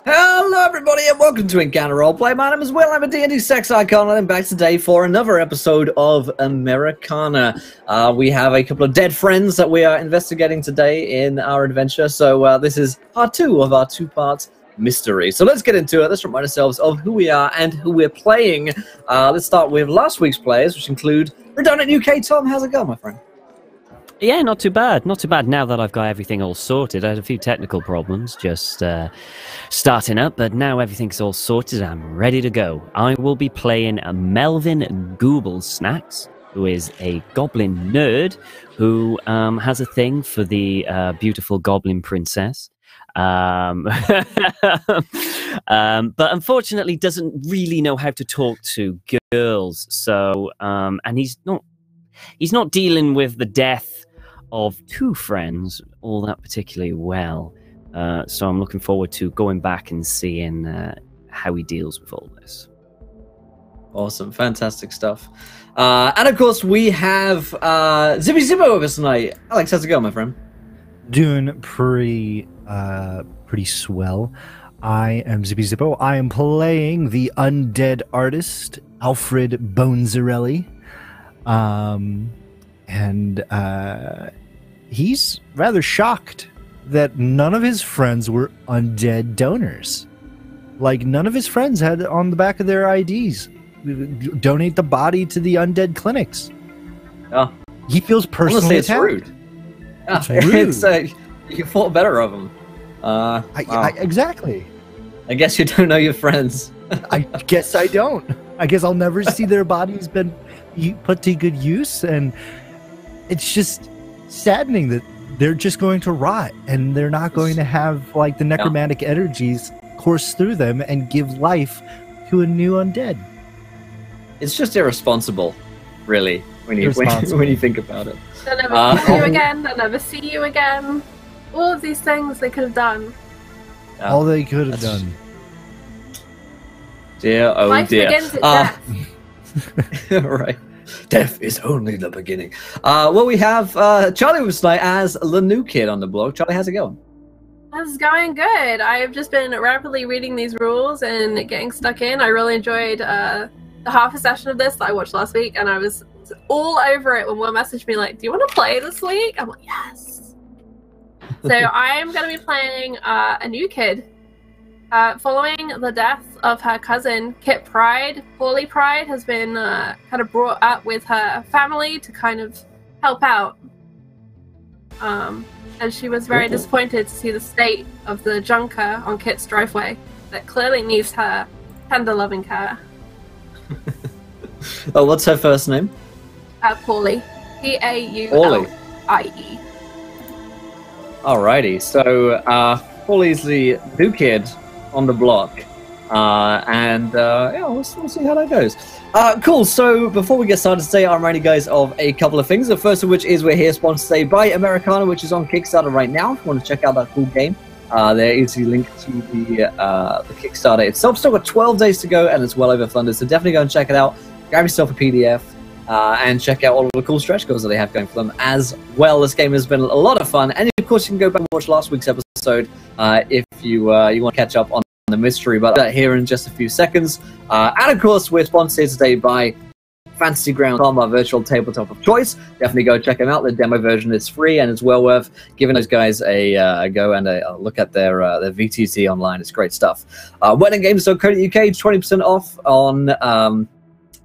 Hello everybody and welcome to Encounter Roleplay. My name is Will, I'm a D&D sex icon and I'm back today for another episode of Americana. We have a couple of dead friends that we are investigating today in our adventure, so this is part 2 of our 2-part mystery. So let's get into it. Let's remind ourselves of who we are and who we're playing. Let's start with last week's players, which include Redundant UK. Tom, how's it going, my friend? Yeah, not too bad. Not too bad now that I've got everything all sorted. I had a few technical problems just starting up, but now everything's all sorted. I'm ready to go. I will be playing Melvin Gooble Snacks, who is a goblin nerd who has a thing for the beautiful goblin princess. But unfortunately doesn't really know how to talk to girls. So, and he's not dealing with the death of 2 friends all that particularly well. So I'm looking forward to going back and seeing how he deals with all this. Awesome, fantastic stuff. And of course we have Zippy Zippo with us tonight. Alex, how's it going, my friend? Doing pretty swell. I am Zippy Zippo. I am playing the undead artist Alfred Bonzarelli. And he's rather shocked that none of his friends were undead donors. Like, none of his friends had on the back of their IDs, donate the body to the undead clinics. Oh. He feels personally attacked. rude. Yeah, it's rude. You thought better of him. Wow. Exactly. I guess you don't know your friends. I guess I don't. I guess I'll never see their bodies been put to good use, and it's just saddening that they're just going to rot and they're not going to have like the necromantic energies course through them and give life to a new undead. It's just irresponsible, really, when you think about it. They'll never see you again. They'll never see you again. All of these things they could have done. All they could have done. Dear, oh Life dear. begins at death. Right. Death is only the beginning. Well, we have Charlie with us tonight as the new kid on the blog. Charlie, how's it going? It's going good. I've just been rapidly reading these rules and getting stuck in. I really enjoyed the half a session of this that I watched last week, and I was all over it when one messaged me like, do you want to play this week? I'm like, yes. So I'm going to be playing a new kid. Following the death of her cousin, Kit Pride, Paulie Pride has been kind of brought up with her family to kind of help out. And she was very disappointed to see the state of the junker on Kit's driveway that clearly needs her tender loving care. Oh, what's her first name? Paulie. Paulie. Alrighty, so Paulie's the new kid on the block, and we'll see how that goes. Cool. So before we get started today, I'm reminding you guys of a couple of things. The first of which is we're here sponsored today by Americana, which is on Kickstarter right now. If you want to check out that cool game, there is a link to the Kickstarter itself. Still got 12 days to go, and it's well over funded. So definitely go and check it out. Grab yourself a PDF. And check out all of the cool stretch goals that they have going for them as well. This game has been a lot of fun, and of course you can go back and watch last week's episode if you want to catch up on the mystery, but that here in just a few seconds. And of course we're sponsored today by Fantasy Grounds, our virtual tabletop of choice. Definitely go check them out. The demo version is free, and it's well worth giving those guys a go and a look at their VTC online. It's great stuff. Weddinggames.co.uk, 20% off on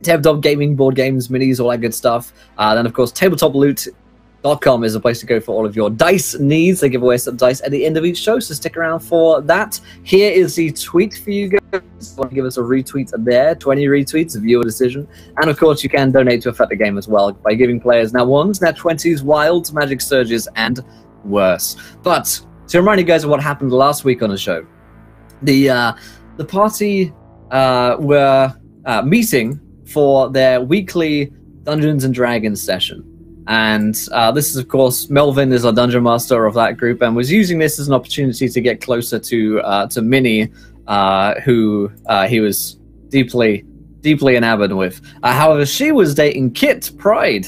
tabletop gaming, board games, minis, all that good stuff. Then, of course, tabletoploot.com is a place to go for all of your dice needs. They give away some dice at the end of each show, so stick around for that. Here is the tweet for you guys. Want to give us a retweet there? 20 retweets, viewer decision. And, of course, you can donate to affect the game as well by giving players now 1s, now 20s, wilds, magic surges, and worse. But to remind you guys of what happened last week on the show, the party were meeting for their weekly Dungeons and Dragons session. And this is, of course, Melvin is our dungeon master of that group and was using this as an opportunity to get closer to Minnie, who he was deeply deeply enamored with. However, she was dating Kit Pride,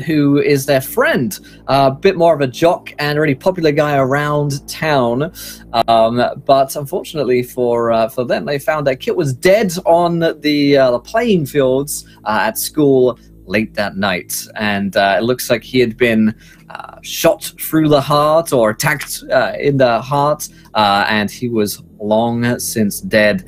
who is their friend, a bit more of a jock and a really popular guy around town. But unfortunately for them, they found that Kit was dead on the playing fields at school late that night, and it looks like he had been shot through the heart or attacked in the heart, and he was long since dead.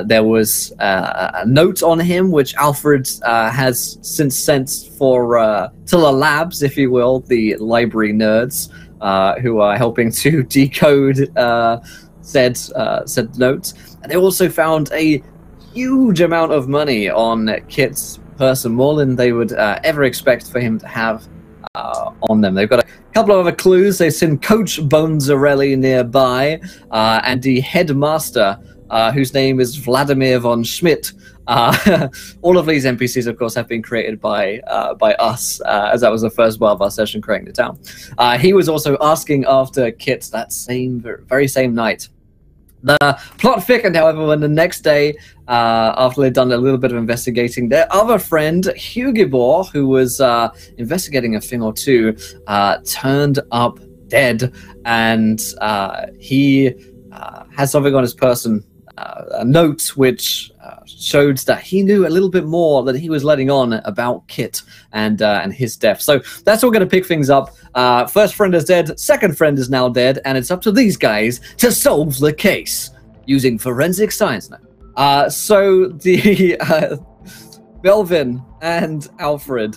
There was a note on him which Alfred has since sent to the labs, if you will, the library nerds who are helping to decode said note. And they also found a huge amount of money on Kit's person, more than they would ever expect for him to have on them. They've got a couple of other clues. They've seen Coach Bonzarelli nearby, and the headmaster, whose name is Vladimir von Schmidt. All of these NPCs, of course, have been created by us, as that was the first part of our session creating the town. He was also asking after Kit that very same night. The plot thickened, however, when the next day, after they'd done a little bit of investigating, their other friend, Hugibor, who was investigating a thing or two, turned up dead, and he has something on his person, a note which showed that he knew a little bit more than he was letting on about Kit and his death. So that's all going to pick things up. First friend is dead, second friend is now dead, and it's up to these guys to solve the case using forensic science now. So the Melvin and Alfred,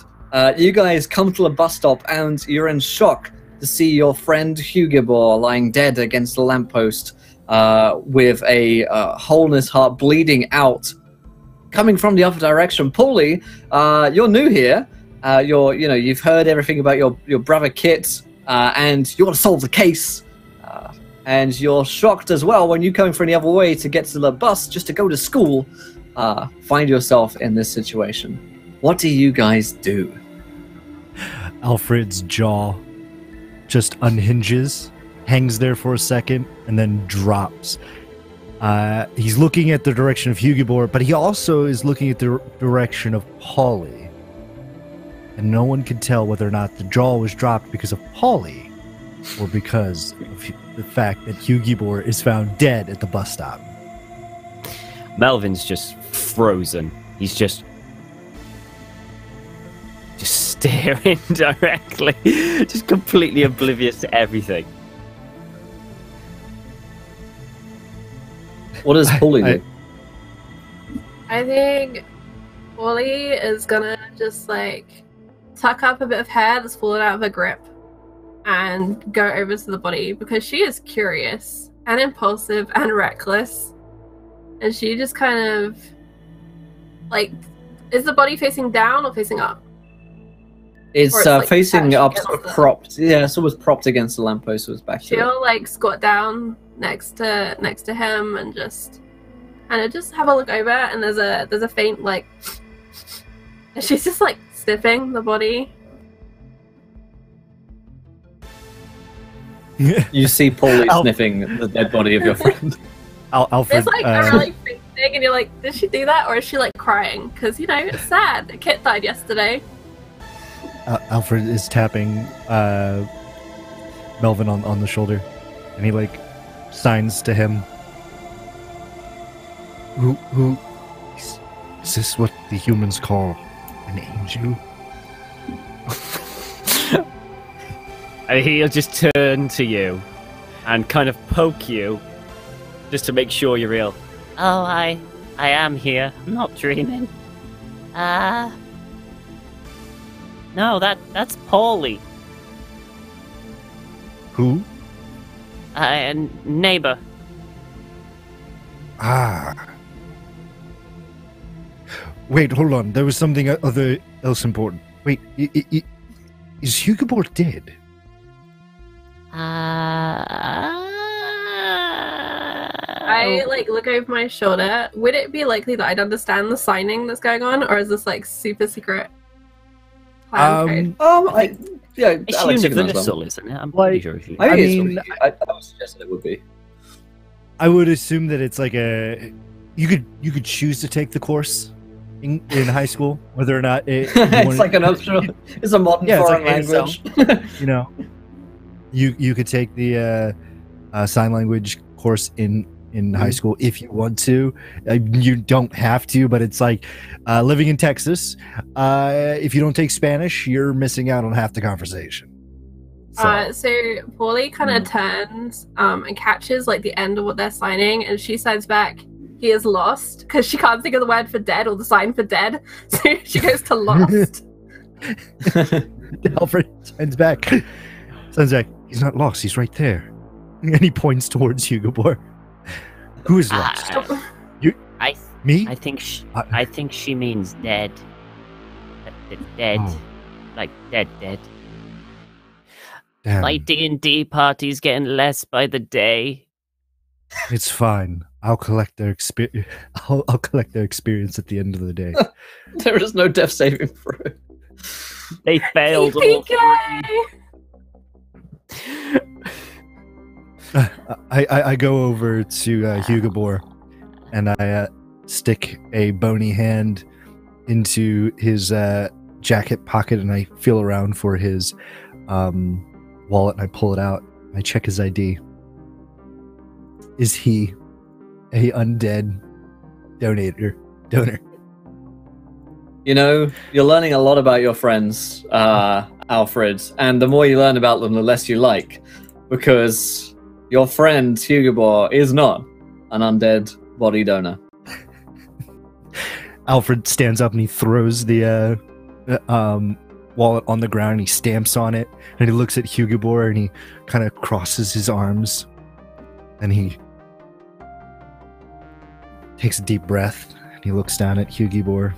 you guys come to a bus stop and you're in shock to see your friend Hugibor lying dead against the lamppost, with a hole in his heart bleeding out, coming from the other direction. Paulie, you're new here. You've heard everything about your brother Kit, and you want to solve the case. And you're shocked as well when you coming from the other way to get to the bus just to go to school, find yourself in this situation. What do you guys do? Alfred's jaw just unhinges, hangs there for a second, and then drops. He's looking at the direction of Hugibor, but he also is looking at the direction of Polly. And no one can tell whether or not the jaw was dropped because of Polly or because of the fact that Hugibor is found dead at the bus stop. Melvin's just frozen. He's just staring directly, just completely oblivious to everything. What does Paulie do? I think Wally is gonna just tuck up a bit of hair that's fallen out of her grip and go over to the body, because she is curious and impulsive and reckless, and she just kind of is the body facing down or facing up? It's facing up, sort of propped. Yeah, so it was propped against the lamppost. So it was back. She'll squat down next to him and just have a look over, and there's a faint she's just sniffing the body. You see Paulie sniffing the dead body of your friend. Alfred, it's a really big thing, and you're like, did she do that, or is she crying? Because it's sad. The kid died yesterday. Alfred is tapping Melvin on the shoulder, and he signs to him. Who is this? What the humans call an angel? And he'll just turn to you and kind of poke you just to make sure you're real. Oh, I am here. I'm not dreaming. No, that's Paulie. Who? A neighbor. Wait, hold on. There was something else important. Wait, is Hugibor dead? I look over my shoulder. Would it be likely that I'd understand the signing that's going on, or is this super secret? It's universal, isn't it? I'm pretty sure. I would suggest it would be. I would assume that it's you could choose to take the course in high school, whether or not It's like an optional. It's a modern foreign language. You know, you could take the sign language course in high school if you want to. You don't have to, but it's like living in Texas. If you don't take Spanish, you're missing out on half the conversation. So Paulie kind of turns and catches like the end of what they're signing, and she signs back, "He is lost," because she can't think of the word for dead or the sign for dead. So she goes to lost. Alfred signs back. He's not lost. He's right there, and he points towards Hugobor. Who is lost? Me? I think she means dead. Dead. Oh. Like dead. Damn. My D&D party's getting less by the day. It's fine. I'll collect their experience. I'll collect their experience at the end of the day. There is no death saving throw. They failed. I go over to Hugobor, and I stick a bony hand into his jacket pocket, and I feel around for his wallet, and I pull it out. I check his ID. Is he a undead donor? You know, you're learning a lot about your friends, Alfred, and the more you learn about them, the less you like, because your friend Hugobor is not an undead body donor. Alfred stands up and he throws the wallet on the ground, and he stamps on it, and he looks at Hugobor, and he kind of crosses his arms, and he takes a deep breath, and he looks down at Hugobor,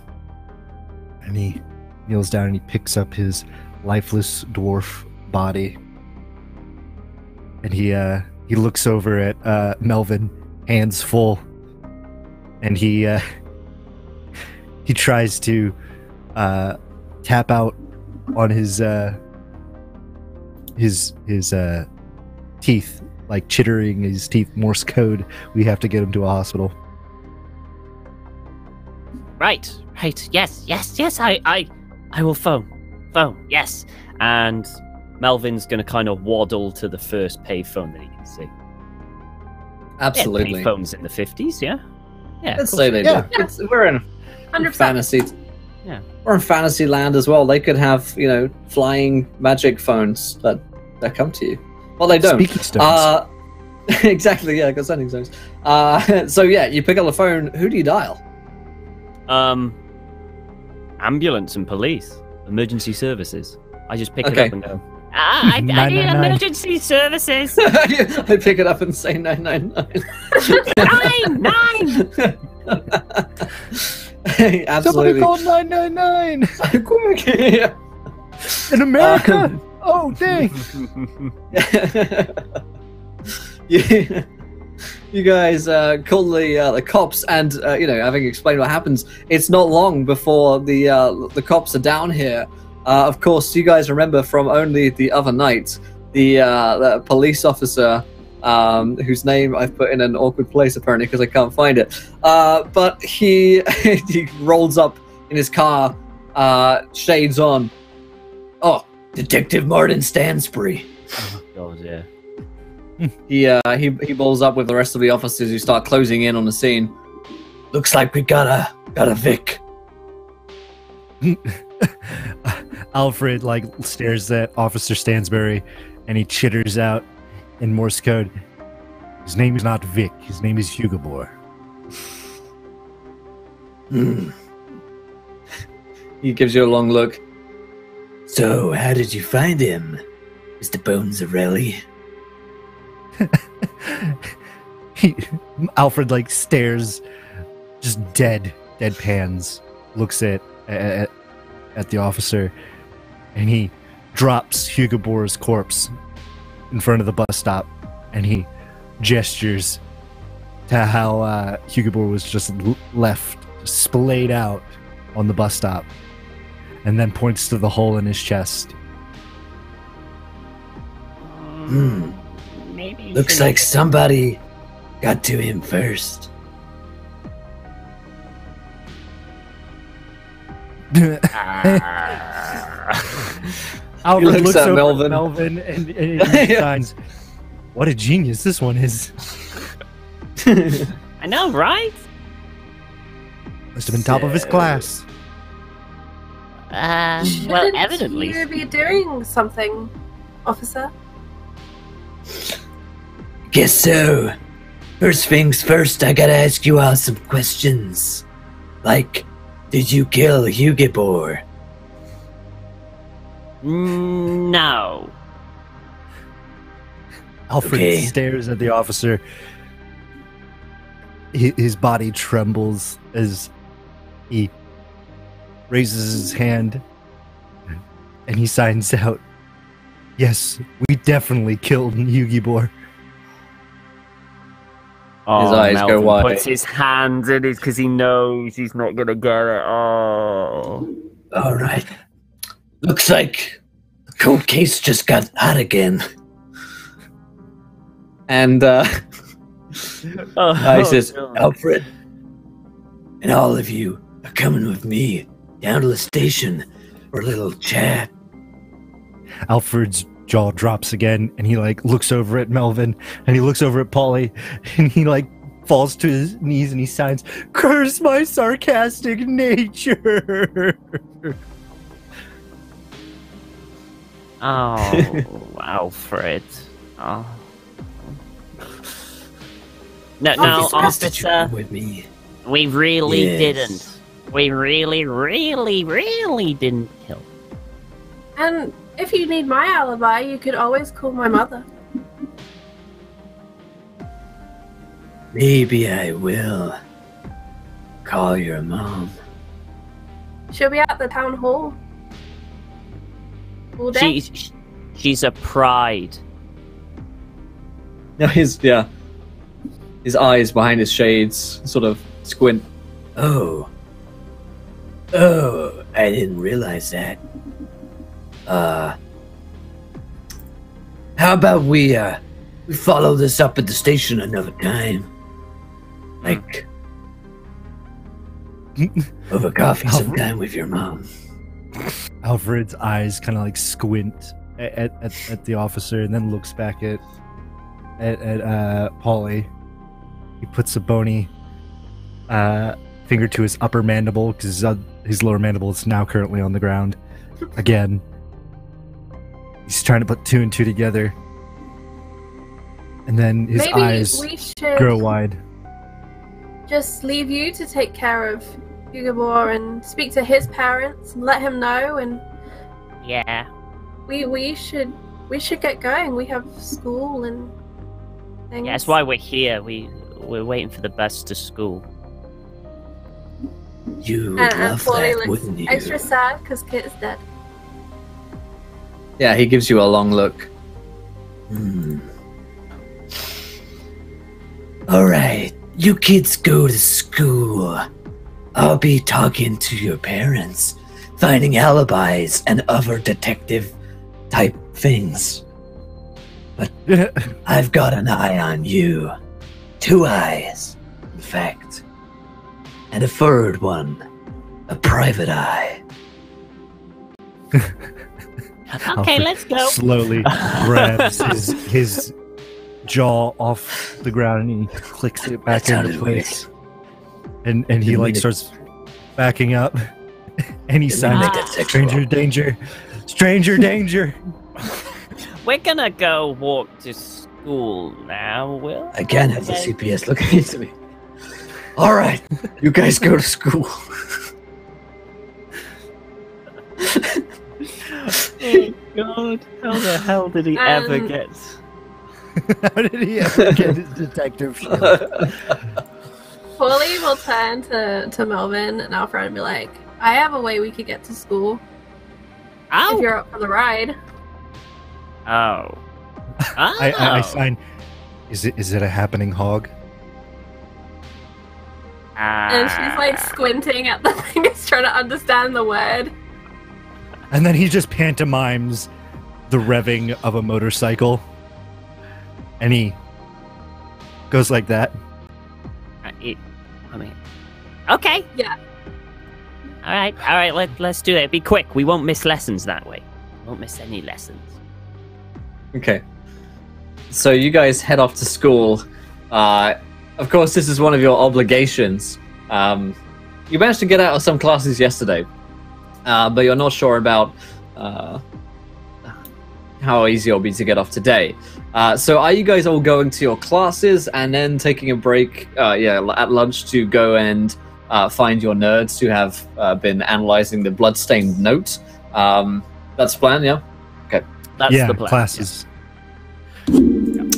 and he kneels down, and he picks up his lifeless dwarf body, and he looks over at Melvin, hands full, and he tries to tap out on his teeth, like chittering his teeth, Morse code. We have to get him to a hospital. Right. Yes. I will phone. Yes. And Melvin's going to kind of waddle to the first payphone that he can see. Absolutely. Yeah, payphones in the 50s, yeah? Yeah. Let's say they do. Yeah. We're in 100%. fantasy. Yeah. We're in fantasy land as well. They could have, flying magic phones that come to you. Well, they don't. Speaking stones. Exactly, yeah, got sending stones. So yeah, you pick up the phone. Who do you dial? Ambulance and police. Emergency services. I just pick it Okay. up and go, I need 999. emergency services. I pick it up and say 999. 9! Somebody Absolutely. called 999 Quick. Yeah. in America. Oh, dang. You guys call the cops, and having explained what happens, it's not long before the cops are down here. Of course, you guys remember from only the other night the police officer whose name I've put in an awkward place apparently because I can't find it. But he rolls up in his car, shades on. Oh, Detective Martin Stansbury. Oh, God, yeah. He bowls up with the rest of the officers who start closing in on the scene. Looks like we got a Vic. Alfred stares at Officer Stansbury, and he chitters out in Morse code. His name is not Vic. His name is Hugobor. He gives you a long look. So, how did you find him, Mr. Bonesarelli? Alfred stares, just deadpans, looks at the officer, and he drops Hugobor's corpse in front of the bus stop, and he gestures to how Hugobor was just left splayed out on the bus stop, and then points to the hole in his chest. Maybe Looks like somebody got to him first. Alfred looks looks at over at Melvin. Melvin and he signs, "What a genius this one is." I know, right? Must have been top of his class. Well, Shouldn't evidently. you be doing something, officer? Guess so. First things first, I gotta ask you all some questions. Like, did you kill Hugibor? No. Alfred Okay. stares at the officer. His body trembles as he raises his hand and he signs out, "Yes, we definitely killed Hugibor." Oh, eyes go Melvin wide. puts his hands in it because he knows he's not gonna get it. Oh. Alright. Looks like the cold case just got hot again. And I says, God. Alfred, and all of you are coming with me down to the station for a little chat. Alfred's jaw drops again and he like looks over at Melvin and he looks over at Polly and he like falls to his knees and he signs, "Curse my sarcastic nature." Oh, Alfred. Oh. No, It's best that you officer, come with me. we really Yes. didn't. We really didn't kill. And if you need my alibi, you could always call my mother. Maybe I will call your mom. She'll be at the town hall all day. She's a pride. no, his eyes behind his shades sort of squint. Oh, I didn't realize that. How about we follow this up at the station another time? Like, over coffee sometime with your mom. Alfred's eyes kind of like squint at the officer and then looks back at Polly. He puts a bony finger to his upper mandible because his lower mandible is now currently on the ground. Again, he's trying to put two and two together, and then his Maybe eyes we should grow wide. just leave you to take care of Hugibor and speak to his parents and let him know. And Yeah. we should get going. We have school and things. Yeah, that's why we're here. We're waiting for the bus to school. You would And love Polly that, looks wouldn't you? extra sad because Kit is dead. Yeah, he gives you a long look. Alright, you kids go to school. I'll be talking to your parents, finding alibis and other detective type things. But I've got an eye on you. 2 eyes, in fact. And a third one, a private eye. Okay, let's go. Slowly grabs his jaw off the ground and he clicks it back That into sounded place. And he Didn't like mean to- starts backing up and he Didn't signs, make that sexual. "Stranger danger, stranger danger." We're gonna go walk to school now, Will. I can't have the CPS looking into me. Alright, you guys go to school. Oh God! How the hell did he ever get? How did he ever get his detective shield? Polly will turn to Melvin and Alfred and be like, I have a way we could get to school if Oh! you're up for the ride. Oh! I sign. Is it a happening hog? And she's like squinting at the thing, just trying to understand the word. And then he just pantomimes the revving of a motorcycle. And he goes like that. I mean, okay. Yeah. All right. Let's do it. Be quick. We won't miss lessons that way. Won't miss any lessons. Okay. So you guys head off to school. Of course, this is one of your obligations. You managed to get out of some classes yesterday, but you're not sure about how easy it'll be to get off today. So are you guys all going to your classes and then taking a break at lunch to go and find your nerds who have been analyzing the bloodstained note? That's the plan, yeah? Okay. That's the plan. Classes.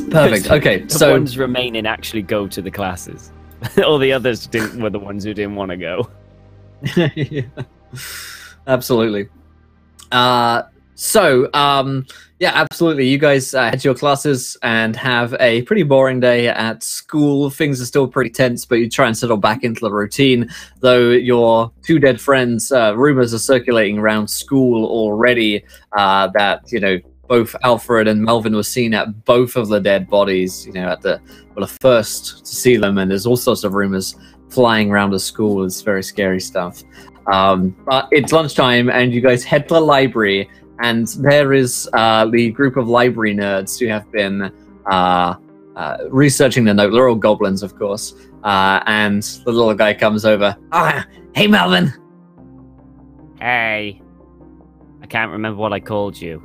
Perfect. Okay, The so ones remaining actually go to the classes. All the others were the ones who didn't want to go. yeah. Absolutely. Absolutely. You guys head to your classes and have a pretty boring day at school. Things are still pretty tense, but you try and settle back into the routine. Though your two dead friends, rumors are circulating around school already that, both Alfred and Melvin were seen at both of the dead bodies, at the first to see them. And there's all sorts of rumors flying around the school. It's very scary stuff. But it's lunchtime and you guys head to the library, and there is the group of library nerds who have been researching the note. They're all goblins, of course. And the little guy comes over. Oh, hey, Melvin. Hey. I can't remember what I called you.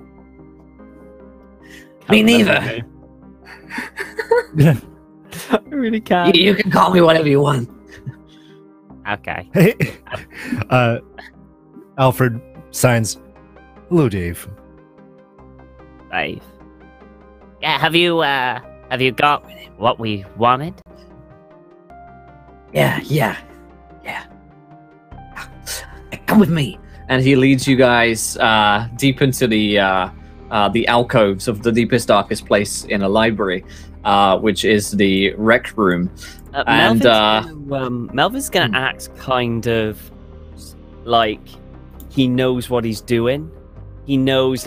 Me neither. I really can't. You can call me whatever you want. Okay. Hey, Alfred signs, "Hello, Dave." Dave. Yeah, have you got what we wanted? Yeah. Come with me. And he leads you guys deep into the alcoves of the deepest, darkest place in a library, which is the rec room. Melvin's gonna act kind of like he knows what he's doing. He knows,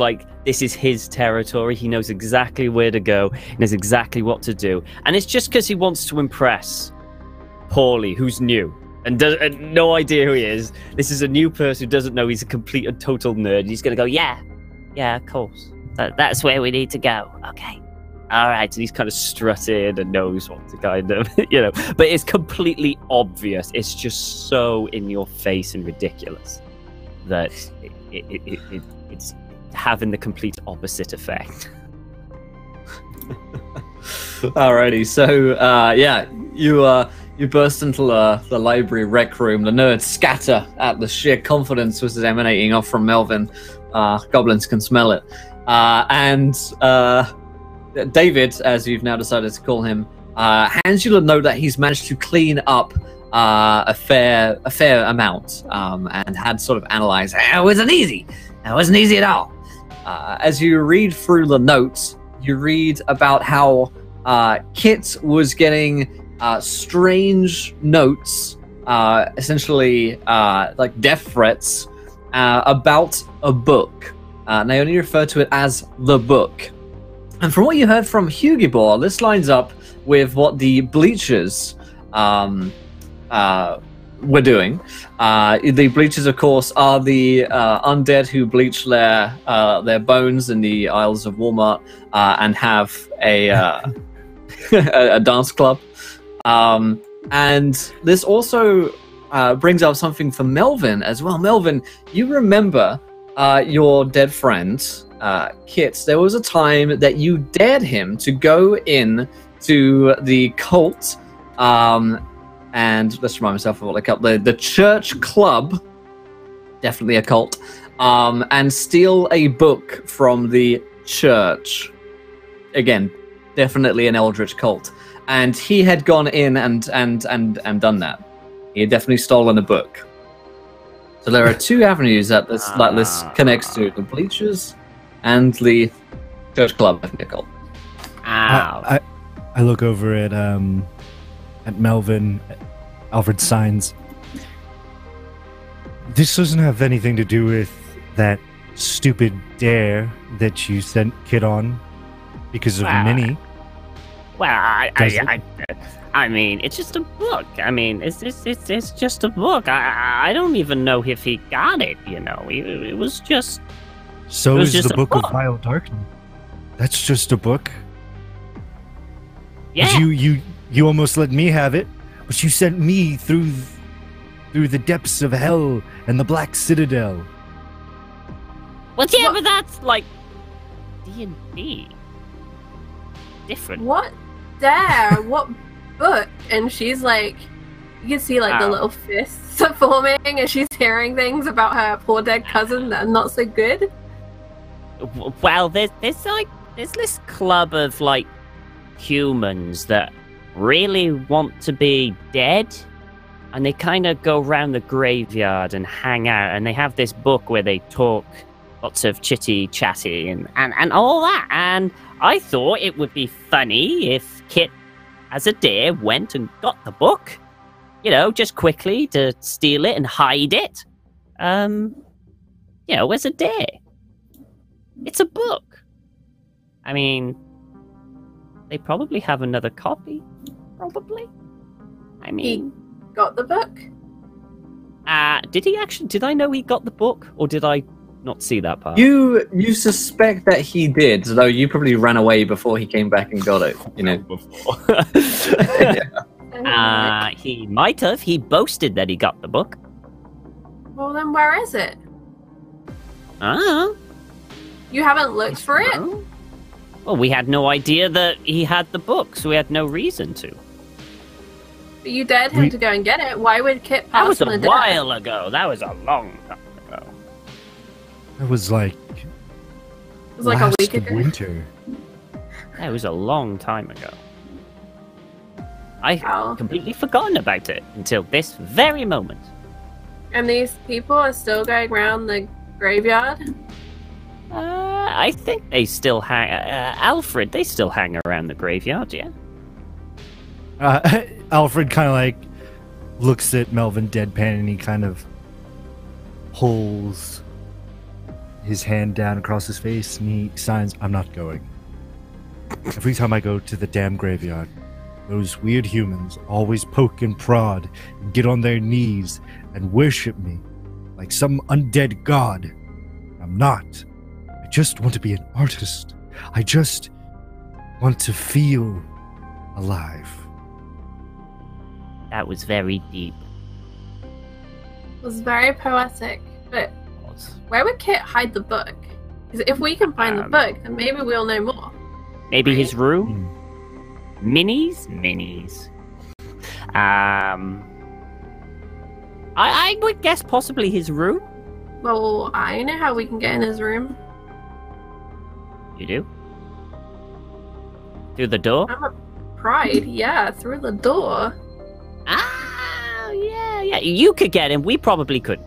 this is his territory. He knows exactly where to go. He knows exactly what to do. And it's just because he wants to impress Paulie, who's new and no idea who he is. This is a new person who doesn't know he's a complete and total nerd. He's gonna go, yeah, of course. That's where we need to go. Okay. All right. And he's kind of strutted and knows what to kind of, but it's completely obvious. It's just so in your face and ridiculous that it's having the complete opposite effect. Alrighty. So, you burst into the library rec room. The nerds scatter at the sheer confidence which is emanating off from Melvin. Goblins can smell it. And David, as you've now decided to call him, hands you the note that he's managed to clean up a fair amount and had sort of analyzed. It wasn't easy. It wasn't easy at all. As you read through the notes, you read about how Kit was getting strange notes, essentially like death threats, about a book. They only refer to it as the book. And from what you heard from Hugibor, this lines up with what the Bleachers were doing. The Bleachers, of course, are the undead who bleach their bones in the aisles of Walmart and have a a dance club. And this also brings up something for Melvin as well. Melvin, you remember your dead friend, Kit. There was a time that you dared him to go in to the cult, and let's remind myself of what they call the church club, definitely a cult, and steal a book from the church. Again, definitely an eldritch cult. And he had gone in and done that. He had definitely stolen a book. So there are two avenues that this connects to: the Bleachers and the church club. I think they're called. Ow. I look over at Melvin. Alfred signs. This doesn't have anything to do with that stupid dare that you sent Kid on because of Minnie. Well, Does it? I mean, it's just a book. I mean, it's just a book. I don't even know if he got it. You know, it was just. So It was is just the a Book book. of Vile Darkness. That's just a book. Yeah. But you almost let me have it, but you sent me through the depths of hell and the Black Citadel. Well, yeah, What- but that's like D&D. Different. What dare? What book? And she's like, you can see like the Wow. little fists are forming, and she's hearing things about her poor dead cousin that are not so good. Well, there's this club of like humans that really want to be dead, and they kind of go around the graveyard and hang out, and they have this book where they talk lots of chitty chatty and all that. And I thought it would be funny if Kit, as a deer, went and got the book, you know, just quickly to steal it and hide it. You know, as a deer. It's a book. I mean, they probably have another copy. Probably. I mean, Got the book? did he actually? Did I know he got the book, or did I not see that part? You suspect that he did, though you probably ran away before he came back and got it. You know. He might have. He boasted that he got the book. Well, then where is it? Ah. You haven't looked for it? Well, we had no idea that he had the book, so we had no reason to. But you dared him We- to go and get it. Why would Kit That pass was on a the dare? while ago. That was a long time ago. That was like It was like a last week ago. winter. That was a long time ago. I Wow. completely forgotten about it until this very moment. And these people are still going around the graveyard? I think they still hang. Alfred, they still hang around the graveyard, yeah. Alfred kind of like looks at Melvin deadpan, and he kind of pulls his hand down across his face, and he signs, "I'm not going." Every time I go to the damn graveyard, those weird humans always poke and prod and get on their knees and worship me like some undead god. I'm not. I just want to be an artist. I just want to feel alive. That was very deep. It was very poetic. But where would Kit hide the book? Because if we can find the book, then maybe we'll know more. Maybe his Hmm. room? Minis. I would guess possibly his room. Well, I know how we can get in his room. You do? Through the door? I'm a pride, yeah, through the door. Ah, yeah. You could get him. We probably could.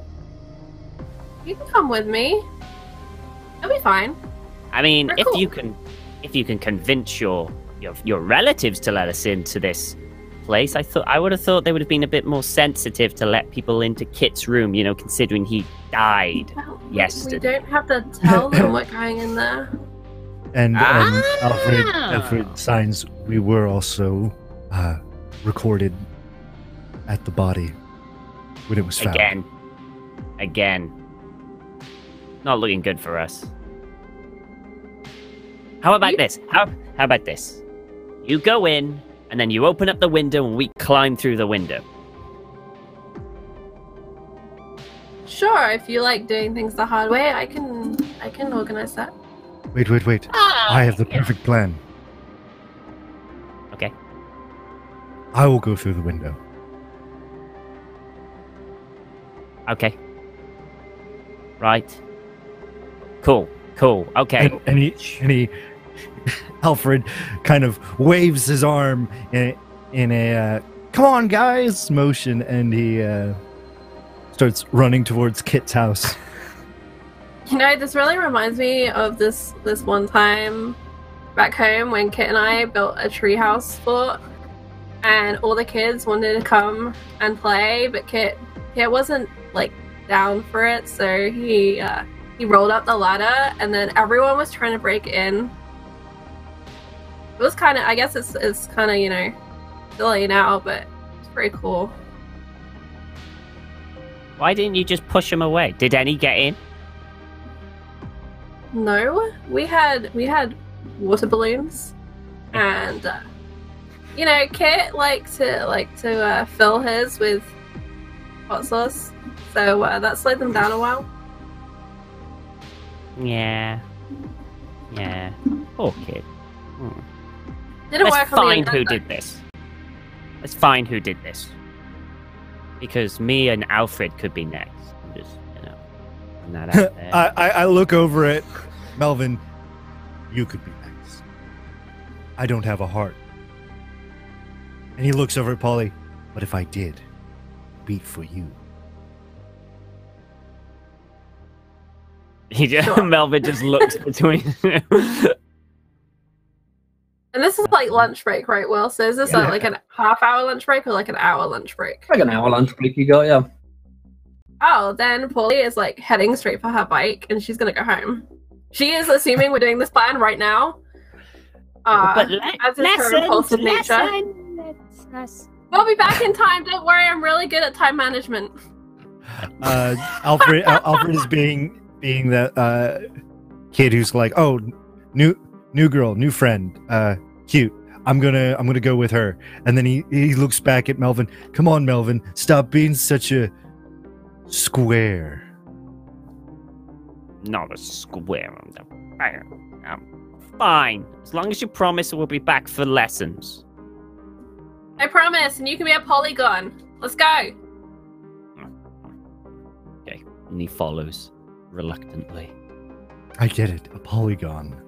You can come with me. It'll be fine. I mean, We're if cool. you can convince your relatives to let us into this place, I would have thought they would have been a bit more sensitive to let people into Kit's room. You know, considering he died. Well, Yesterday. We don't have to tell them we're going in there. And Ah! Alfred signs, we were also recorded at the body when it was found. Again. Not looking good for us. How about this? How about this? You go in, and then you open up the window, and we climb through the window. Sure, if you like doing things the hard way, I can organize that. Wait. I have the perfect plan. Okay. I will go through the window. Okay. Right. Cool. Okay. And he Alfred kind of waves his arm in a come on guys motion, and he starts running towards Kit's house. You know, this really reminds me of this one time back home when Kit and I built a treehouse fort, and all the kids wanted to come and play, but Kit wasn't like down for it, so he rolled up the ladder, and then everyone was trying to break in. It was kind of, I guess it's kind of, you know, silly now, but it's pretty cool. Why didn't you just push him away? Did any get in? No, we had water balloons, and you know, Kit liked to fill his with hot sauce, so that slowed them down a while. Yeah. Poor kid. Didn't Let's work on the find who agenda. did this. Let's find who did this. Because me and Alfred could be next. I'm just, you know, putting that out there. I look over at Melvin. You could be next. I don't have a heart. And he looks over at Polly. But if I did, beat for you. Melvin just looks between. And this is like lunch break, right, Will? So is this like a half-hour lunch break or like an hour lunch break? Like an hour lunch break you got, yeah. Oh, then Polly is like heading straight for her bike, and she's gonna go home. She is assuming we're doing this plan right now. But as is her impulsive nature. We'll be back in time. Don't worry, I'm really good at time management. Alfred is being that kid who's like, oh, new girl, new friend, cute. I'm gonna go with her. And then he looks back at Melvin. Come on, Melvin, stop being such a square. Not a square. Fine. As long as you promise we'll be back for lessons. I promise, and you can be a polygon. Let's go. Okay. And he follows reluctantly. I get it, a polygon.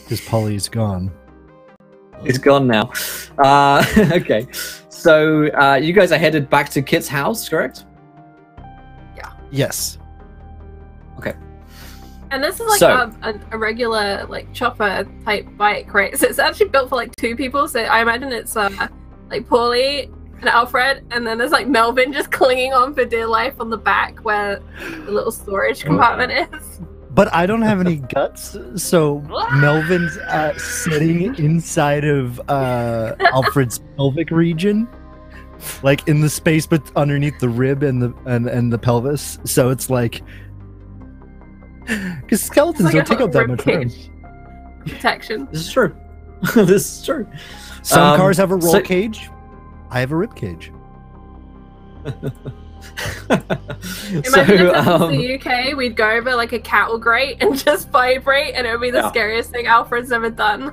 Because Polly is gone. It's gone now. Okay. So you guys are headed back to Kit's house, correct? Yes. Okay. And this is like So- a regular like chopper type bike, right? So it's actually built for like two people. So I imagine it's like Paulie and Alfred, and then there's like Melvin just clinging on for dear life on the back where the little storage compartment is. But I don't have any guts, so Melvin's sitting inside of Alfred's pelvic region, like in the space but underneath the rib and the pelvis. So it's like, because skeletons It's like don't take a up that much room. ribcage protection. This is true. This is true. Some cars have a roll so- cage. I have a rib cage. Imagine if this was the UK, we'd go over like a cattle grate and just vibrate, and it would be the scariest thing Alfred's ever done.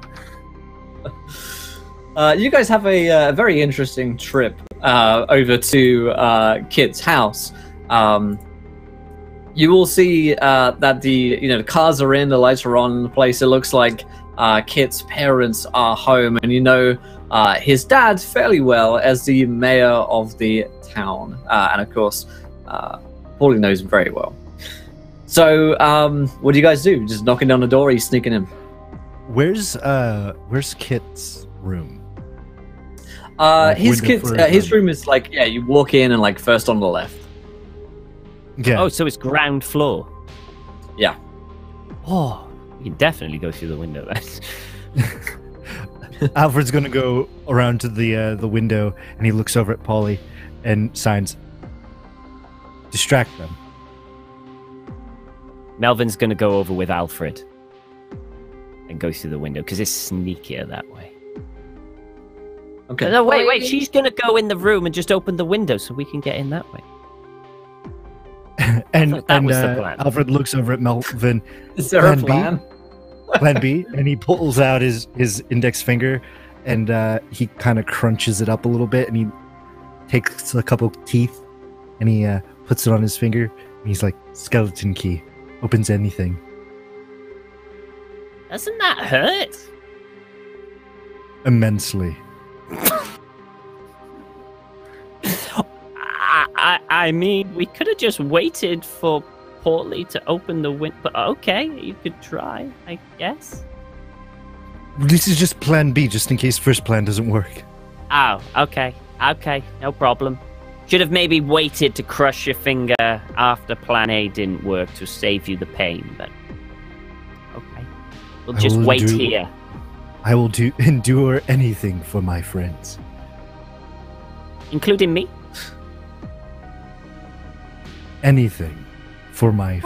You guys have a very interesting trip over to Kit's house. You will see that the cars are in, the lights are on the place. It looks like Kit's parents are home, and his dad fairly well as the mayor of the town, and of course, Paulie knows him very well. So, what do you guys do? Just knocking down the door, or are you sneaking in? Where's Kit's room? His room is like, you walk in and like first on the left. Yeah. Oh, so it's ground floor. Yeah. Oh, you can definitely go through the window then. Alfred's gonna go around to the window, and he looks over at Polly and signs, "Distract them." Melvin's gonna go over with Alfred and go through the window because it's sneakier that way. Okay. No, wait. She's gonna go in the room and just open the window so we can get in that way. And that was the plan. Alfred looks over at Melvin. Is there a Plan B? plan? Plan B, and he pulls out his index finger, and he kind of crunches it up a little bit, and he takes a couple teeth, and he puts it on his finger, and he's like, "Skeleton key, opens anything." Doesn't that hurt? Immensely. I mean, we could have just waited for Portly to open the window, but okay, you could try, I guess. This is just Plan B, just in case first plan doesn't work. Oh, okay, no problem. Should have maybe waited to crush your finger after Plan A didn't work to save you the pain, but okay. We'll just wait here. I will endure anything for my friends. Including me? Anything for my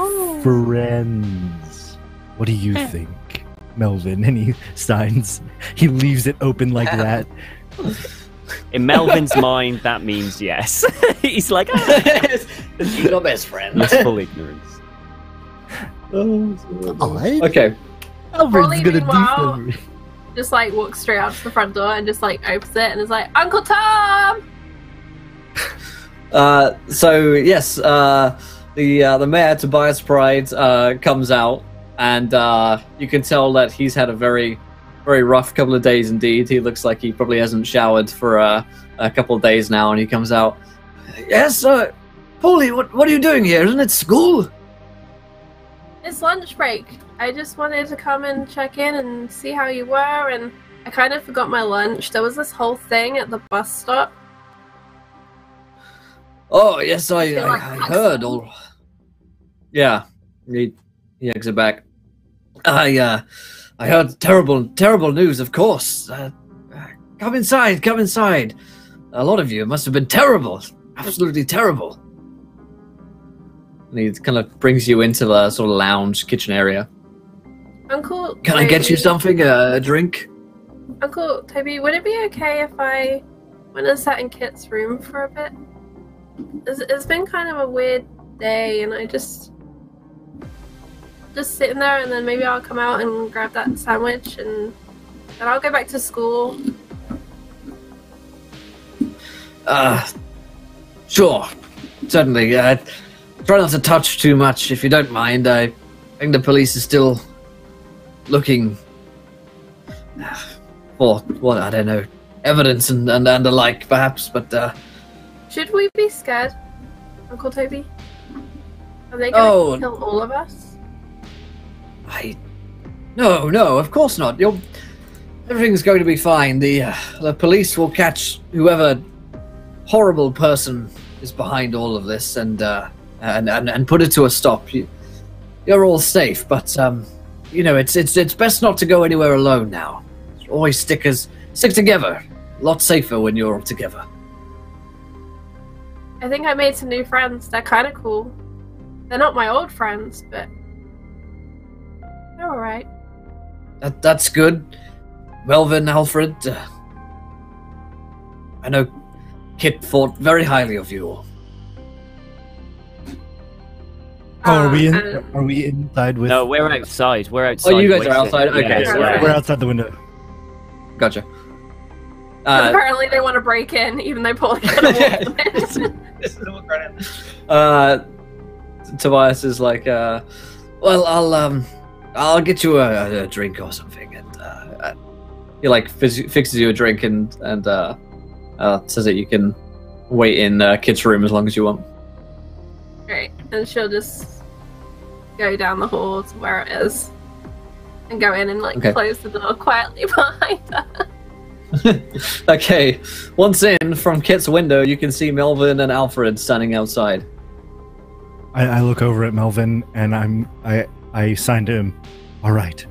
friends. What do you think, Melvin? And he signs. He leaves it open like that. In Melvin's mind, that means yes. He's like, You're your best friend. blissful ignorance. Okay. Alfred's gonna meanwhile- defend me. Just like walks straight out to the front door and just like opens it and is like, Uncle Tom! So yes, the mayor Tobias Pride comes out, and you can tell that he's had a very, very rough couple of days indeed. He looks like he probably hasn't showered for a couple of days now, and he comes out. Yes, Paulie, what are you doing here? Isn't it school? It's lunch break. I just wanted to come and check in and see how you were, and I kind of forgot my lunch. There was this whole thing at the bus stop. Oh yes, I like heard all. Yeah, he exits back. I heard terrible news. Of course. Come inside. Come inside. A lot of you. It must have been terrible. Absolutely terrible. And he kind of brings you into the sort of lounge kitchen area. Uncle Can I get you something? A drink? Uncle Toby, would it be okay if I went and sat in Kit's room for a bit? It's been kind of a weird day, and I just sitting there, and then maybe I'll come out and grab that sandwich, and then I'll go back to school. Sure. Certainly. Try not to touch too much, if you don't mind. I think the police is still looking for, what, I don't know, evidence and the like, perhaps, but, Should we be scared, Uncle Toby? Are they going to kill all of us? No, of course not. Everything's going to be fine. The police will catch whoever horrible person is behind all of this and put it to a stop. You're all safe, but it's best not to go anywhere alone now. Always stick together. A lot safer when you're all together. I think I made some new friends. They're kind of cool. They're not my old friends, but they're alright. That's good. Melvin, Alfred, I know Kit thought very highly of you all. Are we inside with? No, we're outside. We're outside. Oh, you guys are outside? Okay, Yeah, We're outside the window. Gotcha. Apparently they want to break in, even though Paul can't walk in. Tobias is like, well, I'll get you a drink or something, and he like fixes you a drink and says that you can wait in Kit's room as long as you want. Great, and she'll just go down the hall to where it is, and go in and close the door quietly behind her. Okay, once in from Kit's window, you can see Melvin and Alfred standing outside. I look over at Melvin and I sign to him. All right,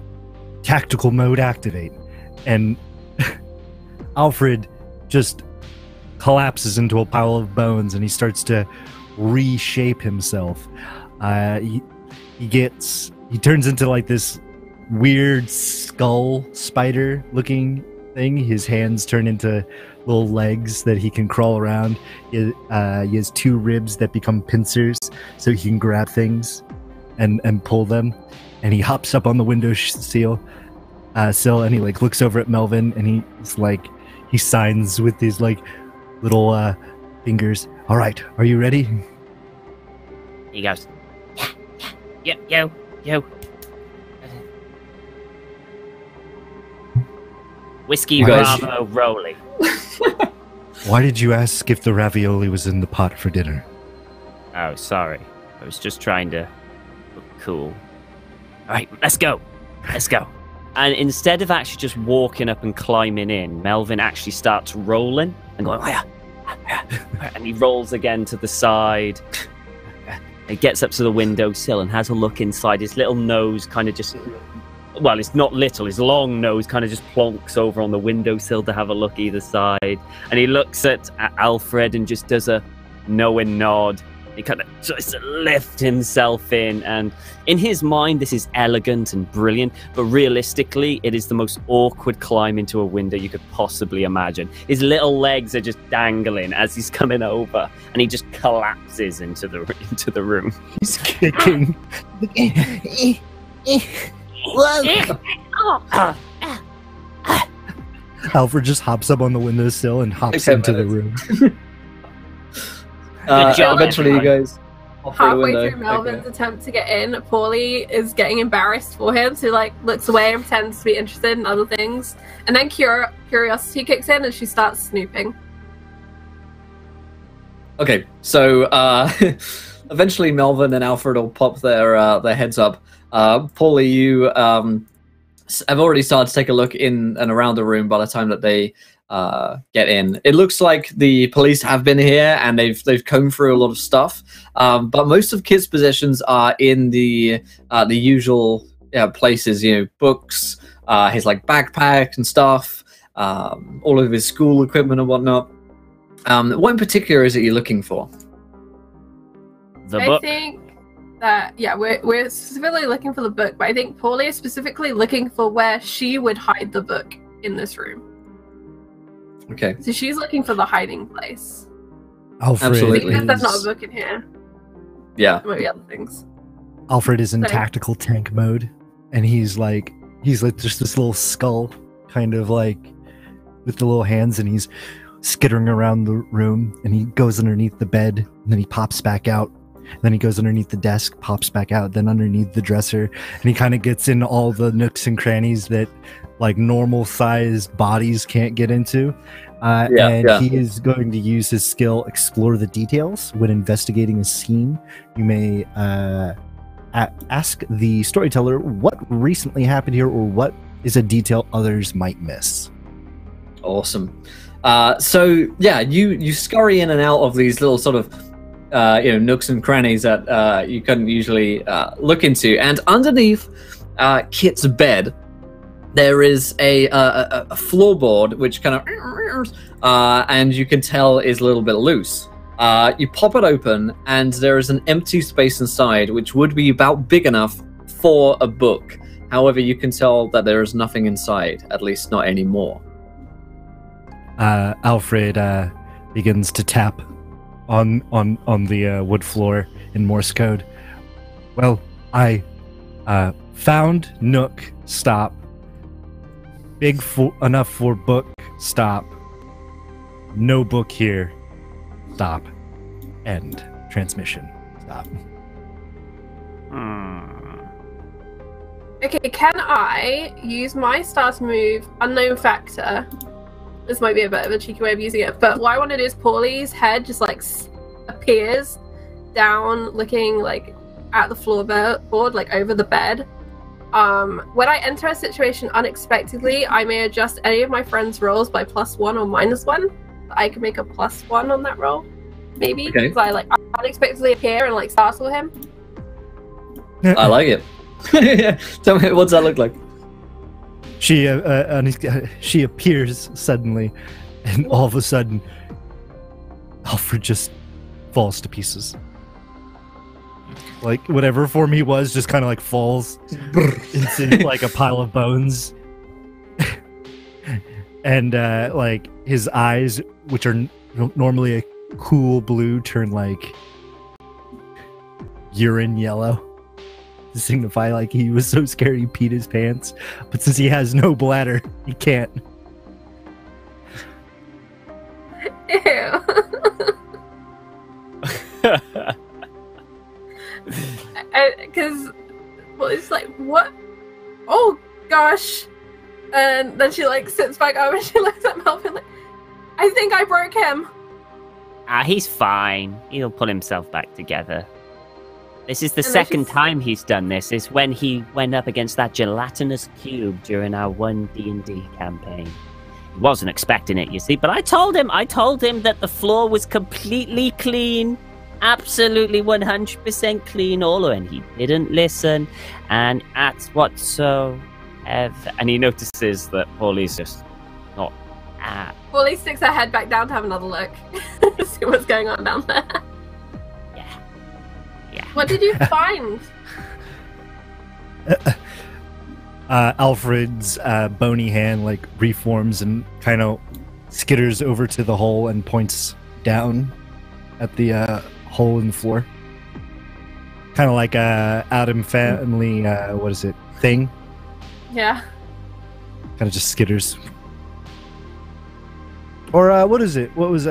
tactical mode activate, and Alfred just collapses into a pile of bones and he starts to reshape himself. He turns into like this weird skull spider looking thing. His hands turn into little legs that he can crawl around. He has two ribs that become pincers so he can grab things and pull them. And he hops up on the window sill and he like looks over at Melvin and he signs with his like little fingers. All right, are you ready? He goes, yeah, yo. Whiskey Bravo Rolly. Why did you ask if the ravioli was in the pot for dinner? Oh, sorry. I was just trying to look cool. All right, let's go. And instead of actually just walking up and climbing in, Melvin actually starts rolling and going, and he rolls again to the side. He gets up to the windowsill and has a look inside. His little nose kind of just well, it's not little, his long nose kind of just plonks over on the windowsill to have a look either side. And he looks at Alfred and just does a knowing nod. He kind of tries to lift himself in, and in his mind, this is elegant and brilliant, but realistically, it is the most awkward climb into a window you could possibly imagine. His little legs are just dangling as he's coming over, and he just collapses into the room. He's kicking. Alfred just hops up on the windowsill and hops into the room. Eventually, you guys hop through the Halfway window. through Melvin's attempt to get in, Paulie is getting embarrassed for him, so like looks away and pretends to be interested in other things. And then curiosity kicks in and she starts snooping. Okay, so eventually Melvin and Alfred will pop their heads up. Paulie, you have already started to take a look in and around the room by the time that they get in. It looks like the police have been here and they've combed through a lot of stuff, but most of Kit's possessions are in the usual places. You know, books, his like backpack and stuff, all of his school equipment and whatnot. What in particular is it you're looking for? The book. I think that we're specifically looking for the book, but I think Paulie is specifically looking for where she would hide the book in this room. Okay. So she's looking for the hiding place. Alfred Absolutely. Because there's not a book in here. Yeah. There might be other things. Alfred is in Sorry. tactical tank mode, and he's like just this little skull, kind of like with the little hands, and he's skittering around the room, and he goes underneath the bed, and then he pops back out. Then he goes underneath the desk, pops back out, then underneath the dresser, and he kind of gets in all the nooks and crannies that like normal sized bodies can't get into. He is going to use his skill Explore the Details when investigating a scene. You may ask the storyteller what recently happened here, or what is a detail others might miss. Awesome. You scurry in and out of these little sort of nooks and crannies that you couldn't usually look into, and underneath Kit's bed there is a floorboard which kind of and you can tell is a little bit loose. You pop it open and there is an empty space inside which would be about big enough for a book. However, you can tell that there is nothing inside, at least not anymore. Alfred begins to tap on the wood floor in Morse code. Well, I found Nook, stop. Big enough for book, stop. No book here, stop. End. Transmission, stop. Okay, can I use my start move, Unknown Factor? This might be a bit of a cheeky way of using it, but what I want to do is Paulie's head just like appears down, looking like at the floorboard, like over the bed. When I enter a situation unexpectedly, I may adjust any of my friends' rolls by +1 or -1. I can make a +1 on that roll, maybe, because I like unexpectedly appear and like startle him. I like it. Tell me, what's that look like? She appears suddenly, and all of a sudden, Alfred just falls to pieces. Like whatever form he was, just kind of like falls into like a pile of bones, and like his eyes, which are normally a cool blue, turn like urine yellow. To signify like he was so scared he peed his pants, but since he has no bladder, he can't. Ew. Because well, it's like, what? Oh gosh! And then she like sits back up and she looks at Melvin like, I think I broke him. He's fine. He'll pull himself back together. This is the And then second she's- time he's done this. Is when he went up against that gelatinous cube during our one D&D campaign. He wasn't expecting it, you see, but I told him that the floor was completely clean, absolutely 100% clean, all, and he didn't listen. And that's what. So And he notices that Paulie's just not at. Paulie sticks her head back down to have another look. See what's going on down there. Yeah. What did you find? Alfred's bony hand like reforms and kind of skitters over to the hole and points down at the hole in the floor. Kind of like a Adam Family, what is it, thing? Yeah. Kind of just skitters. Or what is it? What was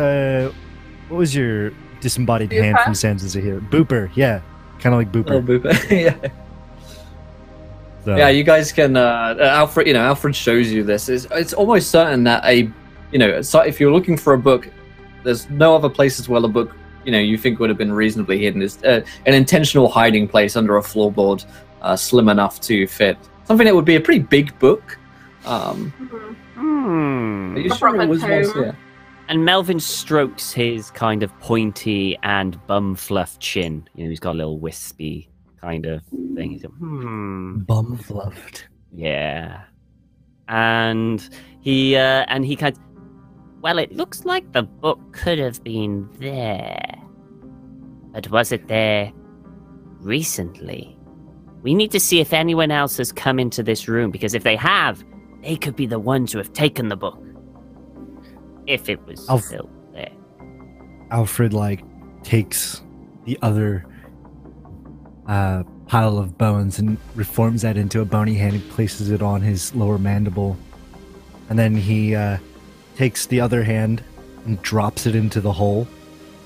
your disembodied hand Booper? from Sans here? Booper, yeah. Kind of like Booper. Oh, Booper. Yeah. So, Yeah, you guys can. Alfred, Alfred shows you this. It's almost certain that if you're looking for a book, there's no other places where the book, you think would have been reasonably hidden. Is an intentional hiding place under a floorboard, slim enough to fit something that would be a pretty big book. Are you A sure it was proper once? tome. Yeah. And Melvin strokes his kind of pointy and bum fluff chin. He's got a little wispy kind of thing. He's like, bum fluffed. Yeah. And he kind of, well, it looks like the book could have been there. But was it there recently? We need to see if anyone else has come into this room, because if they have, they could be the ones who have taken the book. If it was still there. Alfred takes the other pile of bones and reforms that into a bony hand and places it on his lower mandible. And then he takes the other hand and drops it into the hole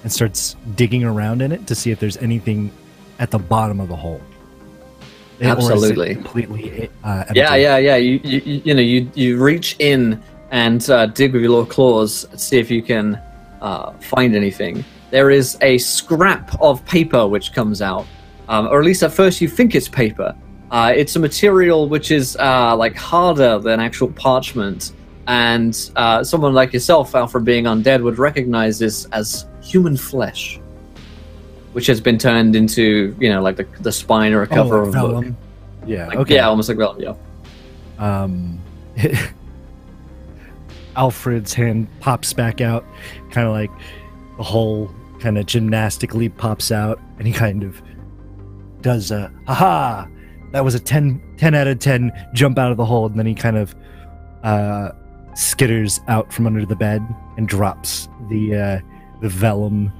and starts digging around in it to see if there's anything at the bottom of the hole. Absolutely. Or is it completely empty? Yeah. You reach in and dig with your little claws, see if you can find anything. There is a scrap of paper which comes out, or at least at first you think it's paper. It's a material which is harder than actual parchment, and someone like yourself, Alfred, being undead, would recognize this as human flesh, which has been turned into, the spine or a cover of a book. vellum. Yeah, Okay. Yeah, almost like vellum, yeah. Alfred's hand pops back out, kind of like the hole kind of gymnastically pops out, and he kind of does a haha, that was a 10 out of 10 jump out of the hole, and then he kind of skitters out from under the bed and drops the vellum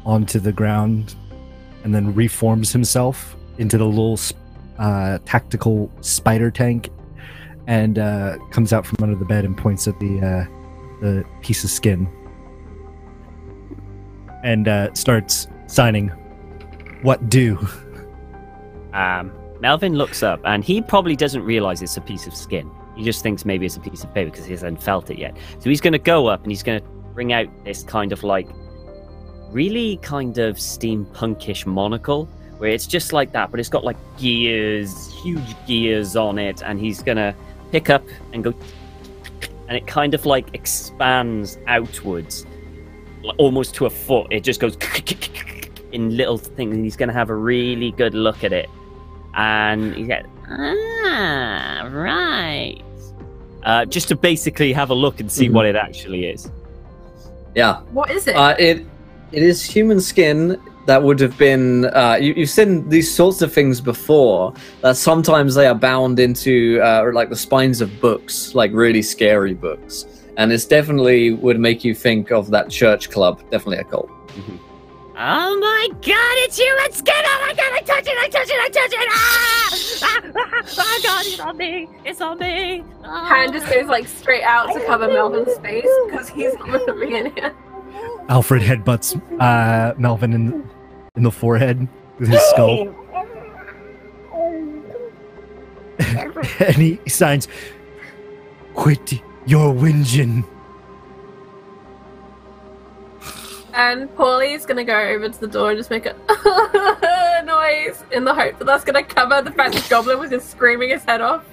onto the ground, and then reforms himself into the little tactical spider tank, and comes out from under the bed and points at the piece of skin and starts signing what do. Melvin looks up, and he probably doesn't realize it's a piece of skin. He just thinks maybe it's a piece of paper because he hasn't felt it yet. So he's going to go up and he's going to bring out this kind of really kind of steampunkish monocle, where it's just like that, but it's got gears, huge gears on it, and he's going to pick up and go, and it kind of expands outwards, almost to a foot. It just goes in little things, and he's going to have a really good look at it. And he's like, right. Just to basically have a look and see what it actually is. Yeah. What is it? It is human skin that would have been... you've seen these sorts of things before, that sometimes they are bound into the spines of books, really scary books. And this definitely would make you think of that church club. Definitely a cult. Mm-hmm. Oh my god, it's human skin! Oh my god, I touch it! Oh god, it's on me! It's on me! Oh. Hand just goes straight out to cover Melvin's face because he's not moving in here. Alfred headbutts Melvin in the forehead with his skull. And he signs, "Quit your whinging." And Paulie's gonna go over to the door and just make a noise in the hope that that's gonna cover the fact that Goblin was just screaming his head off.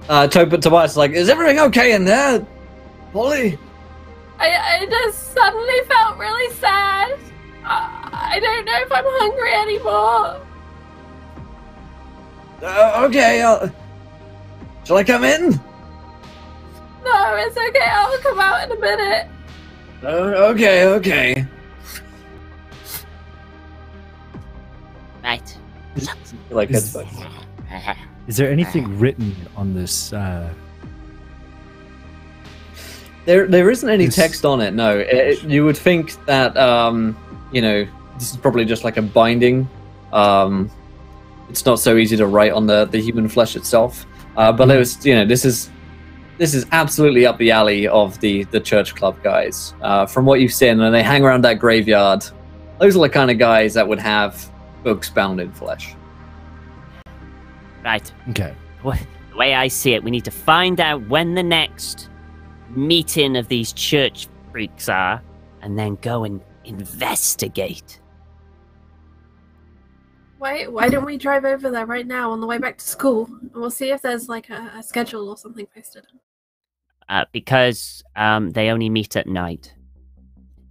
Tobias is is everything okay in there, Paulie? I just suddenly felt really sad. I don't know if I'm hungry anymore. Okay, shall I come in? No, it's okay. I'll come out in a minute. Okay. Right. Like Is- that's Is there anything written on this? There isn't any This- text on it. No, you would think that this is probably just like a binding. It's not so easy to write on the human flesh itself. But it was this is absolutely up the alley of the church club guys. From what you've seen, and they hang around that graveyard. Those are the kind of guys that would have books bound in flesh. Right. Okay. The way I see it, we need to find out when the next meeting of these church freaks are, and then go and investigate. Why don't we drive over there right now on the way back to school, and we'll see if there's like a schedule or something posted. Because they only meet at night.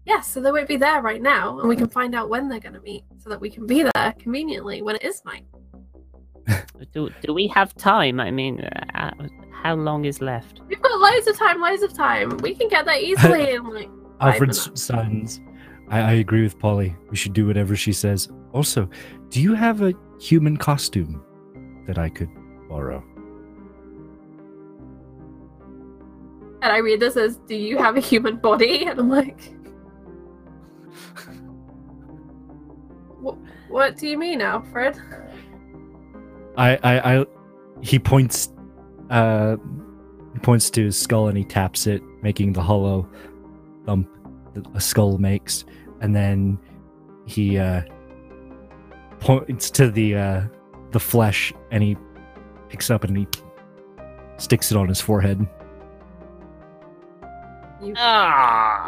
Yes, so they won't be there right now, and we can find out when they're going to meet, so that we can be there conveniently when it is night. Do we have time? I mean, how long is left? We've got loads of time. We can get there easily in like 5 Alfred's minutes. sons. I agree with Polly. We should do whatever she says. Also, do you have a human costume that I could borrow? And I read this as, do you have a human body? And I'm like, what do you mean, Alfred? He points to his skull and he taps it, making the hollow thump that a skull makes, and then he points to the flesh and he picks up and he sticks it on his forehead. You want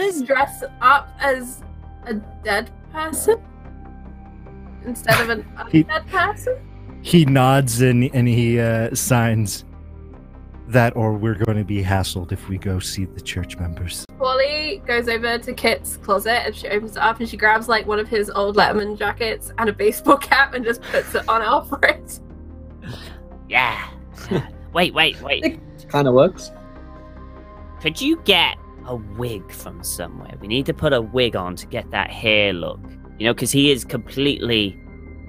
to dress up as a dead person instead of an undead person? He nods and he signs that, or we're going to be hassled if we go see the church members. Polly goes over to Kit's closet and she opens it up and she grabs like one of his old Letterman jackets and a baseball cap and just puts it on Alfred. Yeah. Wait. It kind of works. Could you get a wig from somewhere? We need to put a wig on to get that hair look. Because he is completely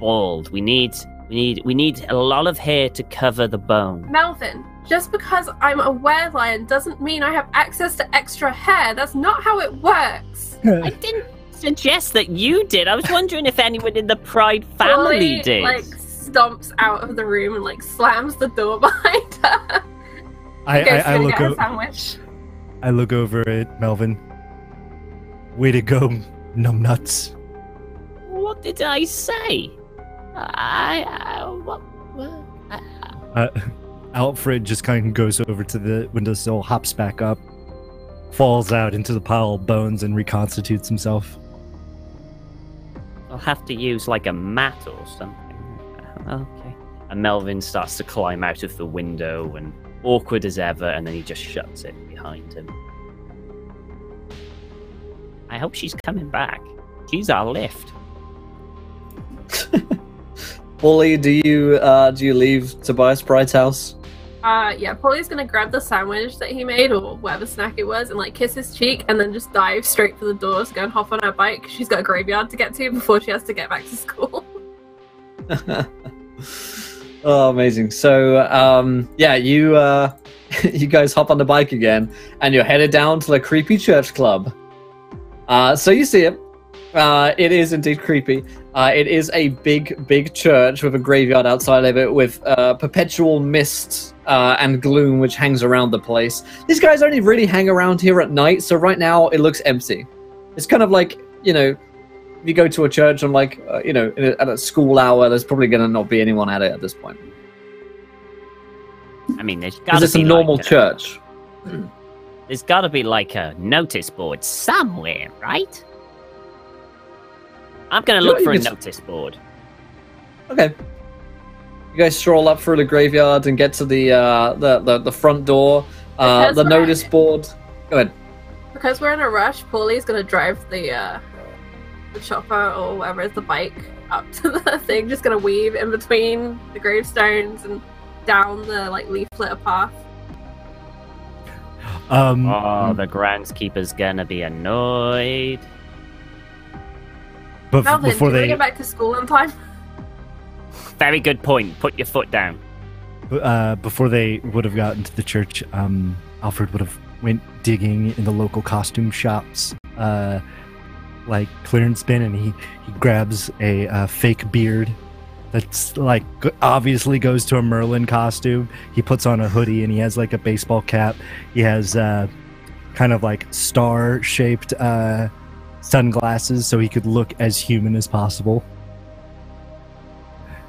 bald. We need a lot of hair to cover the bone. Melvin, just because I'm a werelion doesn't mean I have access to extra hair. That's not how it works. I didn't suggest that you did. I was wondering if anyone in the Pride family Polly, did. like, stomps out of the room and like slams the door behind her. I look get a sandwich. I look over at Melvin. Way to go, numbnuts. What did I say? Alfred just kind of goes over to the windowsill, hops back up, falls out into the pile of bones, and reconstitutes himself. I'll have to use like a mat or something. Okay. And Melvin starts to climb out of the window, and awkward as ever, and then he just shuts it behind him. I hope she's coming back. She's our lift. Polly, do you leave Tobias Pride's house? Yeah, Polly's gonna grab the sandwich that he made, or whatever snack it was, and like kiss his cheek, and then just dive straight for the doors, go and hop on her bike. She's got a graveyard to get to before she has to get back to school. Oh, amazing! So, you you guys hop on the bike again, and you're headed down to the creepy church club. So you see it. It is indeed creepy. It is a big church with a graveyard outside of it, with perpetual mist and gloom which hangs around the place. These guys only really hang around here at night, so right now it looks empty. It's kind of like, if you go to a church and at a school hour, there's probably going to not be anyone at it at this point. I mean, there's got Because to it's be a normal like church. There's got to be like a notice board somewhere, right? I'm gonna look for a notice board. Okay. You guys stroll up through the graveyard and get to the front door. The notice board. Go ahead. Because we're in a rush, Polly's gonna drive the chopper or whatever is the bike up to the thing, just gonna weave in between the gravestones and down the like leaf litter path. The groundskeeper's gonna be annoyed. But Melvin, before do you they get back to school in time? Very good point. Put your foot down. before they would have gotten to the church, Alfred would have went digging in the local costume shops, like clearance bin, and he grabs a fake beard that's like obviously goes to a Merlin costume. He puts on a hoodie and he has like a baseball cap. He has kind of like star-shaped sunglasses so he could look as human as possible.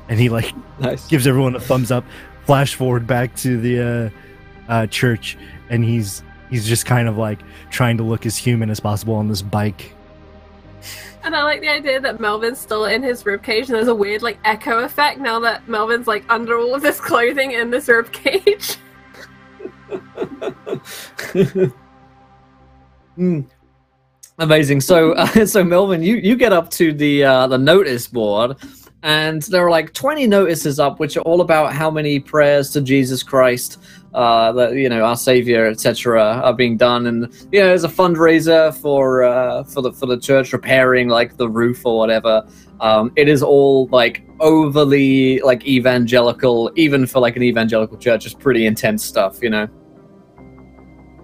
And he like gives everyone a thumbs up. Flash forward back to the church, and he's just kind of like trying to look as human as possible on this bike. And I like the idea that Melvin's still in his ribcage, and there's a weird like echo effect now that Melvin's like under all of this clothing in this ribcage. Amazing. So, so Melvin, you get up to the notice board, and there are like 20 notices up, which are all about how many prayers to Jesus Christ, that our Savior, etc., are being done, and there's a fundraiser for the church repairing like the roof or whatever. It is all like overly like evangelical, even for like an evangelical church. It's pretty intense stuff,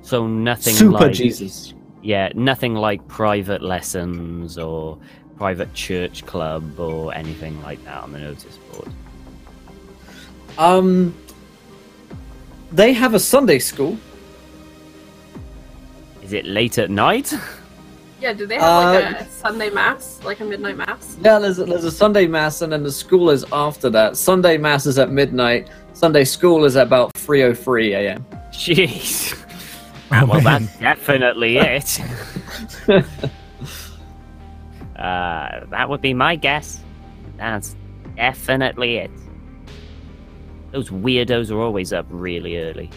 So nothing Super like Jesus. Yeah, nothing like private lessons or private church club or anything like that on the notice board. They have a Sunday school. Is it late at night? Yeah, do they have like a Sunday mass, like a midnight mass? Yeah, there's a Sunday mass, and then the school is after that. Sunday mass is at midnight. Sunday school is at about 3:03 a.m. Jeez. Oh, Well, man. that's definitely it. That would be my guess. That's definitely it. Those weirdos are always up really early.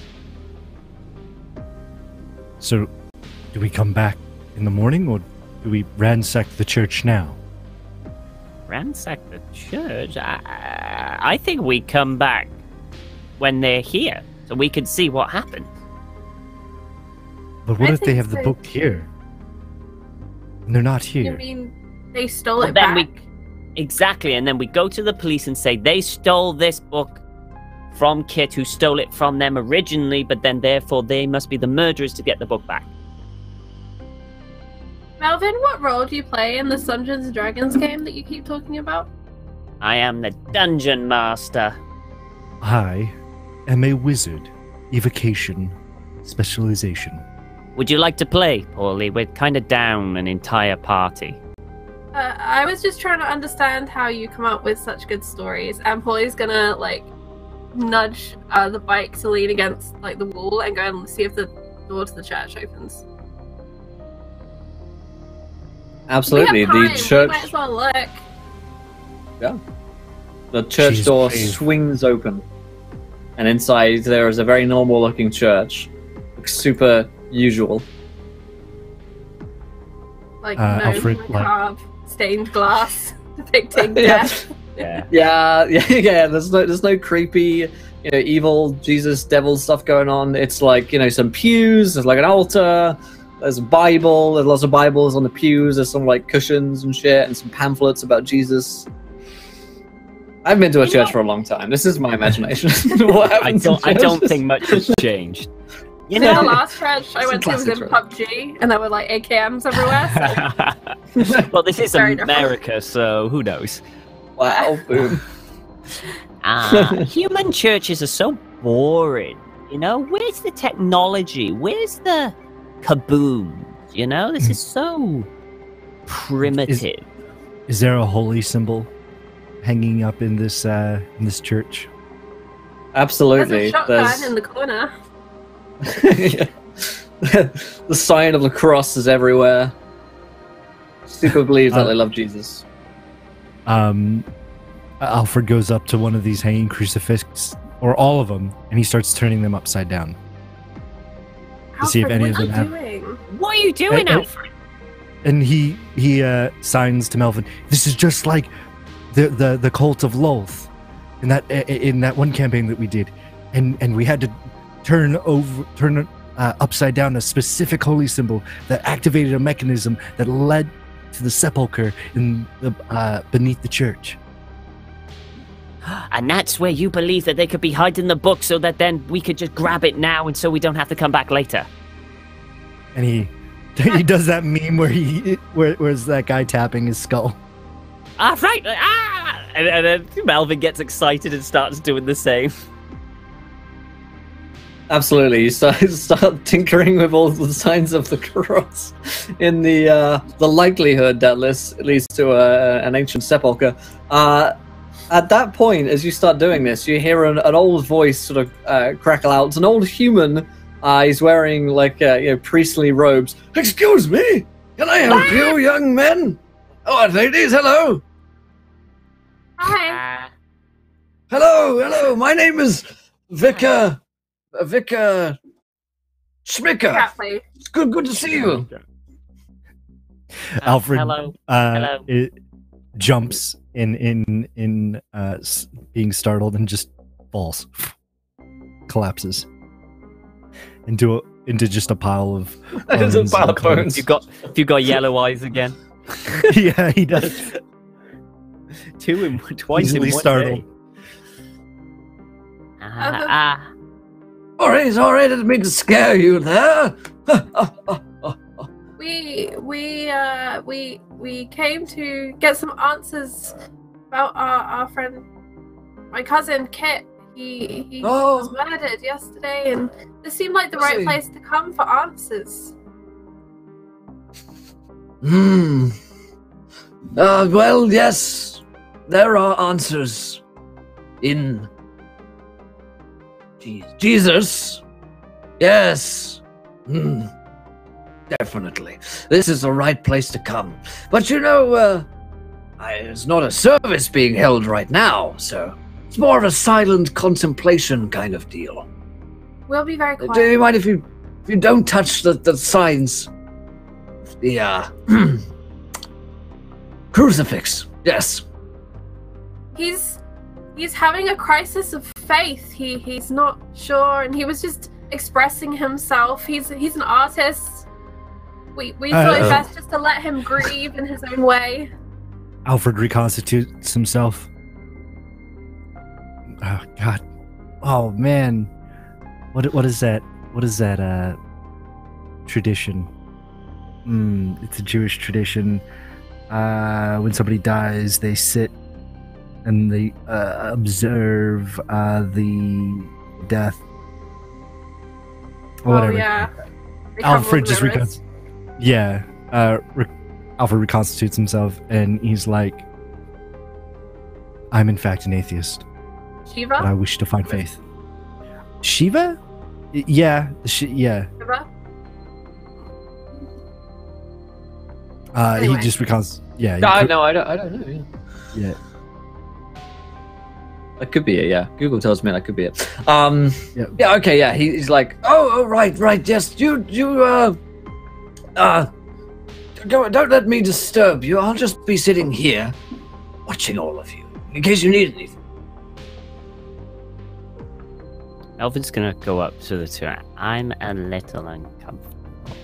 So, do we come back in the morning, or do we ransack the church now? Ransack the church? I think we come back when they're here, so we can see what happened. But what I if they think have the so. book here? And they're not You here. mean they stole Well, it then back? Exactly, and then we go to the police and say they stole this book from Kit, who stole it from them originally, but then therefore they must be the murderers to get the book back. Melvin, what role do you play in this Dungeons and Dragons game that you keep talking about? I am the dungeon master. I am a wizard. Evocation. Specialization. Would you like to play, Paulie? We're kind of down an entire party. I was just trying to understand how you come up with such good stories, and Paulie's gonna like nudge the bike to lean against like the wall and go and see if the door to the church opens. Absolutely, We have time. the church. We might as well look. Yeah. The church She's door brave. swings open, and inside there is a very normal-looking church, looks super usual. Like Alfred, no like- macabre stained glass depicting Yeah. death. Yeah. Yeah. There's no creepy, evil Jesus devil stuff going on. It's like some pews. There's like an altar. There's a Bible. There's lots of Bibles on the pews. There's some like cushions and shit, and some pamphlets about Jesus. I've been to a church for a long time. This is my imagination. What I happens in don't churches? think much has changed. You know, the last church I It's a went to was in classic PUBG, and there were like AKMs everywhere. So. Well, this is Very different. America, so who knows? Wow, boom. Human churches are so boring. Where's the technology? Where's the kaboom? This is so primitive. Is there a holy symbol hanging up in this church? Absolutely. There's a shotgun in the corner. Yeah. The sign of the cross is everywhere. Super believe that they love Jesus. Alfred goes up to one of these hanging crucifixes, or all of them, and he starts turning them upside down. To see if Alfred, any of what them are have. you doing? What are you doing, Hey, hey. Alfred? And he signs to Melvin. This is just like the cult of Lolth in that one campaign that we did, and we had to turn upside down a specific holy symbol that activated a mechanism that led to the sepulcher in the beneath the church. And that's where you believe that they could be hiding the book so that then we could just grab it now and so we don't have to come back later. And he does that meme where's that guy tapping his skull. Ah, right! Ah! And then Melvin gets excited and starts doing the same. Absolutely, you start tinkering with all the signs of the cross in the likelihood that this leads to an ancient sepulcher. At that point, as you start doing this, you hear an old voice sort of crackle out. It's an old human. He's wearing like priestly robes. Excuse me, can I help you, young men? Oh, ladies, hello. Hi. Hello. My name is Vicar Schmicker. Exactly. It's good to see you. Alfred Hello. It jumps in being startled and just falls, collapses into just a pile of There's a pile of bones. If you got yellow eyes again. Yeah, he does. Twice Easily in one startled. Day. Sorry, I didn't mean to scare you there. We came to get some answers about our friend, my cousin Kit. He was murdered yesterday, and this seemed like the right place to come for answers. Well, yes, there are answers in Jesus. Yes. Definitely. This is the right place to come. But it's not a service being held right now, so it's more of a silent contemplation kind of deal. We'll be very quiet. Do you mind if you don't touch the signs? The crucifix. Yes. He's having a crisis of faith. He's not sure, and he was just expressing himself. He's an artist. We thought it best just to let him grieve in his own way. Alfred reconstitutes himself. Oh God! Oh man! What is that? What is that? Tradition? It's a Jewish tradition. When somebody dies, they sit and they observe the death. Or whatever. Oh yeah. Alfred just Alfred reconstitutes himself, and he's like, "I'm in fact an atheist, Shiva? but I wish to find faith." Shiva? Yeah. Yeah. Shiva? He just recons. Yeah. No, I don't know. Yeah. That could be it. Yeah, Google tells me that could be it. Yeah. Yeah. Okay. Yeah. He's like, oh, right. Yes. Don't let me disturb you. I'll just be sitting here, watching all of you, in case you need anything. Elvin's gonna go up to the two. I'm a little uncomfortable.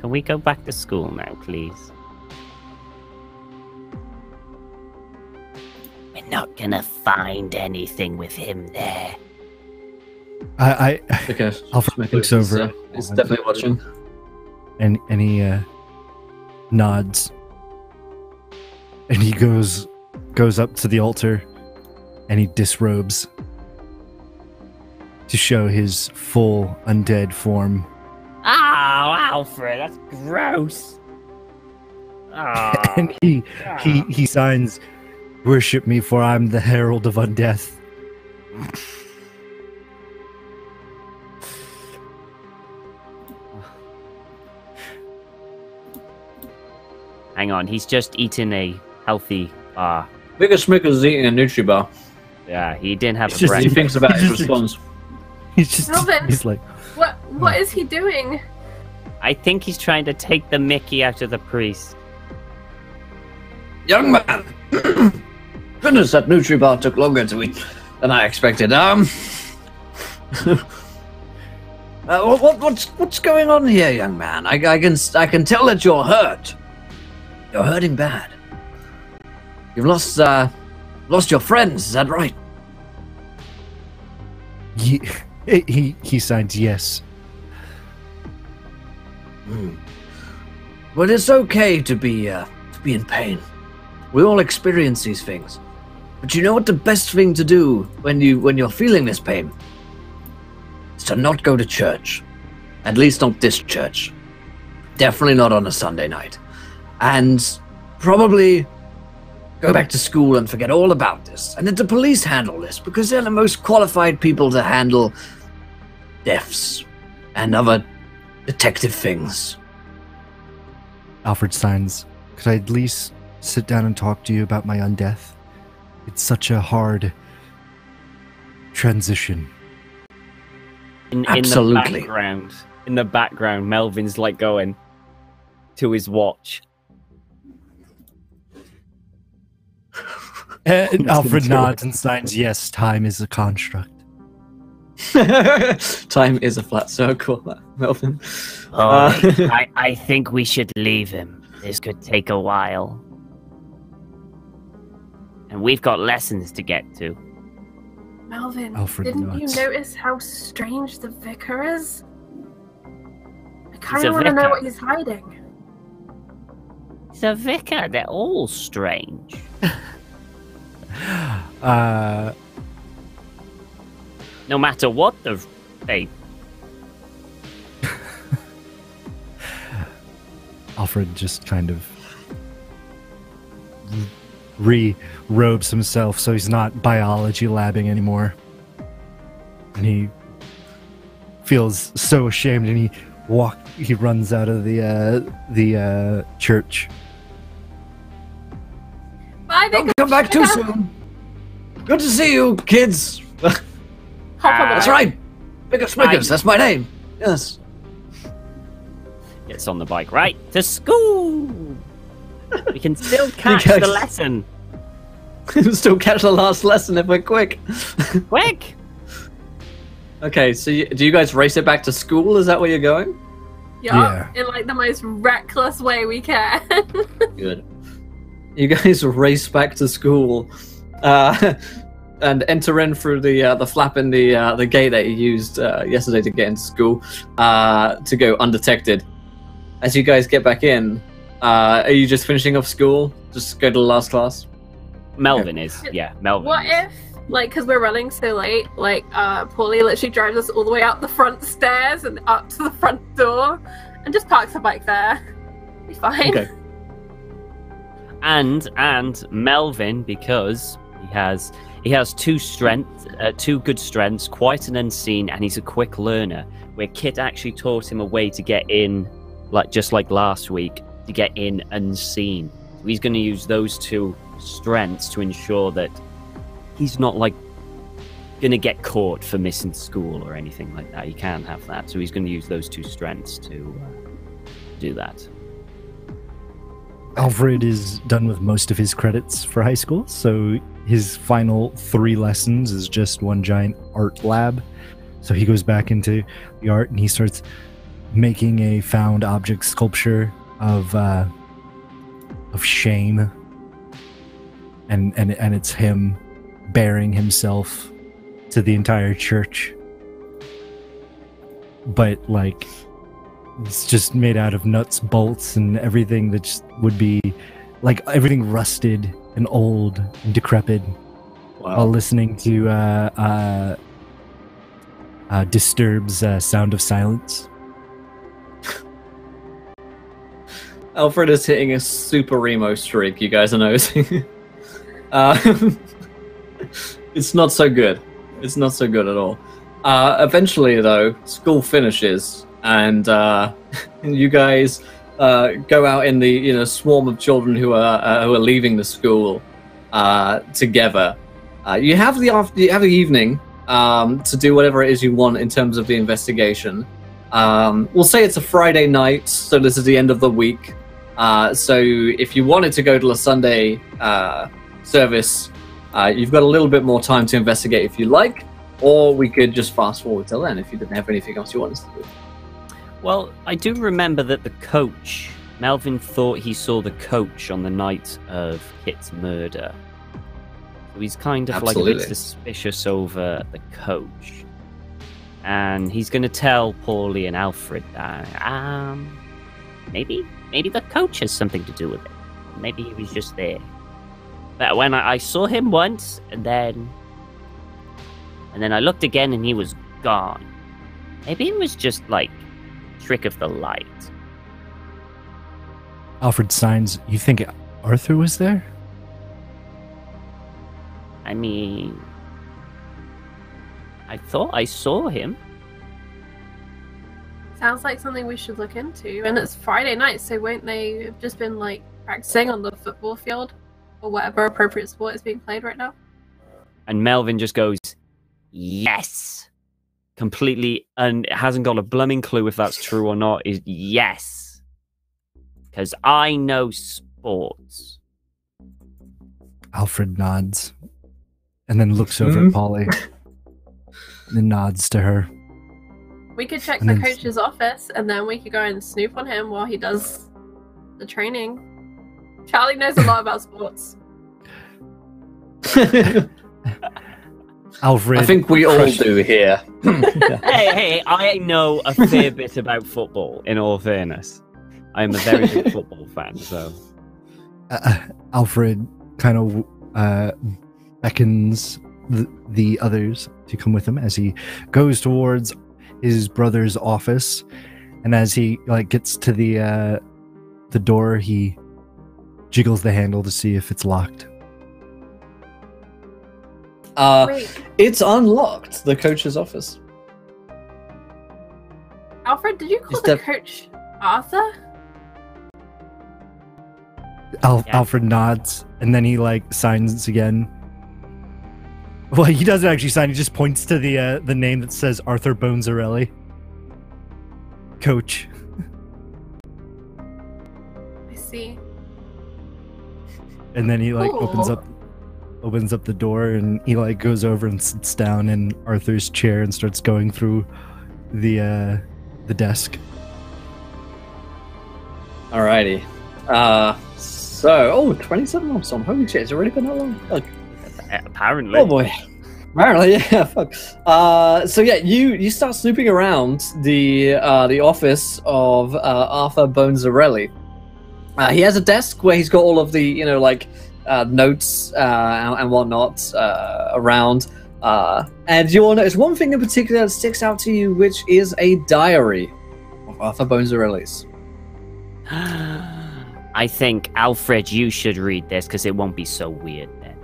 Can we go back to school now, please? We're not gonna find anything with him there. Okay. Alfred looks over. He's definitely watching. And he nods, and he goes up to the altar, and he disrobes to show his full undead form. Oh, Alfred, that's gross. Oh. And he signs, "Worship me, for I'm the herald of undeath." Hang on, he's just eaten a healthy bar. Vicar Schmicker's eating a Nutri-Bar. Yeah, he didn't have a Just- breakfast. He thinks about his response. Melvin. He's like, What is he doing? I think he's trying to take the mickey out of the priest. Young man, Goodness, that Nutri-Bar took longer to eat than I expected. What's going on here, young man? I can tell that you're hurt. You're hurting bad. You've lost your friends. Is that right? He signs yes. Well, it's okay to be in pain. We all experience these things. But you know what the best thing to do when you're feeling this pain? Is to not go to church. At least not this church. Definitely not on a Sunday night. And probably go back to school and forget all about this. And let the police handle this, because they're the most qualified people to handle deaths and other detective things. Alfred signs, could I at least sit down and talk to you about my undeath? It's such a hard transition. Absolutely. In the background, Melvin's like going to his watch. And Alfred nods and signs yes, time is a construct. Time is a flat circle, Melvin. I think we should leave him. This could take a while. And we've got lessons to get to. Melvin, Alfred didn't nods. you notice how strange the vicar is? I He's kind a of want to know vicar. what he's hiding. He's a vicar. They're all strange. No matter what they... Alfred just kind of re-robes himself so he's not biology labbing anymore. And he feels so ashamed, and he runs out of the church. Bye, Don't come back too soon. Good to see you, kids. That's right. Biggest Smickers, that's my name. Yes. Gets on the bike. Right, to school! We can still catch guys- the lesson. Still catch the last lesson if we're quick. Quick! Okay, so do you guys race it back to school? Is that where you're going? Yeah, in like the most reckless way we can. Good. You guys race back to school, and enter in through the flap in the gate that you used yesterday to get into school, to go undetected. As you guys get back in, are you just finishing off school? Just go to the last class? Melvin is. Yeah, Melvin What is. if, like, because we're running so late, like, Paulie literally drives us all the way out the front stairs and up to the front door and just parks the bike there? Be fine. Okay. And Melvin, because he has two good strengths, quite an unseen, and he's a quick learner, where Kit actually taught him a way to get in, just like last week, to get in unseen. So he's going to use those two strengths to ensure that he's not going to get caught for missing school or anything like that. He can't have that. So he's going to use those two strengths to do that. Alfred is done with most of his credits for high school, so his final 3 lessons is just one giant art lab. So he goes back into the art and he starts making a found object sculpture of shame, and it's him bearing himself to the entire church, but like it's just made out of nuts, bolts, and everything that just would be like everything rusted and old and decrepit. Wow. While listening to Disturbed's Sound of Silence. Alfred is hitting a super emo streak, you guys are noticing. It's not so good. It's not so good at all. Eventually, though, school finishes, and you guys go out in the swarm of children who are leaving the school together. You have the evening to do whatever it is you want in terms of the investigation. We'll say it's a Friday night, so this is the end of the week. So if you wanted to go to a Sunday service You've got a little bit more time to investigate if you like, or we could just fast forward till then if you didn't have anything else you want us to do. Well, I do remember that the coach, Melvin thought he saw the coach on the night of Kit's murder. So he's kind of like a bit suspicious over the coach. And he's going to tell Paulie and Alfred that, maybe the coach has something to do with it. Maybe he was just there. But when I saw him once, and then I looked again and he was gone. Maybe it was just like trick of the light. Alfred signs. You think Arthur was there? I mean, I thought I saw him. Sounds like something we should look into. And it's Friday night, so won't they have just been like practicing on the football field or whatever appropriate sport is being played right now? And Melvin just goes, yes. Completely, and hasn't got a blooming clue if that's true or not. Is yes. Because I know sports. Alfred nods and then looks over at Polly and then nods to her. We could check the coach's office and then we could go and snoop on him while he does the training. Charlie knows a lot about sports. Alfred, I think we all do here. Hey, I know a fair bit about football, in all fairness. I'm a very big football fan, so... Alfred kind of beckons the others to come with him as he goes towards his brother's office, and as he gets to the door, he jiggles the handle to see if it's locked. It's unlocked, the coach's office. Alfred, did you call the coach Arthur? Alfred nods, and then he signs again. Well, he doesn't actually sign. He just points to the name that says Arthur Bonzarelli, coach. I see. And then he opens up the door, and he goes over and sits down in Arthur's chair and starts going through the desk. Alrighty. 27 months on. Holy shit, it's already been that long? Fuck. Apparently. Oh boy. Apparently, yeah, fuck. You start snooping around the office of Arthur Bonzarelli. He has a desk where he's got all of the, notes and whatnot around. And you will notice one thing in particular that sticks out to you, which is a diary of Arthur Bonzarelli's. I think, Alfred, you should read this because it won't be so weird then.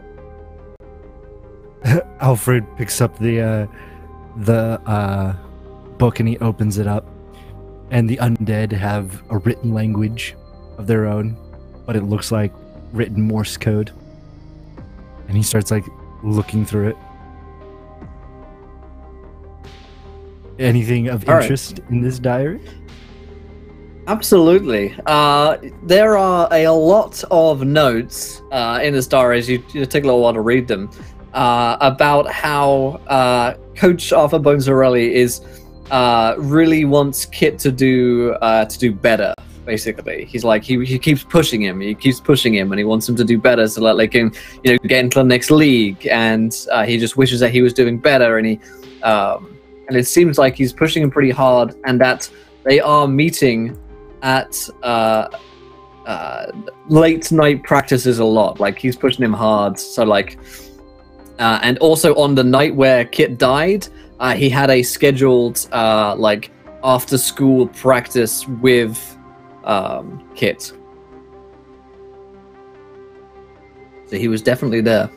Alfred picks up the book and he opens it up, and the undead have a written language of their own, but it looks like written Morse code. And he starts looking through it. Anything of interest in this diary? Absolutely. There are a lot of notes in this diary, as you take a little while to read them, about how Coach Arthur Bonzarelli is really wants Kit to do better. Basically, he's he keeps pushing him. He keeps pushing him, and he wants him to do better so that they can get into the next league. And he just wishes that he was doing better. And and it seems like he's pushing him pretty hard, and that they are meeting at late night practices a lot. He's pushing him hard. So and also on the night where Kit died, he had a scheduled after school practice with Kit. So he was definitely there.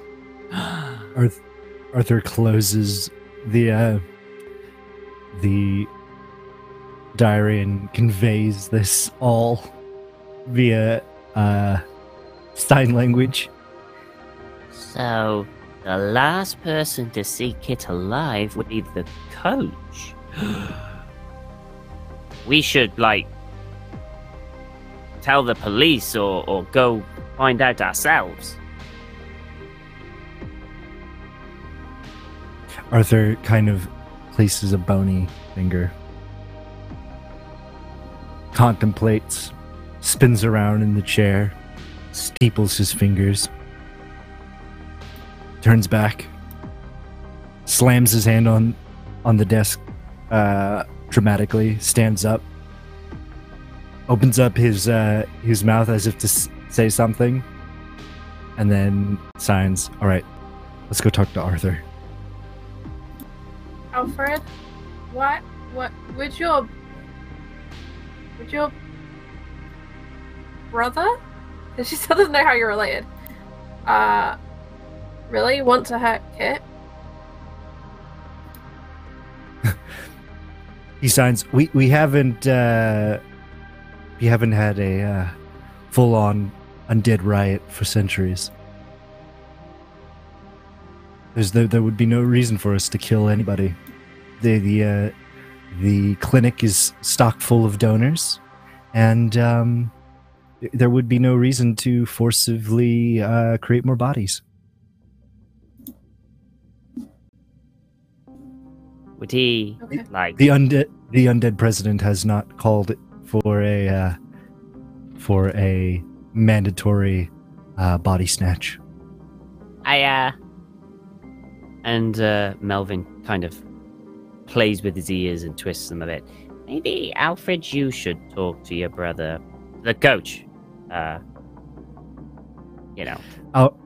Arthur closes the diary and conveys this all via sign language. So the last person to see Kit alive would be the coach. We should tell the police or go find out ourselves. Arthur kind of places a bony finger, contemplates, spins around in the chair, steeples his fingers, turns back, slams his hand on the desk dramatically, stands up, opens up his mouth as if to say something, and then signs, "All right, let's go talk to Arthur." Alfred, what would your brother? Because she still doesn't know how you're related. Really want to hurt Kit? He signs. We haven't had a full-on undead riot for centuries. There would be no reason for us to kill anybody. The clinic is stocked full of donors, and there would be no reason to forcibly create more bodies. Would he like The undead president has not called for a mandatory body snatch. And Melvin kind of plays with his ears and twists them a bit. Maybe, Alfred, you should talk to your brother, the coach.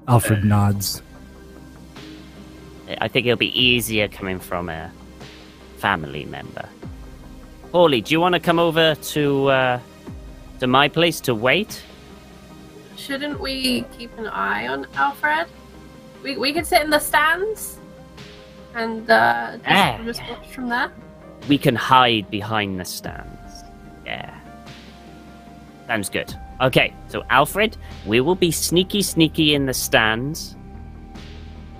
Alfred nods. I think it'll be easier coming from a family member. Paulie, do you want to come over to my place to wait? Shouldn't we keep an eye on Alfred? We could sit in the stands and just watch from there. We can hide behind the stands. Yeah. Sounds good. Okay, so Alfred, we will be sneaky in the stands.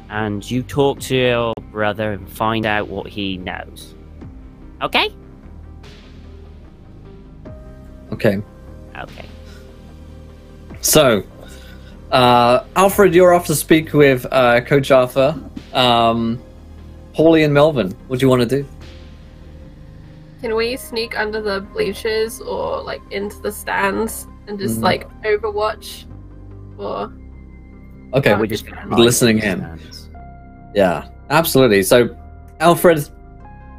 And you talk to your brother and find out what he knows. Okay? Okay. Okay. So, Alfred, you're off to speak with Coach Arthur. Paulie and Melvin, what do you want to do? Can we sneak under the bleachers or like into the stands and just like overwatch? Or okay, we're just listening in. Yeah, absolutely. So, Alfred,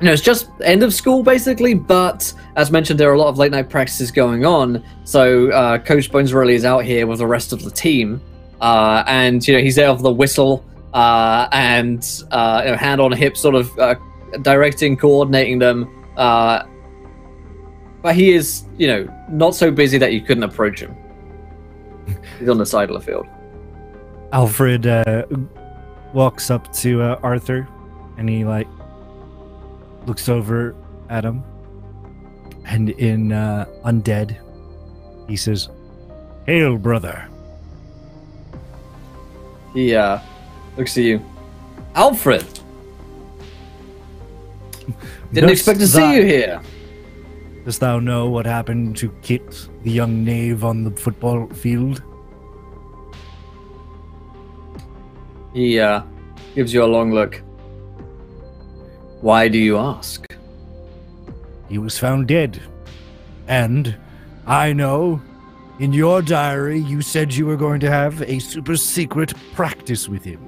it's just end of school basically, but as mentioned, there are a lot of late night practices going on. So, Coach Bones really is out here with the rest of the team, and he's there with the whistle and hand on hip, sort of directing, coordinating them. But he is, not so busy that you couldn't approach him. He's on the side of the field. Alfred walks up to Arthur, and he looks over at him, and in undead, he says, "Hail, brother." He looks at you, Alfred. Didn't expect to see you here. Dost thou know what happened to Kit, the young knave, on the football field? He gives you a long look. Why do you ask? He was found dead. And I know, in your diary, you said you were going to have a super secret practice with him.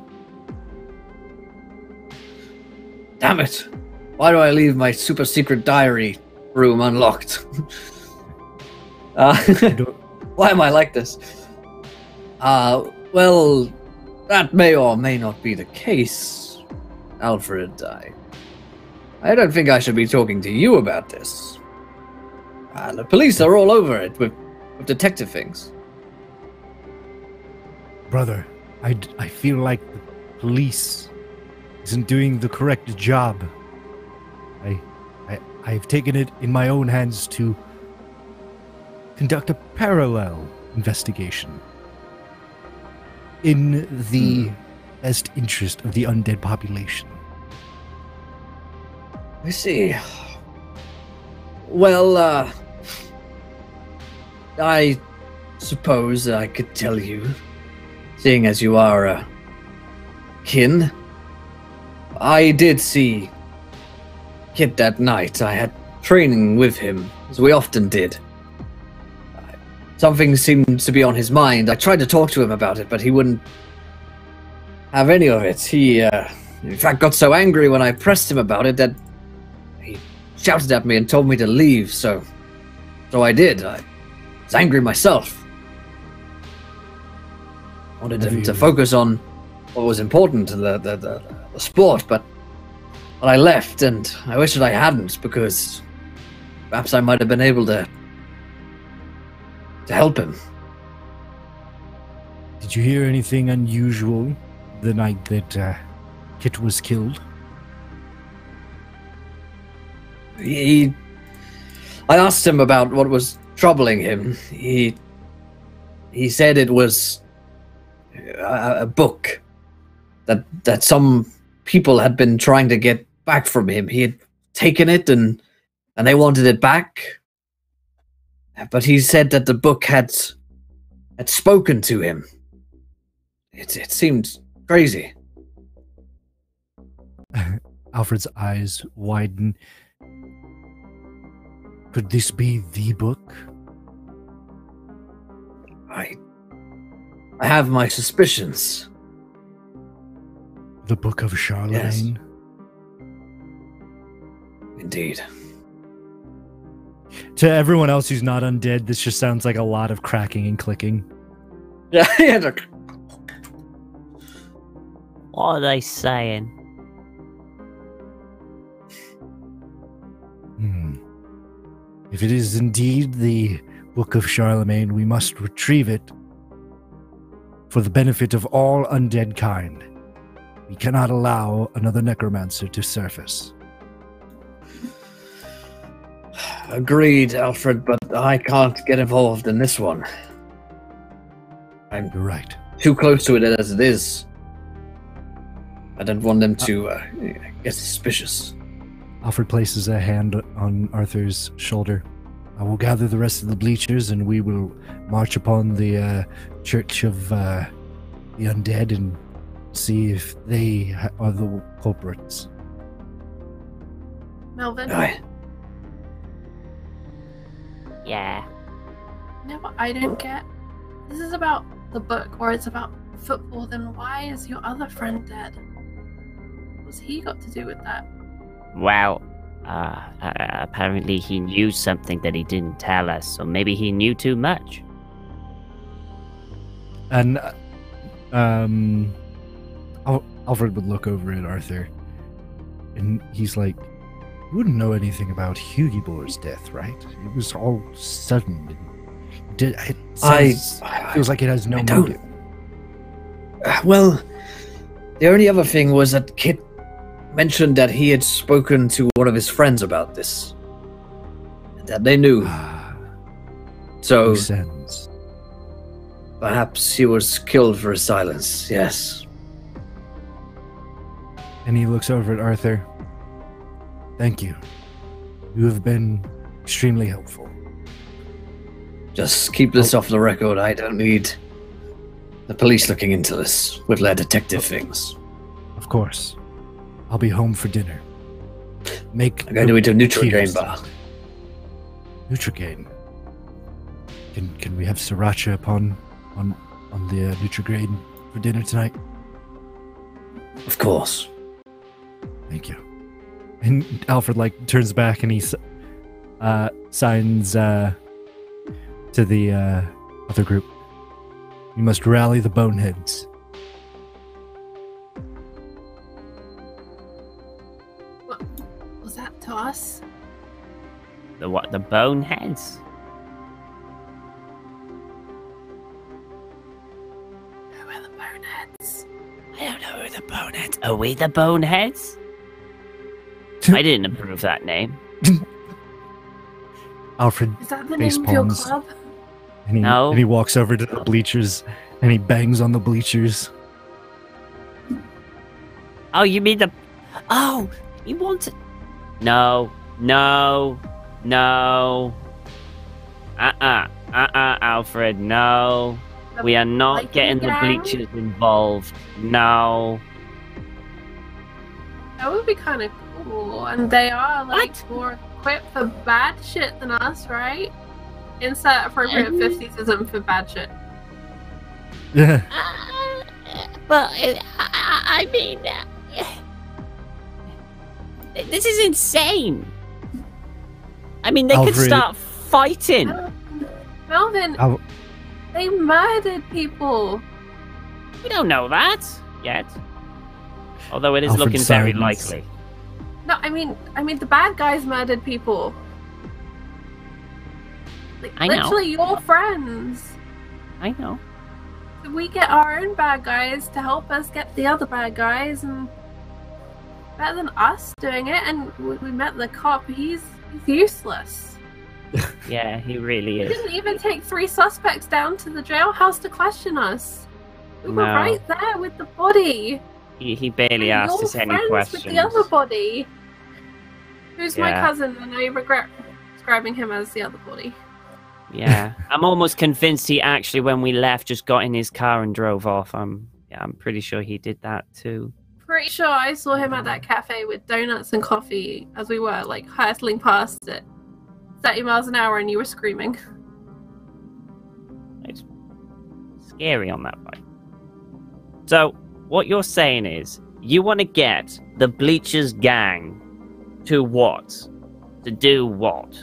Damn it! Why do I leave my super secret diary room unlocked? Why am I like this? Well, that may or may not be the case, Alfred. I don't think I should be talking to you about this. The police are all over it with detective things. Brother, I feel like the police isn't doing the correct job. I've taken it in my own hands to conduct a parallel investigation in the best interest of the undead population. I see. Well, I suppose I could tell you, seeing as you are kin. I did see Kit that night. I had training with him, as we often did. Something seemed to be on his mind. I tried to talk to him about it, but he wouldn't have any of it. He, in fact, got so angry when I pressed him about it that he shouted at me and told me to leave, so I did. I was angry myself. I wanted him to focus on what was important, the sport, but I left, and I wish that I hadn't, because perhaps I might have been able to help him. Did you hear anything unusual the night that Kit was killed? I asked him about what was troubling him. He said it was a book that some people had been trying to get back from him. He had taken it and they wanted it back. But he said that the book had spoken to him. It seemed crazy. Alfred's eyes widen. Could this be the book? I have my suspicions. The Book of Charlemagne? Yes. Indeed. To everyone else who's not undead, this just sounds like a lot of cracking and clicking. Yeah. What are they saying? If it is indeed the Book of Charlemagne, we must retrieve it for the benefit of all undead kind. We cannot allow another necromancer to surface. Agreed, Alfred, but I can't get involved in this one. I'm You're right. too close to it as it is. I don't want them to get suspicious. Alfred places a hand on Arthur's shoulder. I will gather the rest of the bleachers and we will march upon the Church of the Undead and see if they are the culprits. Melvin? Aye. Yeah. You know what I don't get? This is about the book, or it's about football, then why is your other friend dead? What's he got to do with that? Well, apparently he knew something that he didn't tell us, so maybe he knew too much. And Alfred would look over at Arthur, and he's like, "You wouldn't know anything about Hugibor's death, right? It was all sudden. It feels like it has no motive." Well, the only other thing was that Kit mentioned that he had spoken to one of his friends about this. That they knew. So, Makes sense. Perhaps he was killed for his silence, yes. And he looks over at Arthur. Thank you. You have been extremely helpful. Just keep this off the record. I don't need the police looking into this with their detective things. Of course. I'll be home for dinner. I'm going to eat a Nutrigrain bar. Nutrigrain. Can we have sriracha on the Nutrigrain for dinner tonight? Of course. Thank you. And Alfred turns back and he signs to the other group. You must rally the boneheads. What was that to us? The what? The boneheads? Who are the boneheads? I don't know who the boneheads. Are we the boneheads? I didn't approve that name. Alfred Is that the face name of your palms. club? And he walks over to the bleachers and he bangs on the bleachers. Oh, you mean the... Oh, he wants it... No. Alfred, no. We are not Like getting the gang? bleachers involved. No. That would be kind of cool. And they are like more equipped for bad shit than us, right? Insert appropriate 50s for bad shit. Yeah. But I mean, this is insane. I mean, they could Alfred. start fighting. Melvin, they murdered people. We don't know that yet. Although it is Alfred looking very Simons. likely. No, I mean the bad guys murdered people. Like, I know. literally your friends. I know. We get our own bad guys to help us get the other bad guys, and better than us doing it. And we met the cop. He's useless. Yeah, he really He is. didn't even take 3 suspects down to the jailhouse to question us. We were No. right there with the body. He barely And asked you're us any friends questions. with the other body. Who's my Yeah. cousin, and I regret describing him as the other body. Yeah, I'm almost convinced he actually, when we left, just got in his car and drove off. I'm pretty sure he did that too. Pretty sure I saw him at that cafe with donuts and coffee as we were like hurtling past it. 30 miles an hour, and you were screaming. It's scary on that bike. So, what you're saying is, you want to get the Bleachers gang to what? To do what?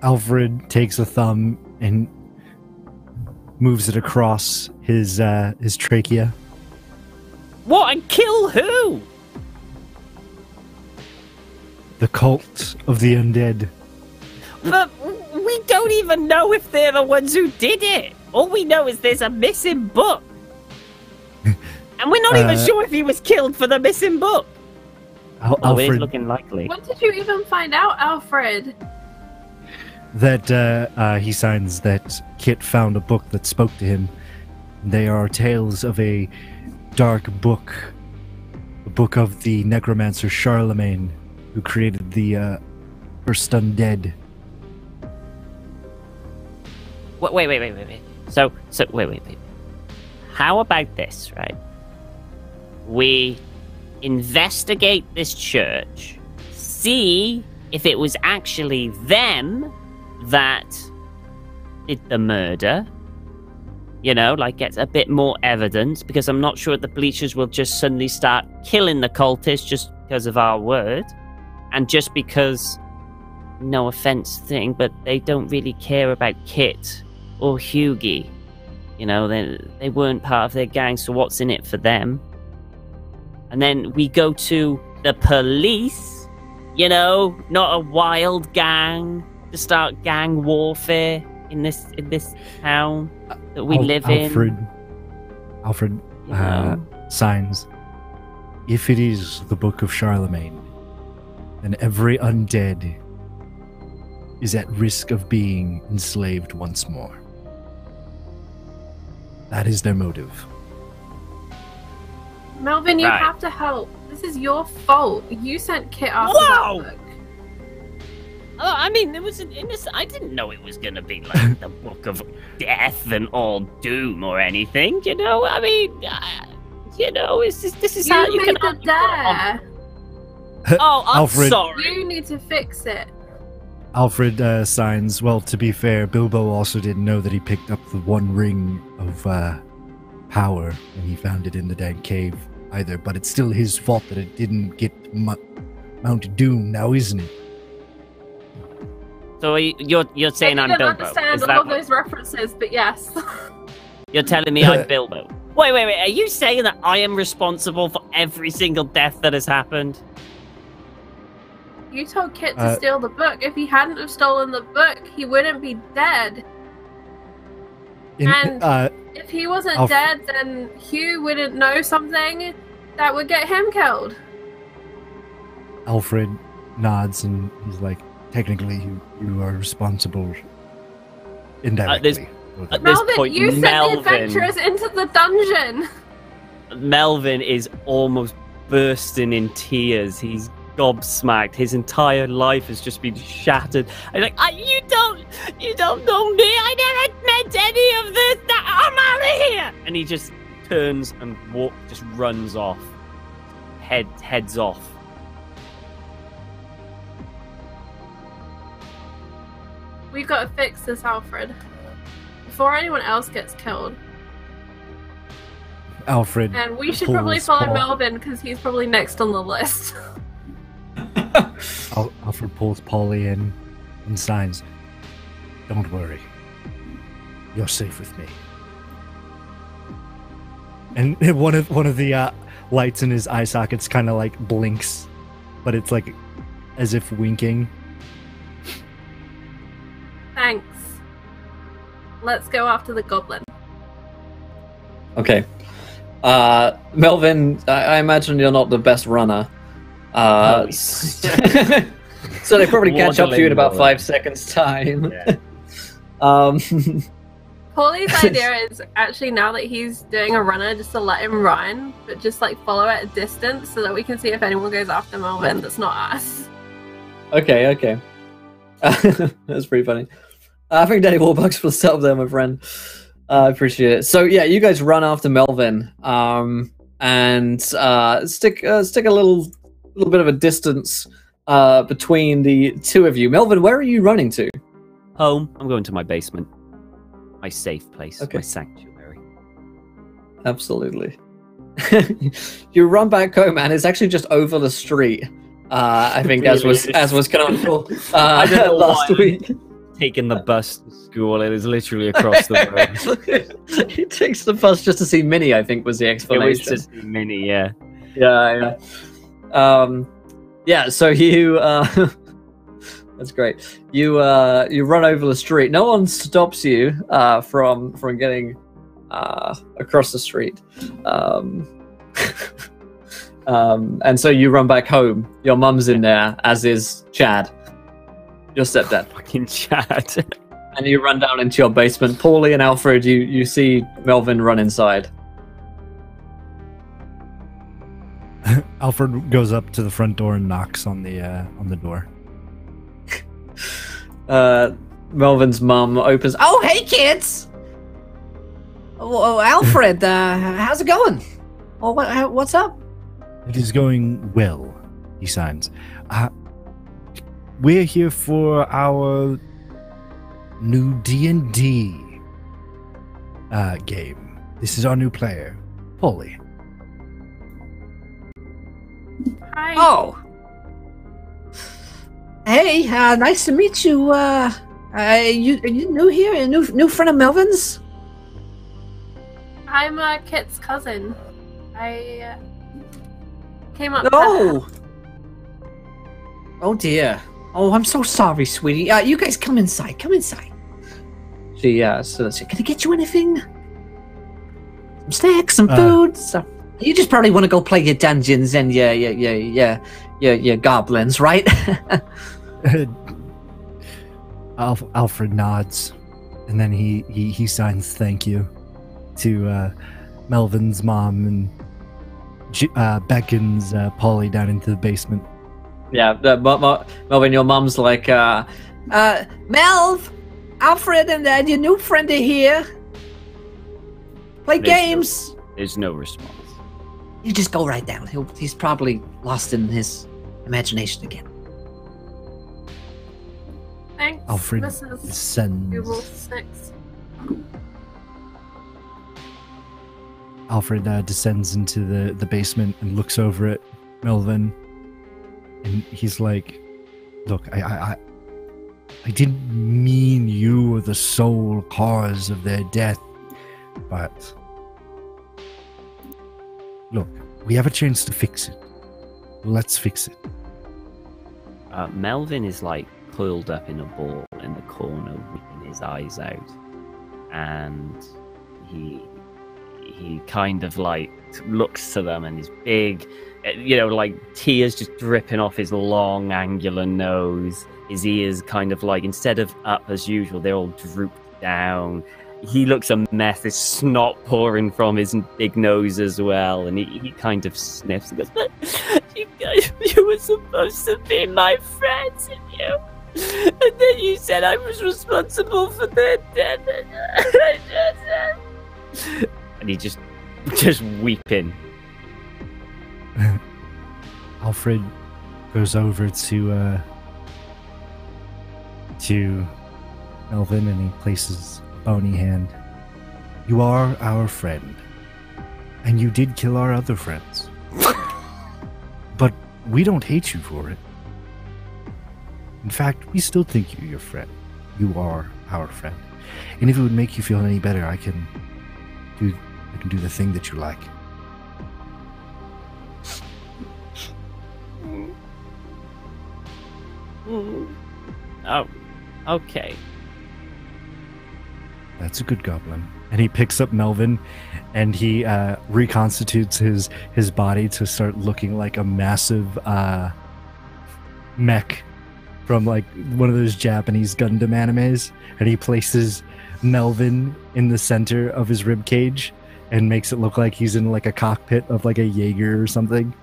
Alfred takes a thumb and moves it across his trachea. What? And kill who? The cult of the undead. But we don't even know if they're the ones who did it. All we know is there's a missing book. And we're not even sure if he was killed for the missing book. Oh, it's Alfred, looking likely. When did you even find out, Alfred? that he signs that Kit found a book that spoke to him. They are tales of a dark book, a book of the necromancer Charlemagne, who created the first undead. Wait. So wait. How about this, right? We investigate this church, see if it was actually them that did the murder. You know, like get a bit more evidence, because I'm not sure the Bleachers will just suddenly start killing the cultists just because of our word. And just because, no offense thing, but they don't really care about Kit or Hughie. You know, they weren't part of their gang, so what's in it for them? And then we go to the police, you know, not a wild gang, to start gang warfare in this town that we live in. Alfred You know? signs, if it is the Book of Charlemagne, then every undead is at risk of being enslaved once more. That is their motive. Melvin, you Right. have to help. This is your fault. You sent Kit after Whoa! that book. Oh, I mean, it was I didn't know it was going to be like the Book of Death and all doom or anything. You know, I mean, you know, this is how You you made can. the dare. Oh, I'm Alfred. sorry. You need to fix it. Alfred signs, well, to be fair, Bilbo also didn't know that he picked up the one ring of power when he found it in the dank cave either, but it's still his fault that it didn't get Mount Doom now, isn't it? So you're saying I I'm didn't Bilbo? understand Is all that of those references, but yes. You're telling me I'm Bilbo? Wait. Are you saying that I am responsible for every single death that has happened? You told Kit to steal the book. If he hadn't have stolen the book, he wouldn't be dead. And if he wasn't dead, then Hugh wouldn't know something that would get him killed. Alfred nods and he's like, technically, you are responsible indirectly. At this Melvin, point, you sent the adventurers into the dungeon. Melvin is almost bursting in tears. He's gobsmacked. His entire life has just been shattered. I'm like, you don't know me. I never meant any of this. I'm out of here. And he just turns and just runs off, heads off. We've got to fix this, Alfred, before anyone else gets killed. Alfred. And we should probably follow Paul. Melvin because he's probably next on the list. Alfred pulls Polly in and signs, "Don't worry. You're safe with me." And one of the lights in his eye sockets kind of like blinks, but it's like as if winking. Thanks. Let's go after the goblin. Okay. Melvin, I imagine you're not the best runner. So they probably catch up to you in about 5 seconds time. Yeah. Paulie's idea is actually, now that he's doing a runner, just to let him run, but just like follow at a distance so that we can see if anyone goes after Melvin that's not us. Okay. That's pretty funny. I think Daddy Warbucks for the setup there, my friend. I appreciate it. So yeah, you guys run after Melvin, and stick a little bit of a distance between the two of you. Melvin, where are you running to? Home. I'm going to my basement. My safe place. Okay. My sanctuary. Absolutely. You run back home, and it's actually just over the street. I think as was canonical I don't know last why. week. Taking the bus to school. It is literally across the road. He takes the bus just to see Minnie, I think was the It was explanation. just mini, yeah. Yeah. So you that's great. You run over the street. No one stops you from getting across the street. And so you run back home. Your mum's in there, as is Chad, your stepdad. Fucking Chad. And you run down into your basement. Paulie and Alfred, you see Melvin run inside. Alfred goes up to the front door and knocks on the door. Melvin's mum opens. Oh, hey kids! Oh, Alfred, how's it going? Oh, what's up? It is going well, he signs. We're here for our new D&D game. This is our new player, Polly. Hi. Oh. Hey, nice to meet you. Are you new here? A new friend of Melvin's? I'm Kit's cousin. I came up. Oh. Oh dear. Oh, I'm so sorry, sweetie. You guys come inside. Come inside. She says, Can I get you anything? Some snacks, some food. So you just probably want to go play your dungeons and your goblins, right? Alfred nods, and then he signs thank you to Melvin's mom and beckons Polly down into the basement. yeah, Melvin, your mum's like, Melv, Alfred, and your new friend are here. Play games. There's no response. You just go right down. He's probably lost in his imagination again. Thanks, Alfred Mrs. descends. Google 6. Alfred descends into the basement and looks over at Melvin, and he's like, "Look, I didn't mean you were the sole cause of their death, but look, we have a chance to fix it. Let's fix it." Melvin is like coiled up in a ball in the corner, weeping his eyes out, and he kind of like looks to them, and his big, like tears just dripping off his long angular nose. His ears kind of like, instead of up as usual, they're all drooped down. He looks a mess. There's snot pouring from his big nose as well, and he kind of sniffs and goes, "But you guys, you were supposed to be my friends, and then you said I was responsible for their death." And he just weeping. Alfred goes over to Melvin and he places a bony hand. You are our friend, and you did kill our other friends. But we don't hate you for it. In fact, we still think you're your friend. You are our friend. And if it would make you feel any better, I can do the thing that you like. Oh, okay. That's a good goblin. And he picks up Melvin and he reconstitutes his body to start looking like a massive mech from like one of those Japanese Gundam animes. And he places Melvin in the center of his rib cage and makes it look like he's in like a cockpit of like a Jaeger or something.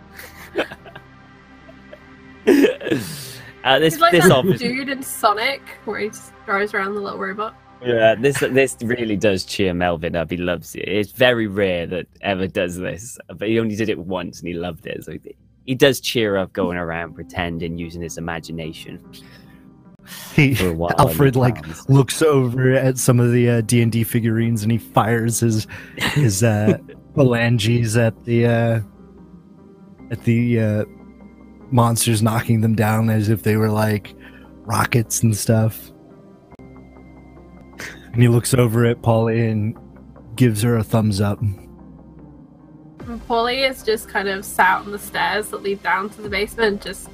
He's like that dude in Sonic where he just drives around the little robot. Yeah, this really does cheer Melvin up. He loves it. It's very rare that ever does this, but he only did it once and he loved it. So he does cheer up going around pretending, using his imagination. Alfred like looks over at some of the D&D figurines and he fires his phalanges at the monsters, knocking them down as if they were like rockets and stuff. And he looks over at Polly and gives her a thumbs up. And Polly is just kind of sat on the stairs that lead down to the basement, just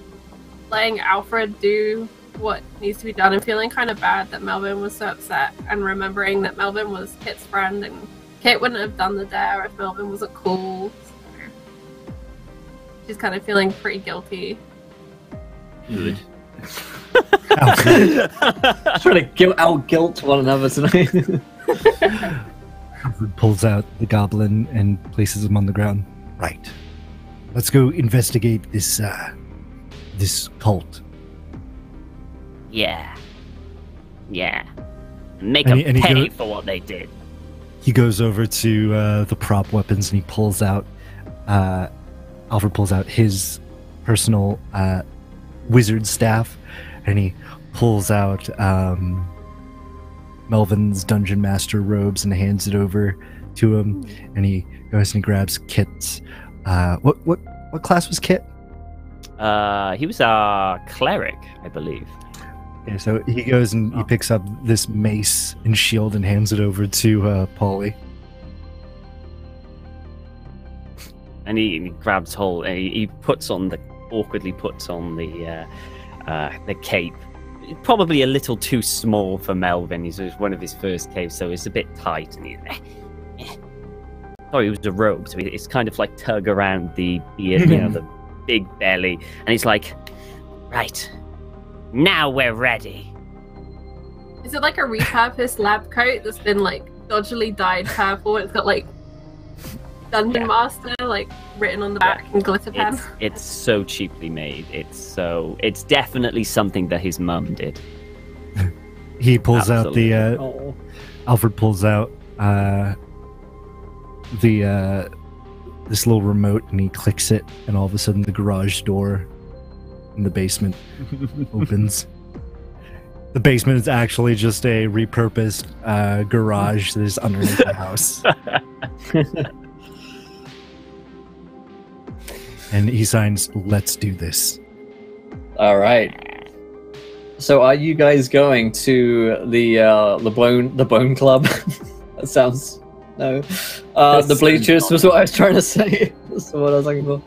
letting Alfred do what needs to be done and feeling kind of bad that Melvin was so upset, and remembering that Melvin was Kit's friend and Kit wouldn't have done the dare if Melvin wasn't cool. So she's kind of feeling pretty guilty. Good. Trying to out-guilt one another tonight. Alfred pulls out the goblin and places him on the ground. Right. Let's go investigate this cult. Yeah. Make them pay for what they did. He goes over to the prop weapons and he pulls out. Alfred pulls out his personal wizard staff, and he pulls out Melvin's dungeon master robes and hands it over to him. And he goes and he grabs Kit's. What class was Kit? He was a cleric, I believe. Yeah, so he goes and he picks up this mace and shield and hands it over to Polly. And he grabs hold and he awkwardly puts on the cape. Probably a little too small for Melvin. It was one of his first capes, so it's a bit tight. And sorry, it was a robe, so it's kind of like tug around the beard, the big belly. And he's like, right, now we're ready. Is it like a repurposed lab coat that's been like dodgily dyed purple? It's got like Dungeon Master like written on the back in glitter pen. It's so cheaply made. It's definitely something that his mum did. He pulls out the Alfred pulls out this little remote and he clicks it, and all of a sudden the garage door in the basement opens. The basement is actually just a repurposed garage that is underneath the house. And he signs, "Let's do this." All right. So, are you guys going to the Bone Club? That sounds the bleachers was what I was trying to say. That's what I was looking for.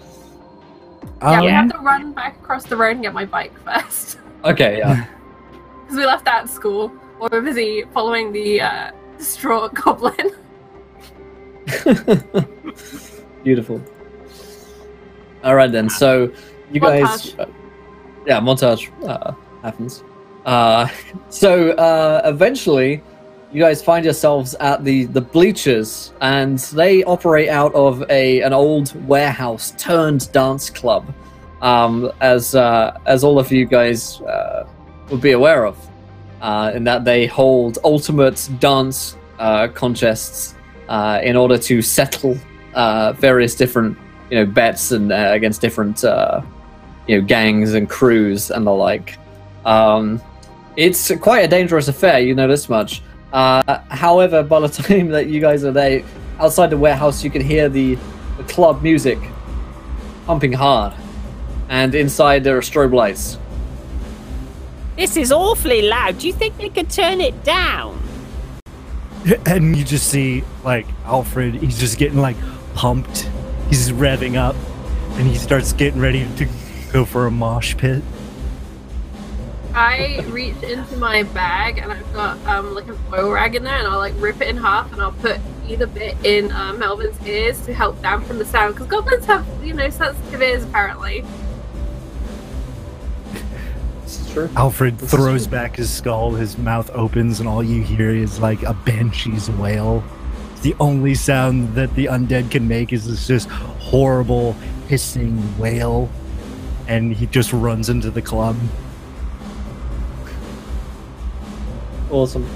Yeah, we have to run back across the road and get my bike first. Okay, yeah. Because we left that at school. Or we're busy following the distraught goblin. Beautiful. All right then. So you guys, montage happens. So eventually, you guys find yourselves at the bleachers, and they operate out of an old warehouse turned dance club, as all of you guys would be aware of, in that they hold ultimate dance contests in order to settle various different bets and against different gangs and crews and the like. It's quite a dangerous affair, you know this much. However, by the time that you guys are there, outside the warehouse, you can hear the club music pumping hard, and inside there are strobe lights. This is awfully loud. Do you think they could turn it down? And you just see, like, Alfred, he's just getting, like, pumped. He's revving up, and he starts getting ready to go for a mosh pit. I reach into my bag and I've got like an oil rag in there, and I'll like rip it in half and I'll put either bit in Melvin's ears to help dampen the sound, because goblins have sensitive ears apparently. This is true. Alfred throws back his skull, his mouth opens, and all you hear is like a banshee's wail. The only sound that the undead can make is this just horrible hissing wail, and he just runs into the club. Awesome.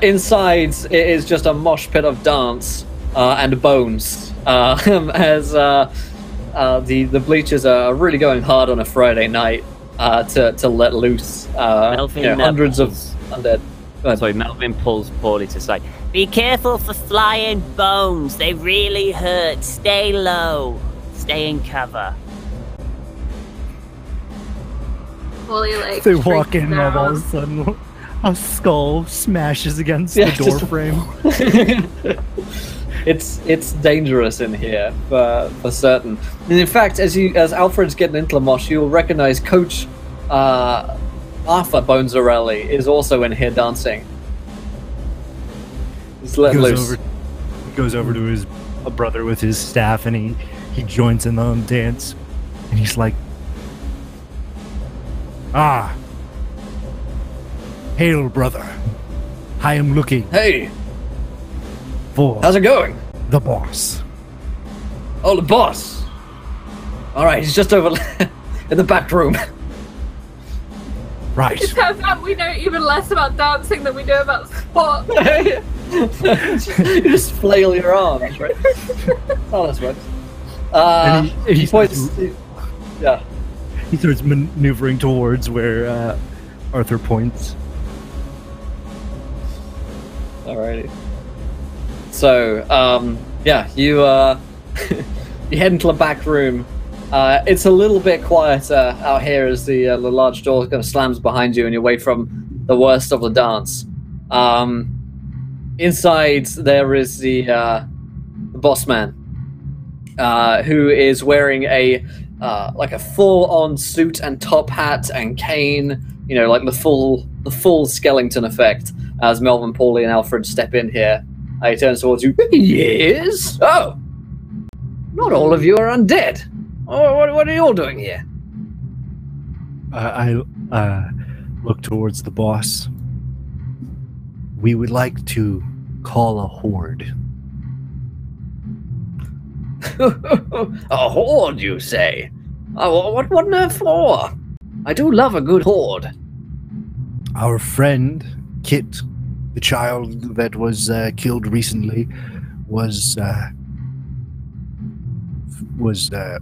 Inside, it is just a mosh pit of dance and bones. As the bleachers are really going hard on a Friday night to let loose hundreds of undead. Sorry, Melvin pulls Paulie to say, "Be careful for flying bones. They really hurt. Stay low. Stay in cover." Fully, like, They walk in, and down. all of a sudden, a skull smashes against the door frame. It's dangerous in here for certain. And in fact, as Alfred's getting into the mosh, you'll recognize Coach Arthur Bonzarelli is also in here dancing. He's let loose. He goes over to his brother with his staff, and he joins in the dance, and he's like, "Ah, hail, brother. I am looking Hey, for how's it going? the boss." Oh, the boss. All right, he's just over in the back room. Right. It turns out we know even less about dancing than we do about sport. You just flail your arms, right? Oh, that's right. And he points. Yeah. He starts maneuvering towards where Arthur points. Alrighty. So, you you head into the back room. It's a little bit quieter out here as the large door kind of slams behind you and you're away from the worst of the dance. Inside there is the boss man, who is wearing a full-on suit and top hat and cane. You know, like the full Skellington effect. As Melvin, Paulie, and Alfred step in here, he turns towards you. Yes. Oh, not all of you are undead. Oh, what are you all doing here? I look towards the boss. We would like to call a horde. A horde, you say? Oh, what on earth for? I do love a good horde. Our friend Kit, the child that was killed recently, was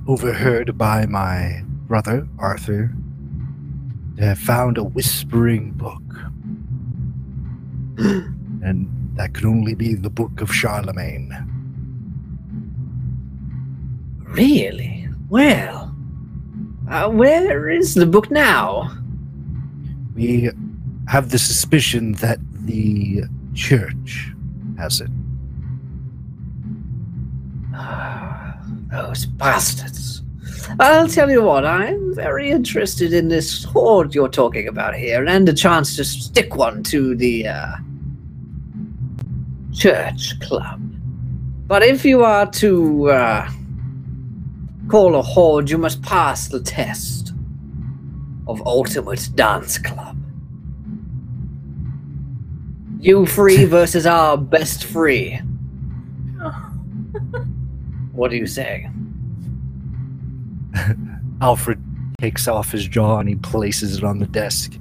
overheard by my brother Arthur. Found a whispering book, and that could only be the Book of Charlemagne. Really? Well, where is the book now? We have the suspicion that the church has it. Those bastards. I'll tell you what, I'm very interested in this horde you're talking about here, and a chance to stick one to the church club. But if you are to call a horde, you must pass the test of Ultimate Dance Club. You free versus our best free. What do you say? Alfred takes off his jaw and he places it on the desk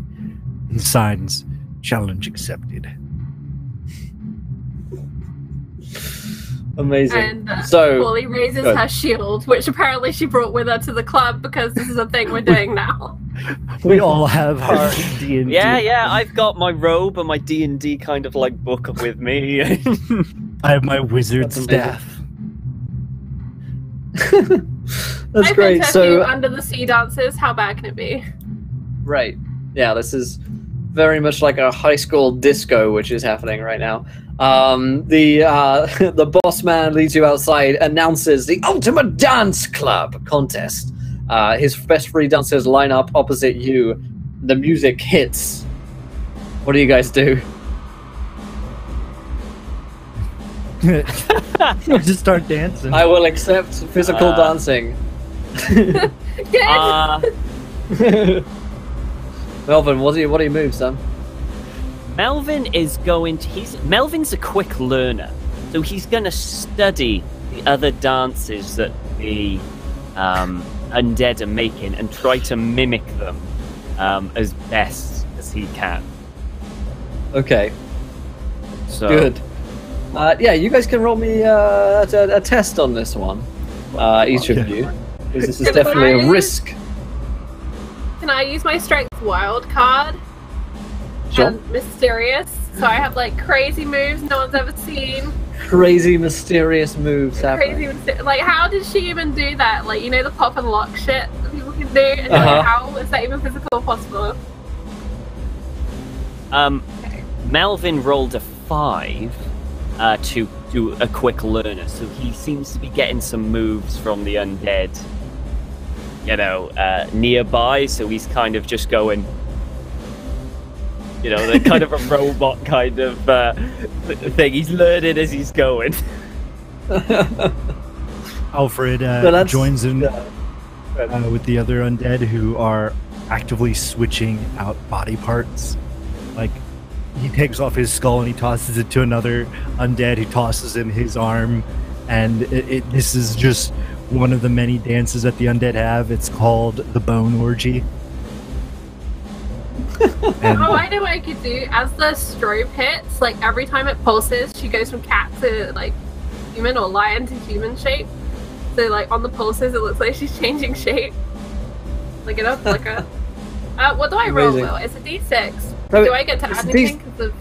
and signs "Challenge accepted." Amazing. And So, Paulie raises good. her shield, which apparently she brought with her to the club because this is a thing we're doing now. We all have our D&D. Yeah, I've got my robe and my D&D kind of like book with me. I have my wizard That's amazing. staff. That's I've great. been to a So, few under the sea dances. How bad can it be? right. Yeah, this is very much like a high school disco, which is happening right now. The boss man leads you outside, announces the Ultimate Dance Club contest. His best three dancers line up opposite you. The music hits. What do you guys do? Just start dancing. I will accept physical dancing. Good. Melvin, what do you move, Sam? Melvin is going to... Melvin's a quick learner, so he's going to study the other dances that the undead are making and try to mimic them as best as he can. Okay, So, good. Yeah, you guys can roll me a test on this one, each of you, because this is Can definitely I- a risk. Can I use my strength wild card? Sure. And mysterious. So I have like crazy moves no one's ever seen. Crazy, mysterious moves happening. Like, how did she even do that? Like, you know, the pop and lock shit that people can do. And like, how is that even physical possible? Melvin rolled a 5 to do a quick learner, so he seems to be getting some moves from the undead, nearby, so he's kind of just going, the kind of a robot kind of thing. He's learning as he's going. Alfred joins in with the other undead who are actively switching out body parts. Like, he takes off his skull and he tosses it to another undead who tosses him his arm. And this is just one of the many dances that the undead have. It's called the Bone Orgy. I know what I could do. As the strobe hits, like every time it pulses, she goes from cat to like human or lion to human shape. So like on the pulses, it looks like she's changing shape. Look it up, like a. What do I roll Amazing. though? It's a D6. So Do I get to it's add a anything because of?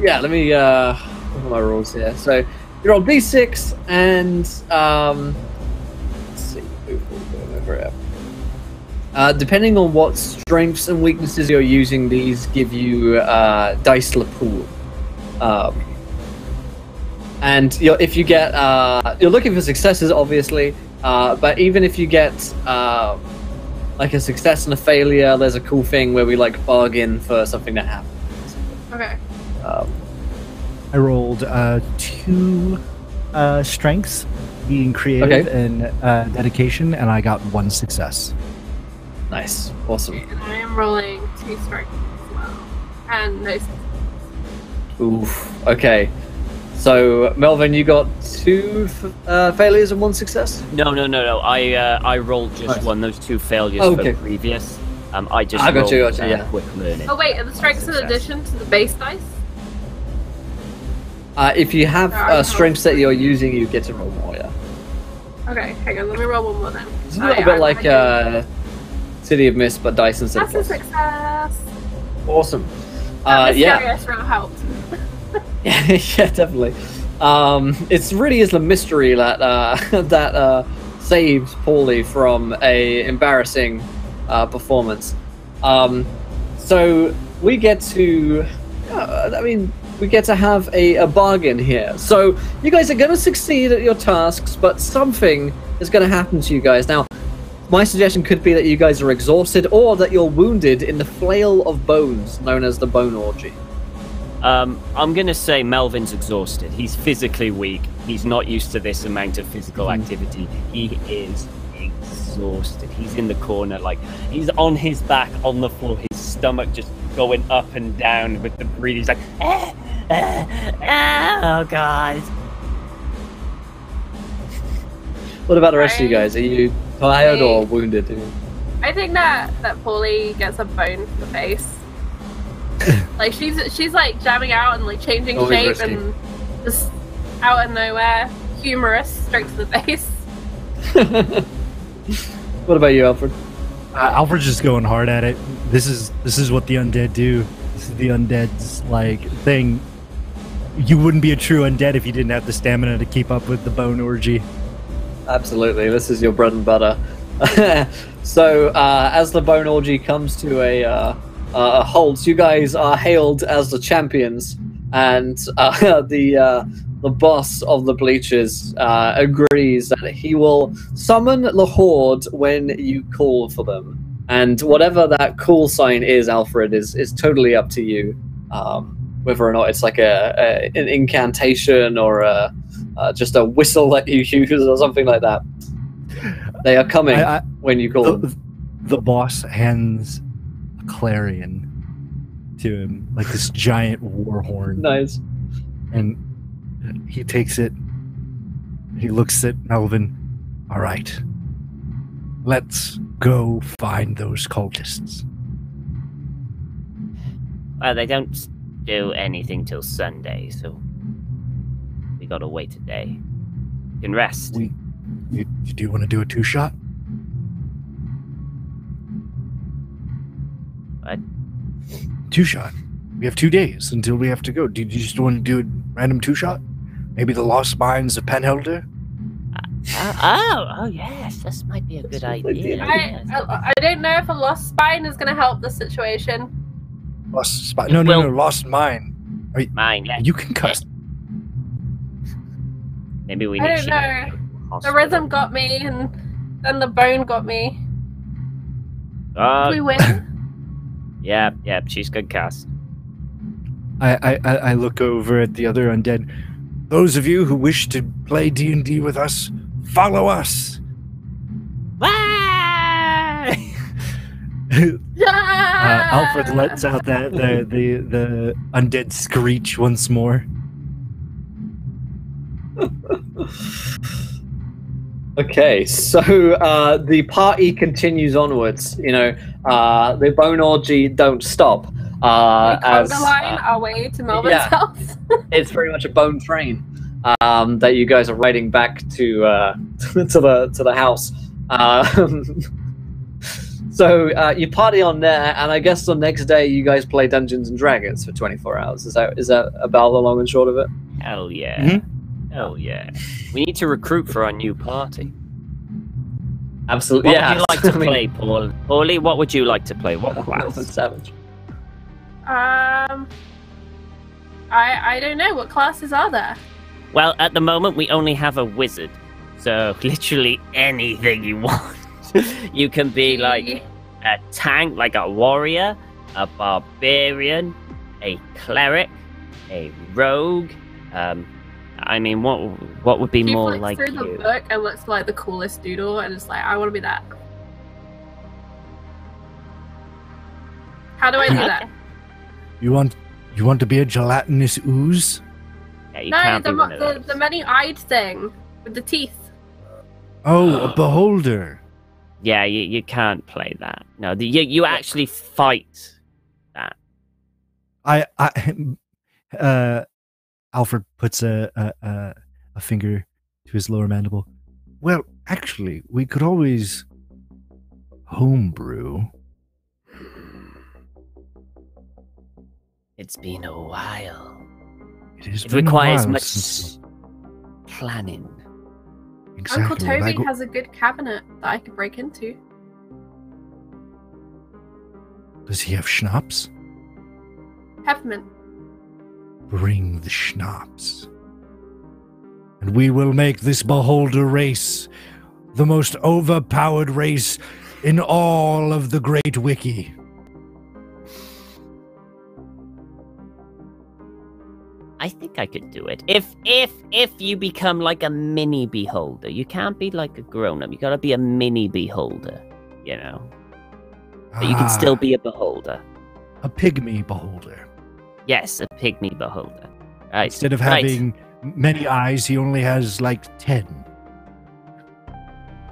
Yeah, let me what are my rules here. So you roll d6 and let's see, over here. Depending on what strengths and weaknesses you're using, these give you dice pool. And if you get you're looking for successes, obviously, but even if you get like a success and a failure, there's a cool thing where we like bargain for something to happen. Okay. I rolled 2 strengths, being creative and dedication, and I got 1 success. Nice, awesome. And I am rolling 2 strength as well, and no success. Oof. Okay. So Melvin, you got 2 failures and 1 success. No. I rolled just Nice. one. Those 2 failures Okay. for the previous. I just I got rolled you, yeah. quick learning. Oh wait, are the strengths in Success. addition to the base dice? If you have strengths that you're using, you get to roll more. Yeah. Okay, hang on, let me roll one more then. It's a little bit like City of Mist, but dice instead of That's a plus. success. Awesome. That Yeah. mysterious row helped. Yeah, definitely. It's really is the mystery that that saves Paulie from a embarrassing performance. So we get to, we get to have a bargain here. So you guys are going to succeed at your tasks, but something is going to happen to you guys. Now, my suggestion could be that you guys are exhausted or that you're wounded in the flail of bones, known as the Bone Orgy. I'm going to say Melvin's exhausted. He's physically weak. He's not used to this amount of physical activity. He is exhausted. He's in the corner, like, he's on his back on the floor, his stomach just going up and down with the breathing. He's like, oh, God. What about the rest of you guys? Are you tired or wounded? I think that Paulie gets a bone to the face. Like she's like jamming out and like changing Always shape risky. and just out of nowhere, humorous, straight to the face. What about you, Alfred? Alfred's just going hard at it. This is what the undead do. This is the undead's like thing. You wouldn't be a true undead if you didn't have the stamina to keep up with the bone orgy. Absolutely, this is your bread and butter. So, as the bone orgy comes to a halt, you guys are hailed as the champions, and the boss of the Bleachers agrees that he will summon the Horde when you call for them. And whatever that call sign is, Alfred, is totally up to you. Whether or not it's like an incantation or just a whistle that you use or something like that. They are coming when you call them. The boss hands a clarion to him, like this giant war horn. Nice. And he takes it. He looks at Melvin. All right. Let's go find those cultists. Well, they don't do anything till Sunday, so we gotta wait a day. You can rest. Do you want to do a 2-shot? What? 2-shot. We have 2 days until we have to go. Do you just want to do a random 2-shot? Maybe the Lost Mines of Penholder? Oh, yes, this might be a good idea. I don't know if a lost spine is going to help the situation. Lost Spine? No, Lost Mine. Mine, yeah. You can cuss. Maybe we I need don't to know. go to The hospital. rhythm got me, and then the bone got me. Did we win? Yeah, she's good cast. I look over at the other undead. Those of you who wish to play D&D with us, follow us. Alfred lets out the undead screech once more. Okay, so the party continues onwards. You know, the bone orgy don't stop. We As line our way to Melbourne's yeah. house. It's very much a bone train that you guys are riding back to the house. So you party on there, and I guess the next day you guys play Dungeons and Dragons for 24 hours. Is that about the long and short of it? Hell yeah. Mm-hmm. Hell yeah. We need to recruit for our new party. Absolutely. What Yeah. would you like to play, Paul? Paulie, what would you like to play? What class? Savage. I don't know. What classes are there? Well, at the moment, we only have a wizard. So, literally anything you want. You can be like a tank, like a warrior, a barbarian, a cleric, a rogue. I mean, what would be He more flicks like through the you? book and looks like the coolest doodle, and it's like, I want to be that. How do I do that? You want to be a gelatinous ooze? Yeah, you No, can't be one of the those. many-eyed thing with the teeth. Oh, a beholder. Yeah, you can't play that. No, you actually fight that. Alfred puts a finger to his lower mandible. Well, actually, we could always homebrew. It's been a while. It Requires much planning. Exactly. Uncle Toby like- has a good cabinet that I could break into. Does he have schnapps? Peppermint. Bring the schnapps. And we will make this beholder race the most overpowered race in all of the Great Wiki. I think I could do it. If you become like a mini beholder, you can't be like a grown-up. You gotta be a mini beholder, you know. But you can still be a beholder. A pygmy beholder. Yes, a pygmy beholder. Right. Instead of right. having many eyes, he only has like 10.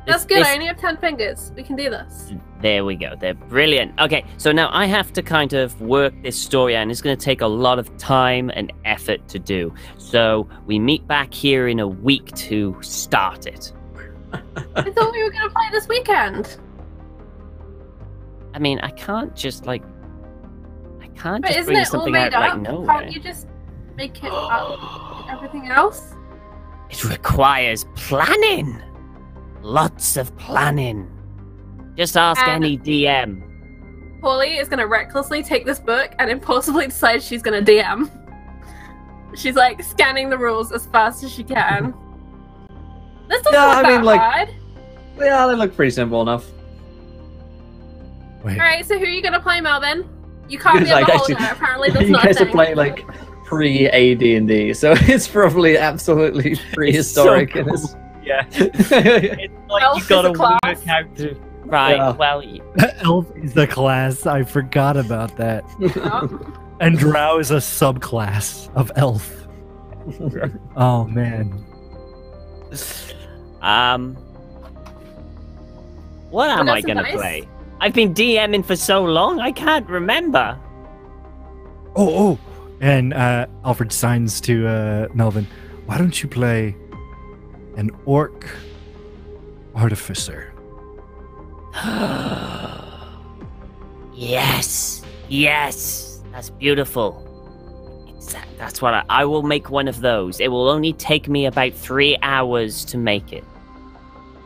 That's good. I only have 10 fingers. We can do this. There we go. They're brilliant. Okay, so now I have to kind of work this story out, and it's going to take a lot of time and effort to do. So we meet back here in a week to start it. I thought we were going to play this weekend. I mean, I can't just But bring isn't it all something made out up? like nowhere. Can't you just make it up like everything else? It requires planning. Lots of planning. Just ask And- any DM. Paulie is going to recklessly take this book and impulsively decide she's going to DM. She's like scanning the rules as fast as she can. This doesn't look that hard. Yeah, they look pretty simple enough. Wait. Alright, so who are you going to play, Melvin? You can't be a Like, beholder. actually, Apparently that's you not a guys are thing. playing like pre-AD&D, so it's probably absolutely prehistoric. cool. and it's- Yeah. It's like Elf you gotta is a class. work out to... Right, Yeah. well... Elf is a class. I forgot about that. Oh. And Drow is a subclass of elf. Oh man. What am got I some gonna dice? play? I've been DMing for so long, I can't remember. Oh. And Alfred signs to Melvin. Why don't you play an orc artificer? Yes, that's beautiful. That's what I will make one of those. It will only take me about 3 hours to make it.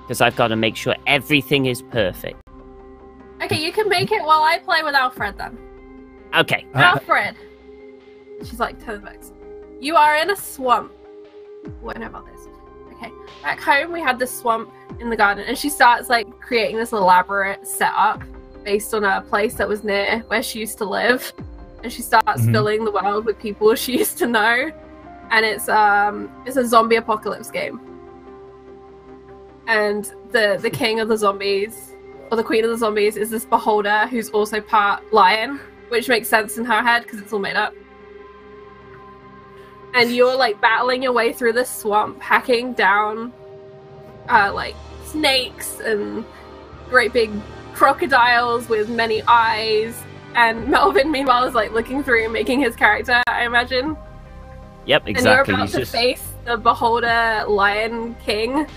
Because I've got to make sure everything is perfect. Okay, you can make it while I play with Alfred then. Okay. Alfred! She's like 10 bucks. You are in a swamp. What know about this? Okay, back home we had this swamp in the garden, and she starts like creating this elaborate setup based on a place that was near where she used to live, and she starts filling the world with people she used to know, and it's a zombie apocalypse game, and the king of the zombies or the queen of the zombies is this beholder who's also part lion, which makes sense in her head because it's all made up. And you're like battling your way through this swamp, hacking down like snakes and great big crocodiles with many eyes. And Melvin, meanwhile, is like looking through and making his character, I imagine. Yep, exactly. And you're about to face the beholder lion king.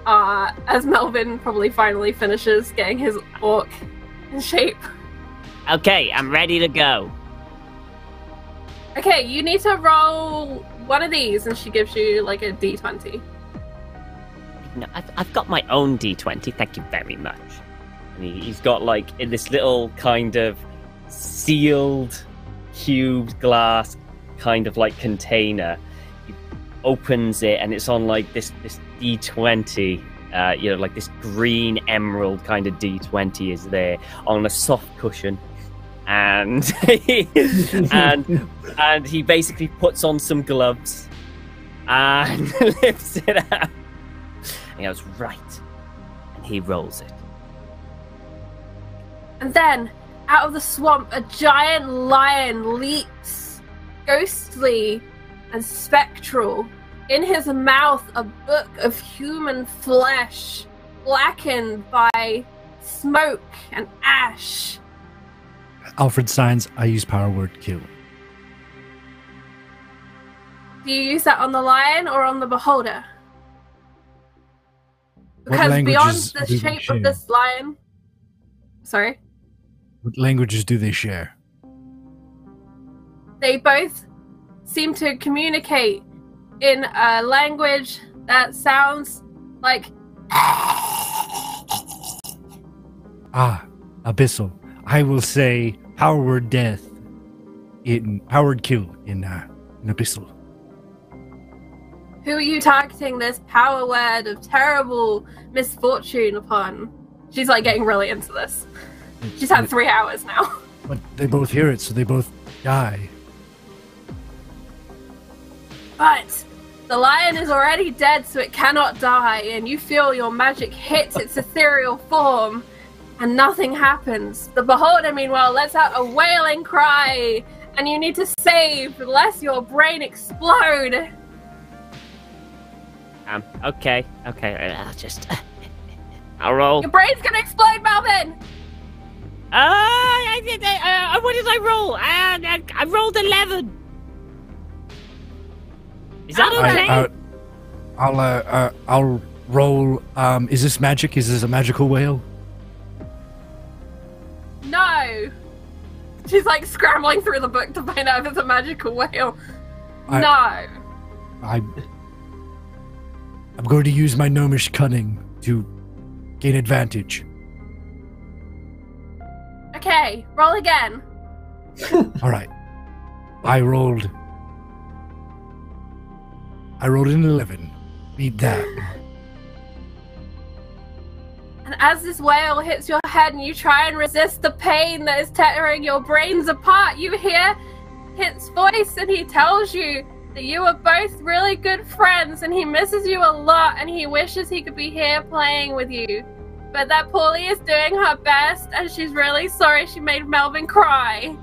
As Melvin probably finally finishes getting his orc in shape. Okay, I'm ready to go. Okay, you need to roll one of these, and she gives you like a d20. No, I've got my own D20, thank you very much. And he's got like in this little kind of sealed cubed glass kind of like container. He opens it and it's on like this D20, like this green emerald kind of D20 is there on a soft cushion. And and he basically puts on some gloves and lifts it out. And he goes, right. And he rolls it. And then, out of the swamp, a giant lion leaps, ghostly and spectral. In his mouth, a book of human flesh, blackened by smoke and ash. Alfred signs, I use power word kill. Do you use that on the lion or on the beholder? What Because beyond languages the do they shape share? of this lion... Sorry? What languages do they share? They both seem to communicate in a language that sounds like... Abyssal. I will say power word death in power word kill in Abyssal. Who are you targeting this power word of terrible misfortune upon? She's like getting really into this. She's had 3 hours now. But they both hear it, so they both die. But the lion is already dead, so it cannot die, and you feel your magic hits its ethereal form, and nothing happens. The beholder, meanwhile, lets out a wailing cry, and you need to save lest your brain explode. Okay. I'll just I'll roll. Your brain's gonna explode, Melvin! What did I roll? I rolled 11. Is that okay? I'll roll. Is this magic? Is this a magical whale? No! She's like scrambling through the book to find out if it's a magical whale. No! I'm going to use my gnomish cunning to gain advantage. Okay, roll again. All right. I rolled an 11. Beat that. And as this whale hits your head and you try and resist the pain that is tearing your brains apart, you hear Hit's voice and he tells you that you are both really good friends and he misses you a lot and he wishes he could be here playing with you. But that Paulie is doing her best and she's really sorry she made Melvin cry.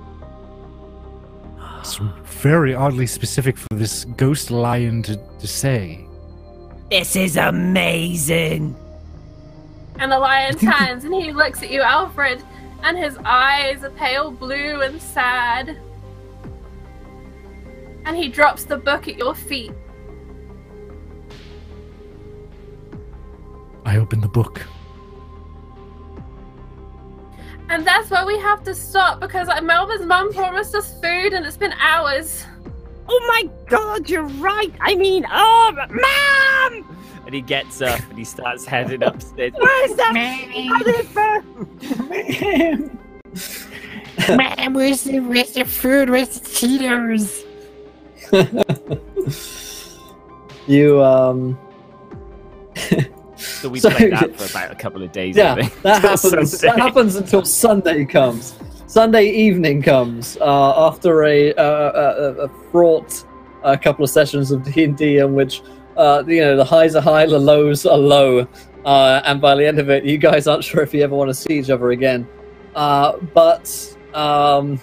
It's very oddly specific for this ghost lion to say. This is amazing. And the lion turns and he looks at you, Alfred, and his eyes are pale blue and sad. And he drops the book at your feet. I open the book. And that's where we have to stop because Melvin's mum promised us food and it's been hours. Oh my god, you're right. I mean, oh, Mom! And he gets up and he starts heading upstairs. Where's that? Man, where's the food? Where's the Cheetos? You So we played that for about a couple of days. Yeah, I think, that till happens. Sunday. That happens until Sunday comes. Sunday evening comes after a fraught couple of sessions of D&D in which the highs are high, the lows are low, and by the end of it, you guys aren't sure if you ever want to see each other again. But by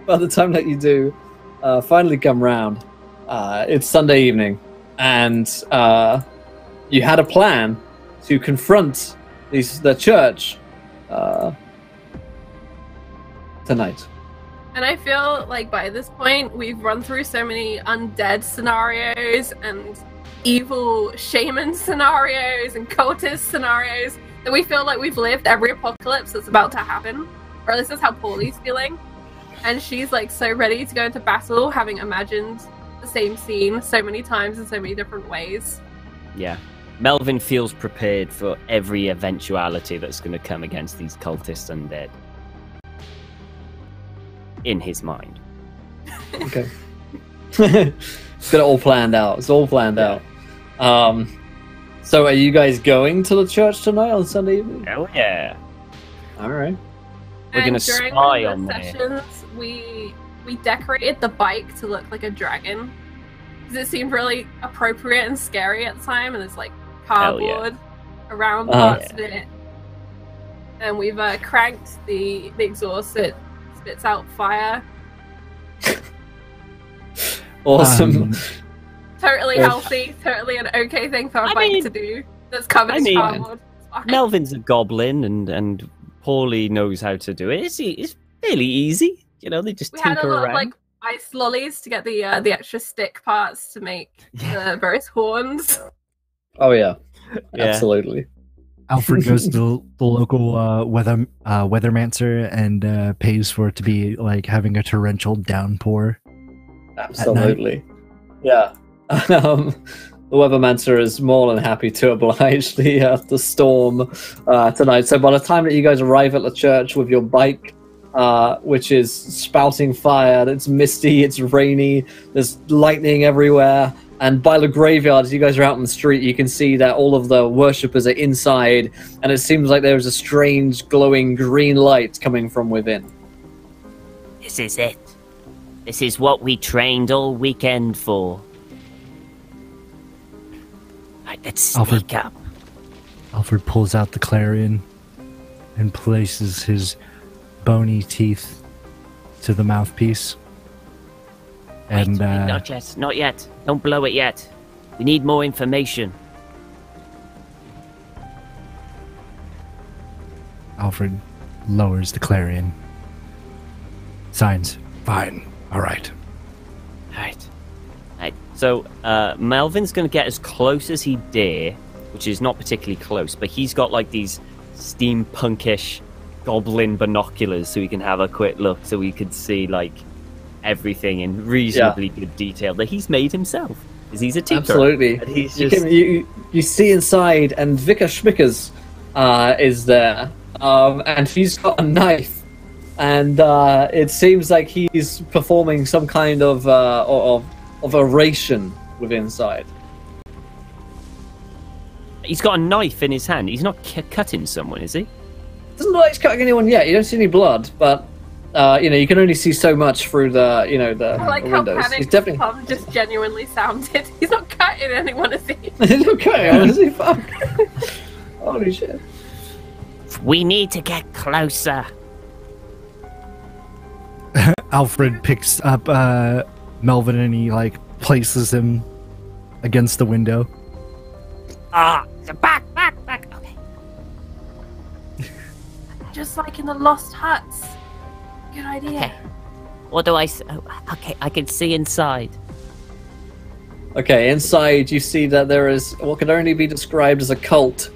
the time that you do finally come round, it's Sunday evening, and you had a plan to confront the church tonight. And I feel like by this point, we've run through so many undead scenarios and evil shaman scenarios and cultist scenarios that we feel like we've lived every apocalypse that's about to happen. Or at least that's how Paulie's feeling. And she's like so ready to go into battle, having imagined the same scene so many times in so many different ways. Yeah. Melvin feels prepared for every eventuality that's going to come against these cultists undead. In his mind. Okay. It's got it all planned out. It's all planned out. So are you guys going to the church tonight on Sunday evening? Oh yeah. All right. We're going to spy on there. Sessions, we decorated the bike to look like a dragon. Because it seemed really appropriate and scary at the time, and there's like cardboard around parts of it. And we've cranked the exhaust that spits out fire. Awesome. Totally healthy, totally an okay thing for a bike to do. That's covered in cardboard. Melvin's a goblin, and Paulie knows how to do it. It's fairly easy. You know, they just we had a tinker lot around. of like ice lollies to get the extra stick parts to make the various horns. Oh yeah. Absolutely. Alfred goes to the local weathermancer and pays for it to be like having a torrential downpour. Absolutely. Yeah. The weathermancer is more than happy to oblige the storm tonight. So by the time that you guys arrive at the church with your bike, which is spouting fire, it's misty, it's rainy, there's lightning everywhere. And by the graveyard, as you guys are out on the street, you can see that all of the worshippers are inside, and it seems like there's a strange glowing green light coming from within. This is it. This is what we trained all weekend for. Right, let's sneak up. Alfred pulls out the clarion and places his bony teeth to the mouthpiece. Wait, not yet, not yet. Don't blow it yet. We need more information. Alfred lowers the clarion. Signs. Fine. All right. Right. So Melvin's going to get as close as he dare, which is not particularly close, but he's got like these steampunkish goblin binoculars so he can have a quick look, so he could see like everything in reasonably good detail that he's made himself, because he's a tinkerer. Absolutely. And he's just... you see inside, and Vicar Schmickers is there, and he's got a knife, and it seems like he's performing some kind of oration with inside. He's got a knife in his hand. He's not cutting someone, is he? Doesn't look like he's cutting anyone yet. You don't see any blood, but you can only see so much through the I like the how windows. panicked He's definitely Tom just genuinely sounded. He's not cutting anyone, is he? he's okay. Honestly, fuck. Holy shit. We need to get closer. Alfred picks up Melvin and he like places him against the window. Back. Okay. Just like in the Lost Huts. Good idea. Okay. What do I... okay, I can see inside. Okay, inside you see that there is what could only be described as a cult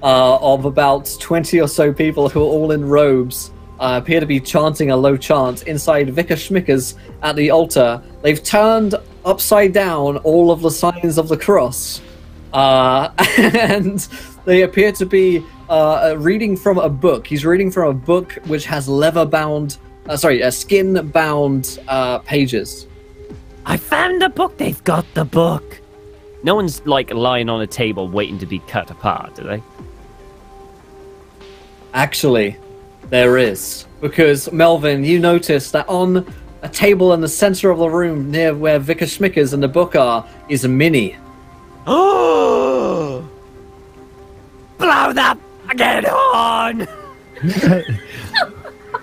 of about 20 or so people who are all in robes, appear to be chanting a low chant inside Vicar Schmickers at the altar. They've turned upside down all of the signs of the cross, and they appear to be reading from a book. He's reading from a book which has skin-bound pages. I found the book. They've got the book. No one's like lying on a table waiting to be cut apart, do they? Actually, there is. Because, Melvin, you notice that on a table in the center of the room near where Vicar Schmickers and the book are is a mini. Oh! Blow that again on!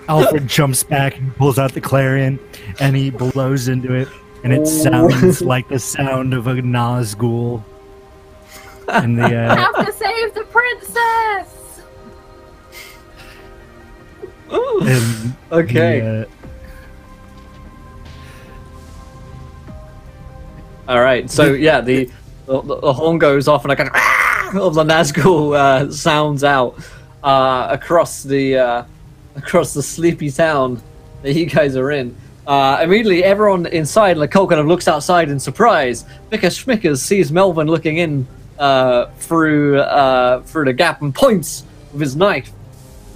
Alfred jumps back and pulls out the clarion and he blows into it, and it sounds like the sound of a Nazgul. And I have to save the princess! and Okay. Alright, so yeah, the horn goes off and a kind of the Nazgul sounds out across the sleepy town that you guys are in. Immediately, everyone inside, the cult kind of looks outside in surprise. Vicar Schmickers sees Melvin looking in through the gap and points with his knife.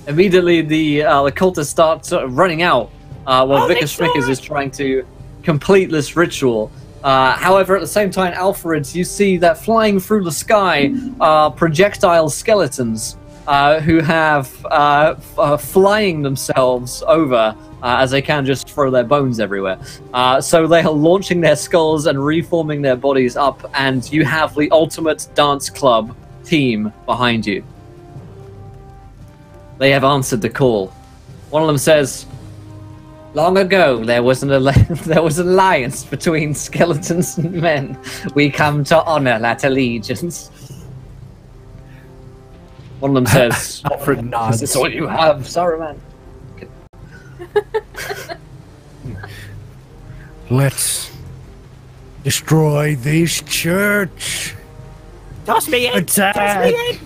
Immediately, the cultists start running out while Vicar Schmickers is trying to complete this ritual. However, at the same time, Alfred, you see that flying through the sky are projectile skeletons who have flying themselves over as they can just throw their bones everywhere. So they are launching their skulls and reforming their bodies up, and you have the ultimate dance club team behind you. They have answered the call. One of them says, "Long ago, there was an alliance between skeletons and men. We come to honor that allegiance." One of them says, Alfred nods. "Is this all you have, Saruman?" Let's destroy this church. Toss me in! Attack! Toss me in!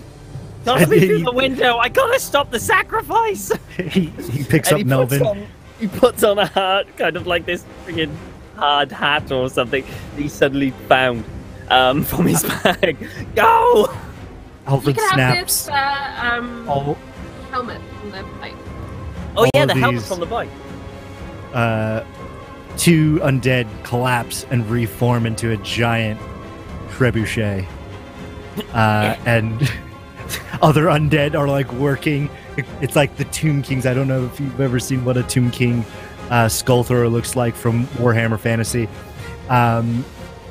Toss me through the window! I gotta stop the sacrifice! He picks up Melvin. He puts on a hat, kind of like this friggin' hard hat or something that he suddenly found from his bag. Go! Alfred You can have snaps. this All, helmet from the pipe. Oh yeah, All the of helmet's these- on the bike. two undead collapse and reform into a giant trebuchet. And other undead are like working. It's like the Tomb Kings. I don't know if you've ever seen what a Tomb King skull thrower looks like from Warhammer Fantasy.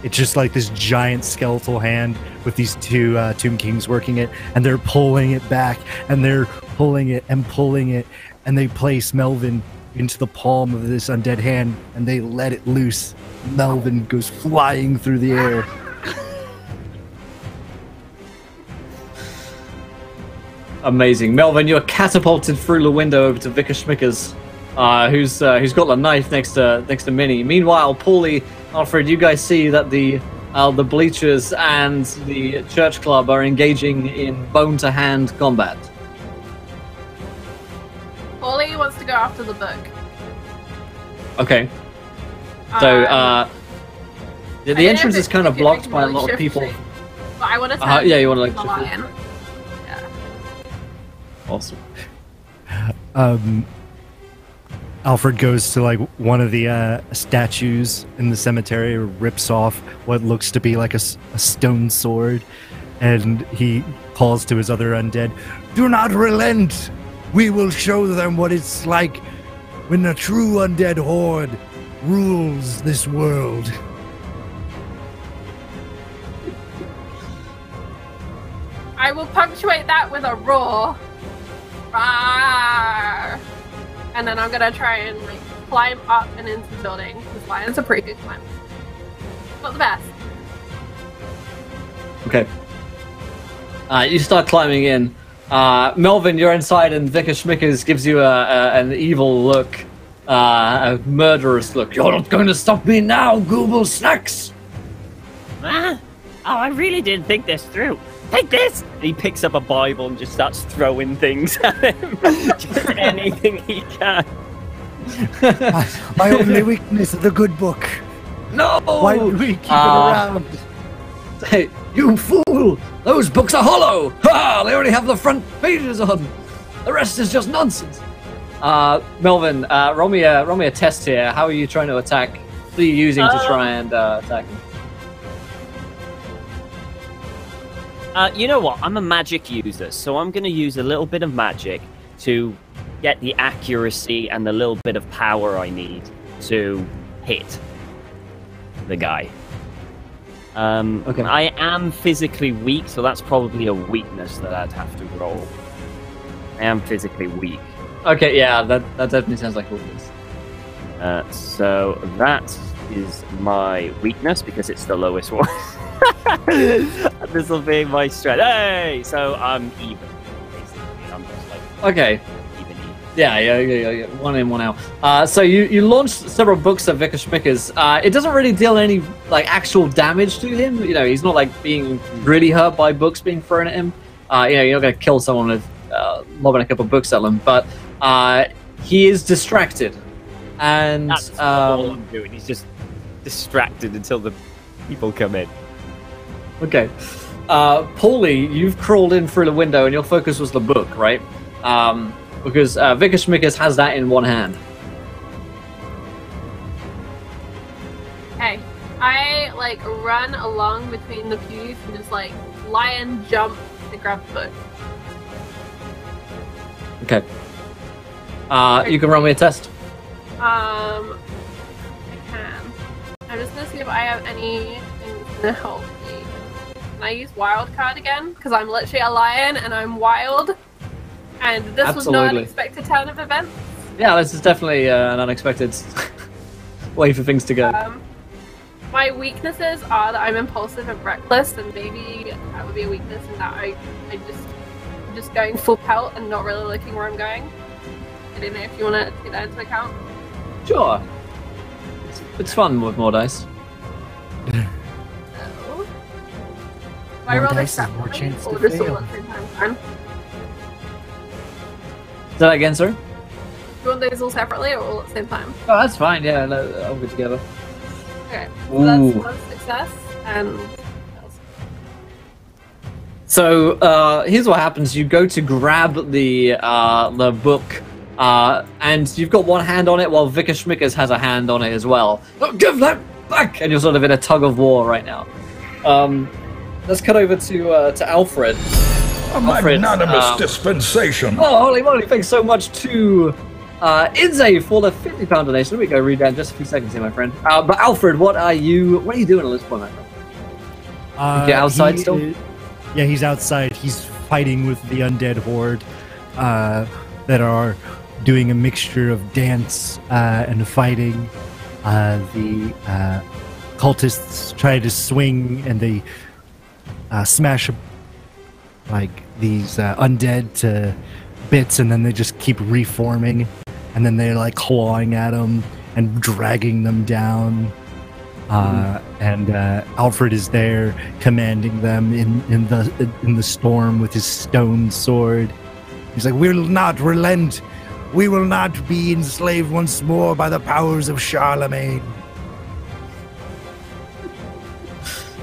It's just like this giant skeletal hand with these two Tomb Kings working it, and they're pulling it back, and they're pulling it and pulling it, and they place Melvin into the palm of this undead hand, and they let it loose. Melvin goes flying through the air. Amazing. Melvin, you're catapulted through the window over to Vicar Schmickers, who's got the knife next to Minnie. Meanwhile, Paulie, Alfred, you guys see that the bleachers and the church club are engaging in bone-to-hand combat. Paulie wants to go after the book. Okay. So, the entrance is kind of blocked by a lot of people. But I want to yeah, you want to like the lion. Yeah. Awesome. Alfred goes to like one of the statues in the cemetery, rips off what looks to be like a stone sword, and he calls to his other undead, "Do not relent! We will show them what it's like when a true undead horde rules this world." I will punctuate that with a roar. Rawr. And then I'm gonna try and like climb up and into the building. This lion's a pretty good climb. Not the best. Okay. You start climbing in. Melvin, you're inside, and Vicar Schmickers gives you an evil look, a murderous look. "You're not going to stop me now, Google Snacks!" Ah, oh, I really didn't think this through. Take this! He picks up a Bible and just starts throwing things at him. Just anything he can. My only weakness is the good book. No! Why do we keep it around? Hey, you fool! Those books are hollow! Ha! They only have the front pages on! The rest is just nonsense! Melvin, roll me a test here. How are you trying to attack? What are you using to try and attack him? You know what? I'm a magic user, so I'm going to use a little bit of magic to get the accuracy and the little bit of power I need to hit the guy. Okay. I am physically weak, so that's probably a weakness that I'd have to roll. I am physically weak. Okay, yeah, that definitely sounds like weakness. So that is my weakness because it's the lowest one. This will be my strength. Hey! So I'm even, basically. I'm just like Okay. even. Yeah. One in, one out. So you launched several books at Vicar Schmickers. It doesn't really deal any like actual damage to him. You know, he's not like being really hurt by books being thrown at him. You're not gonna kill someone with lobbing a couple of books at them, but he is distracted, and That's all I'm doing. He's just distracted until the people come in. Okay. Paulie, you've crawled in through the window and your focus was the book, right? Because Vicar Schmickers has that in one hand. Okay. I like run along between the pews and just like lion jump to grab the book. Okay. You can run me a test. I can. I'm just gonna see if I have anything to help me. Can I use wild card again? Because I'm literally a lion and I'm wild. And this was not an expected turn of events. Yeah, this is definitely an unexpected way for things to go. My weaknesses are that I'm impulsive and reckless, and maybe that would be a weakness in that I'm just going full pelt and not really looking where I'm going. I don't know if you want to take that into account. Sure. It's fun with more dice. I roll dice this is more chance or to just all fail. at the same time? Say that again, sir? Do you want those all separately or all at the same time? Oh, that's fine. Yeah, no, I'll go together. Okay, so that's Ooh. one success and. So here's what happens: you go to grab the book, and you've got one hand on it, while Vicar Schmickers has a hand on it as well. Oh, give that back! And you're sort of in a tug of war right now. Let's cut over to Alfred. A magnanimous dispensation. Oh, holy moly! Thanks so much to Inze for the £50 donation. Let me go read that in just a few seconds here, my friend. But Alfred, what are you doing at this point, my friend? You outside still? Yeah, he's outside. He's fighting with the undead horde that are doing a mixture of dance and fighting. The cultists try to swing and they smash like these undead to bits, and then they just keep reforming, and then they're like clawing at them and dragging them down. And Alfred is there commanding them in the storm with his stone sword. He's like, "We'll not relent. We will not be enslaved once more by the powers of Charlemagne."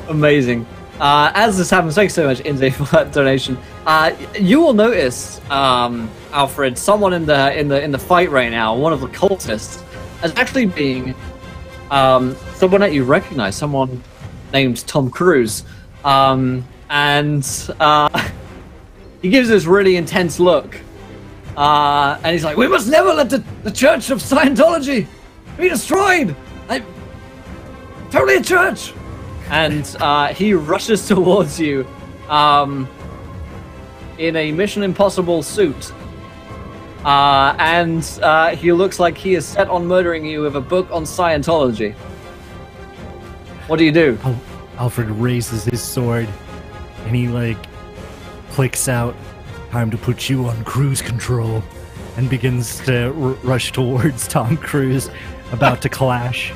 Amazing. As this happens, thanks so much, Inze, for that donation. You will notice, Alfred, someone in the fight right now, one of the cultists, is actually being someone that you recognize, someone named Tom Cruise, and he gives this really intense look, and he's like, "We must never let the Church of Scientology be destroyed. Totally a church." And he rushes towards you in a Mission Impossible suit. And he looks like he is set on murdering you with a book on Scientology. What do you do? Alfred raises his sword, and he clicks out, "Time to put you on cruise control," and begins to rush towards Tom Cruise, about to clash.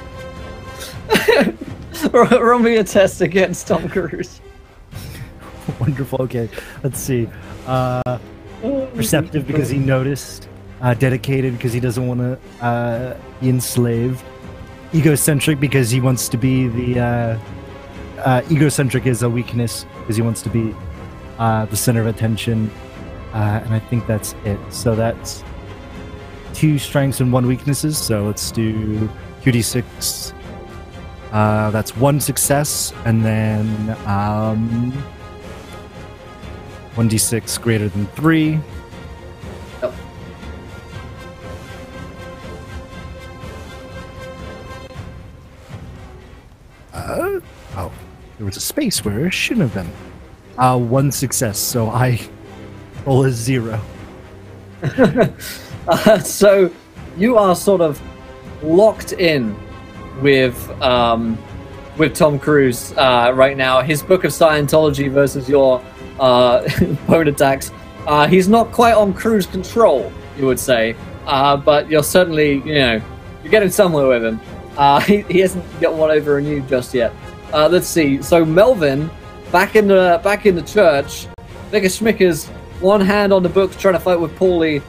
Run me a test against Tom Cruise. Wonderful. Okay, let's see. Perceptive because he noticed. Dedicated because he doesn't want to be enslaved. Egocentric because he wants to be the... egocentric is a weakness because he wants to be the center of attention. And I think that's it. So that's 2 strengths and 1 weaknesses. So let's do 2d6. That's 1 success, and then 1d6 greater than 3. Oh, there was a space where it shouldn't have been. 1 success, so I roll a 0. So you are sort of locked in with Tom Cruise right now. His book of Scientology versus your bone attacks. He's not quite on cruise control, you would say, but you're certainly, you're getting somewhere with him. He hasn't got one over on you just yet. Let's see. So Melvin, back in the church, Vicar Schmicker's one hand on the book trying to fight with Paulie.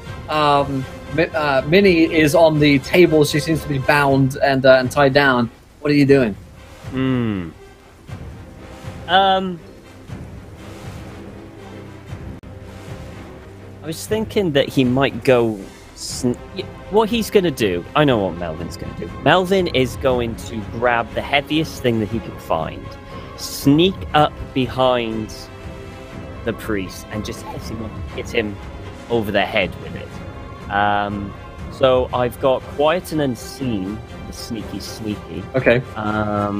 Minnie is on the table. She seems to be bound and tied down. What are you doing? I was thinking that he might go... What he's going to do... I know what Melvin's going to do. Melvin is going to grab the heaviest thing that he can find, sneak up behind the priest, and just hit him over the head with it. So I've got Quiet and Unseen, the sneaky. Okay. I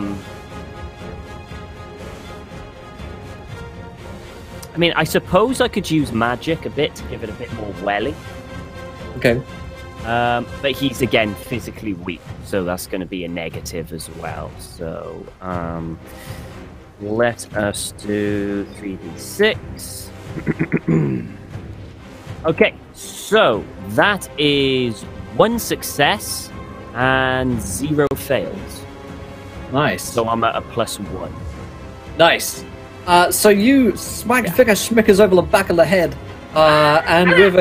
mean, I suppose I could use magic a bit to give it a bit more welly. Okay. But he's, again, physically weak, so that's going to be a negative as well. So, let us do 3d6. Okay, so that is 1 success and 0 fails. Nice. So I'm at a +1. Nice. So you smack Vicar Schmickers over the back of the head, and with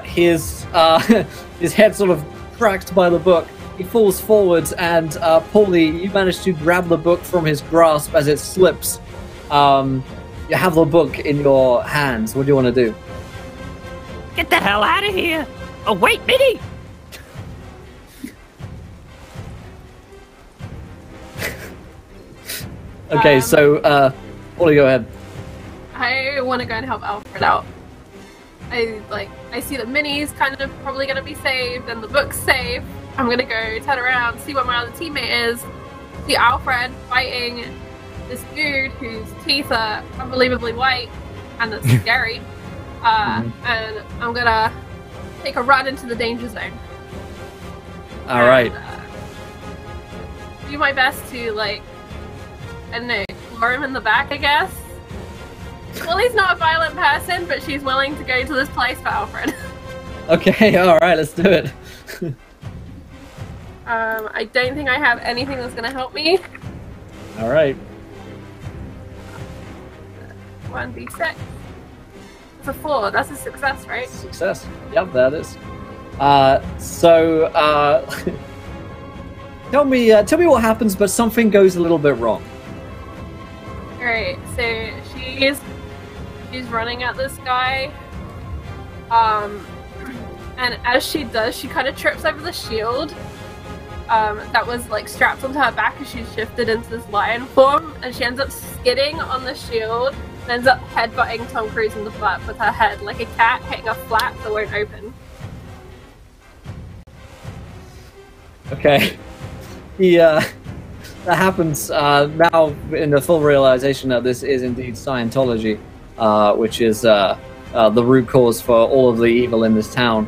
his head sort of cracked by the book, he falls forwards, and Paulie, you manage to grab the book from his grasp as it slips. You have the book in your hands. What do you want to do? Get the hell out of here! Oh, wait, Minnie! Okay, so, Paulie, go ahead. I want to go and help Alfred out. I see that Minnie's kind of probably going to be saved, and the book's safe. I'm going to go turn around, see where my other teammate is, see Alfred fighting this dude whose teeth are unbelievably white, and that's scary. And I'm going to take a run into the danger zone. All right. Do my best to, I don't know, lure him in the back, I guess. Wally's not a violent person, but she's willing to go to this place for Alfred. Okay, alright, let's do it. I don't think I have anything that's going to help me. Alright. 1d6. It's a 4. That's a success, right? Success. Yep, that is. tell me what happens, but something goes a little bit wrong. Alright, so she's running at this guy. And as she does, she kind of trips over the shield that was like strapped onto her back as she shifted into this lion form, and she ends up skidding on the shield and ends up headbutting Tom Cruise in the butt with her head like a cat hitting a flap that won't open. Okay. That happens now in the full realization that this is indeed Scientology, which is the root cause for all of the evil in this town.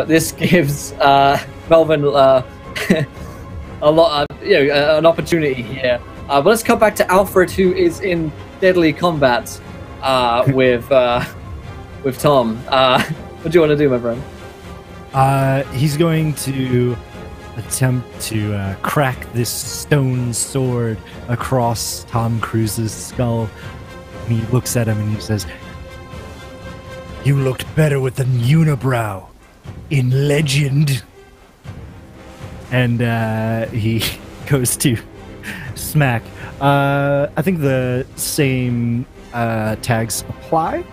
This gives Melvin a lot, an opportunity here. But let's come back to Alfred, who is in deadly combat with Tom. What do you want to do, my friend? He's going to attempt to crack this stone sword across Tom Cruise's skull. And he looks at him and he says, "You looked better with the unibrow in Legend." And he goes to smack. I think the same tags apply.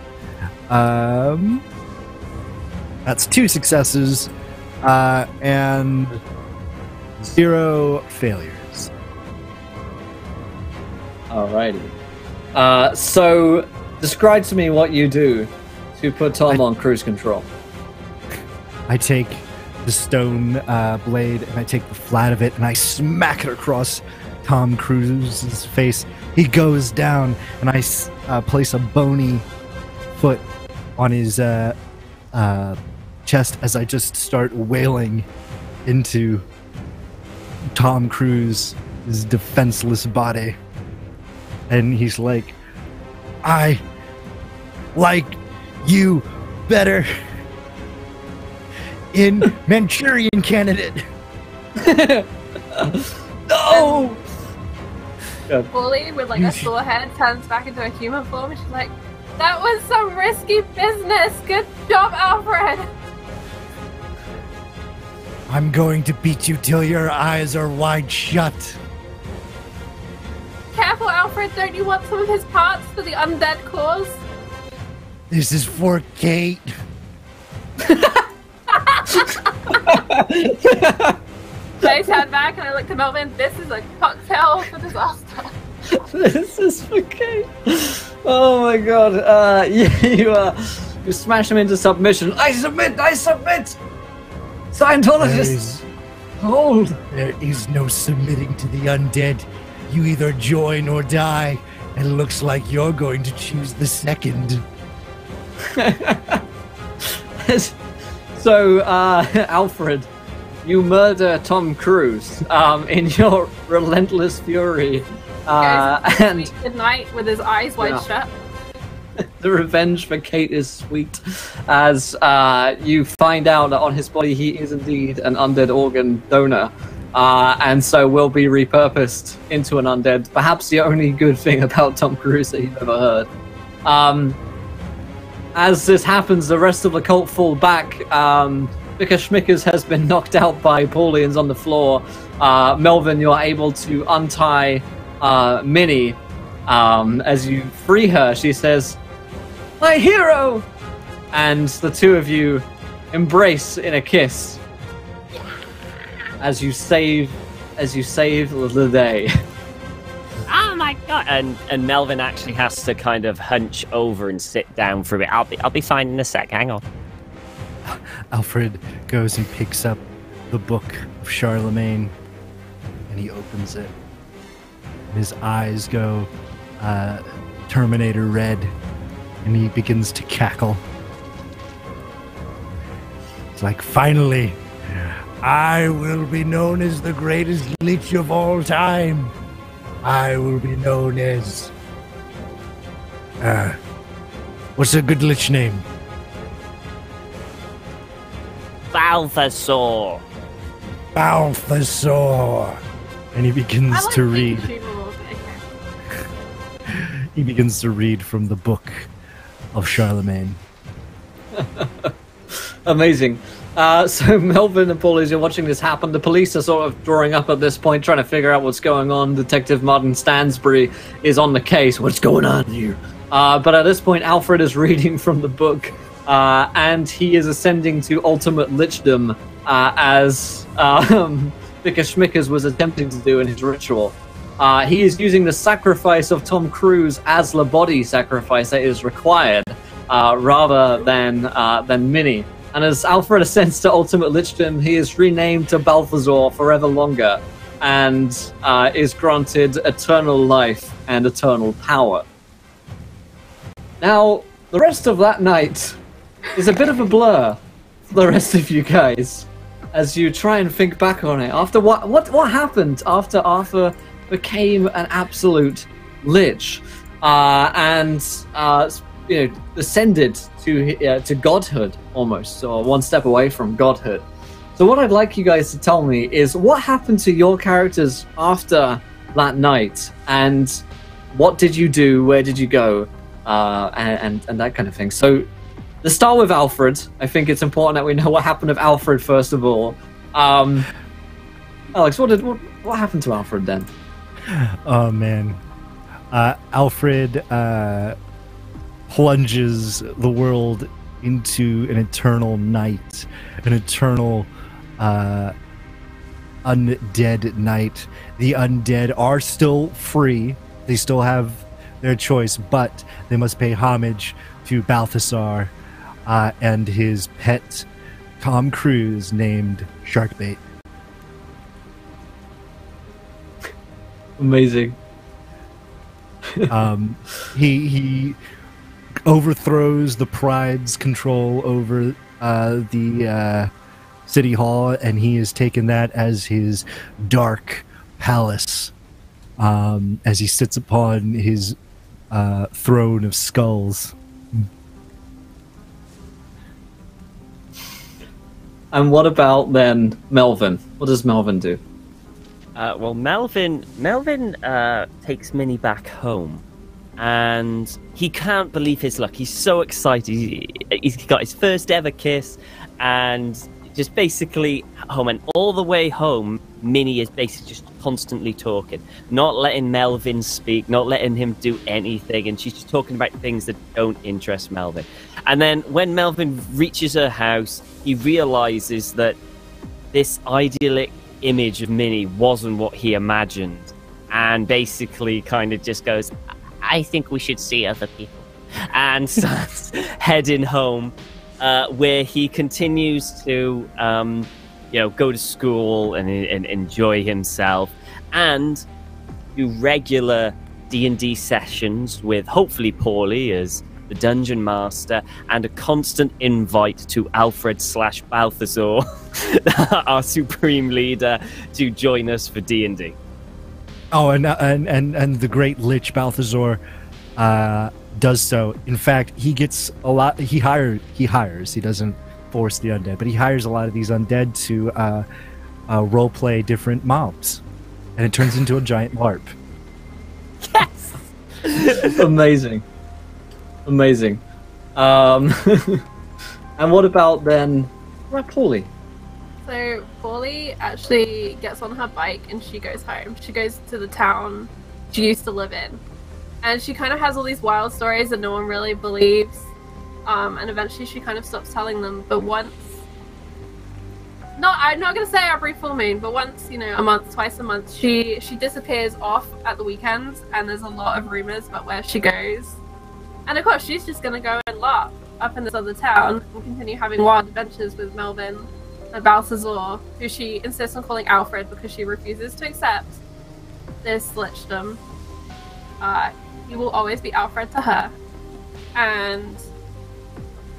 That's 2 successes and 0 failures. Alrighty. So, describe to me what you do to put Tom on cruise control. I take the stone blade and I take the flat of it and I smack it across Tom Cruise's face. He goes down and I place a bony foot on his chest as I just start wailing into Tom Cruise's defenseless body. And he's like, "I like you better in Manchurian Candidate." No! Wally, with like a sore head, turns back into a human form and she's like, "That was some risky business. Good job, Alfred." "I'm going to beat you till your eyes are wide shut." Careful, Alfred. Don't you want some of his parts for the undead cause? "This is for Kate." I turn back and I look to Melvin. This is a cocktail for disaster. This is for Kate. Oh my god. You smash him into submission. I submit! Scientologists! Hold! There is no submitting to the undead. You either join or die. And it looks like you're going to choose the second. So, Alfred, you murder Tom Cruise in your relentless fury. And good night with his eyes wide shut. The revenge for Kate is sweet, as you find out that on his body he is indeed an undead organ donor, and so will be repurposed into an undead. Perhaps the only good thing about Tom Cruise that you've ever heard. As this happens, the rest of the cult fall back. Vicar Schmickers has been knocked out by Paulians on the floor. Melvin, you are able to untie Minnie. As you free her, she says, "My hero!" And the two of you embrace in a kiss as you save the day. Oh my god! And Melvin actually has to kind of hunch over and sit down for a bit. I'll be fine in a sec. Hang on. Alfred goes and picks up the book of Charlemagne, and he opens it. And his eyes go Terminator red, and he begins to cackle. It's like, "Finally, I will be known as the greatest lich of all time. I will be known as What's a good lich name? Balthasar. Balthasar. And he begins I like to read. Pikachu more. Okay. He begins to read from the book of Charlemagne. Amazing. So Melvin and Paul, as you're watching this happen, the police are sort of drawing up at this point, trying to figure out what's going on. Detective Martin Stansbury is on the case. What's going on here? But at this point, Alfred is reading from the book, and he is ascending to ultimate lichdom, as Vickers Schmickers was attempting to do in his ritual. He is using the sacrifice of Tom Cruise as the body sacrifice that is required, rather than Minnie. And as Alfred ascends to ultimate lichdom, he is renamed to Balthazar forever longer, and is granted eternal life and eternal power. Now, the rest of that night is a bit of a blur for the rest of you guys, as you try and think back on it. After what happened after Arthur became an absolute lich, and descended to godhood almost, or one step away from godhood. So what I'd like you guys to tell me is what happened to your characters after that night, and what did you do, where did you go, and that kind of thing. So let's start with Alfred. I think it's important that we know what happened with Alfred first of all. Alex, what happened to Alfred then? Oh man, Alfred plunges the world into an eternal night, an eternal undead night. The undead are still free. They still have their choice, but they must pay homage to Balthasar and his pet Tom Cruise named Sharkbait. Amazing. He overthrows the Pride's control over the city hall, and he has taken that as his dark palace, as he sits upon his throne of skulls. And what about then Melvin? What does Melvin do? Well, Melvin takes Minnie back home, and he can't believe his luck. He's so excited. He's got his first ever kiss, and just basically home. And all the way home, Minnie is basically just constantly talking, not letting Melvin speak, not letting him do anything, and she's just talking about things that don't interest Melvin. And then when Melvin reaches her house, he realizes that this idyllic image of Minnie wasn't what he imagined, and basically kind of just goes, I think we should see other people, and starts heading home, where he continues to go to school and enjoy himself, and do regular D&D sessions with hopefully Paulie as the dungeon master, and a constant invite to Alfred/Balthazar, our supreme leader, to join us for D&D. Oh, and the great Lich Balthazar does so. In fact, he gets a lot. He hires. He doesn't force the undead, but he hires a lot of these undead to role play different mobs, and it turns into a giant LARP. Yes. Amazing. And what about then Paulie? So Paulie actually gets on her bike and she goes home. She goes to the town she used to live in, and she kind of has all these wild stories that no one really believes, and eventually she kind of stops telling them. But I'm not gonna say every full moon, but once, a month, twice a month, she disappears off at the weekends, and there's a lot of rumors about where she goes. And of course, she's just going to go and LARP up in this other town and continue having wild adventures with Melvin and Balthazar, who she insists on calling Alfred because she refuses to accept this lichdom. He will always be Alfred to her. And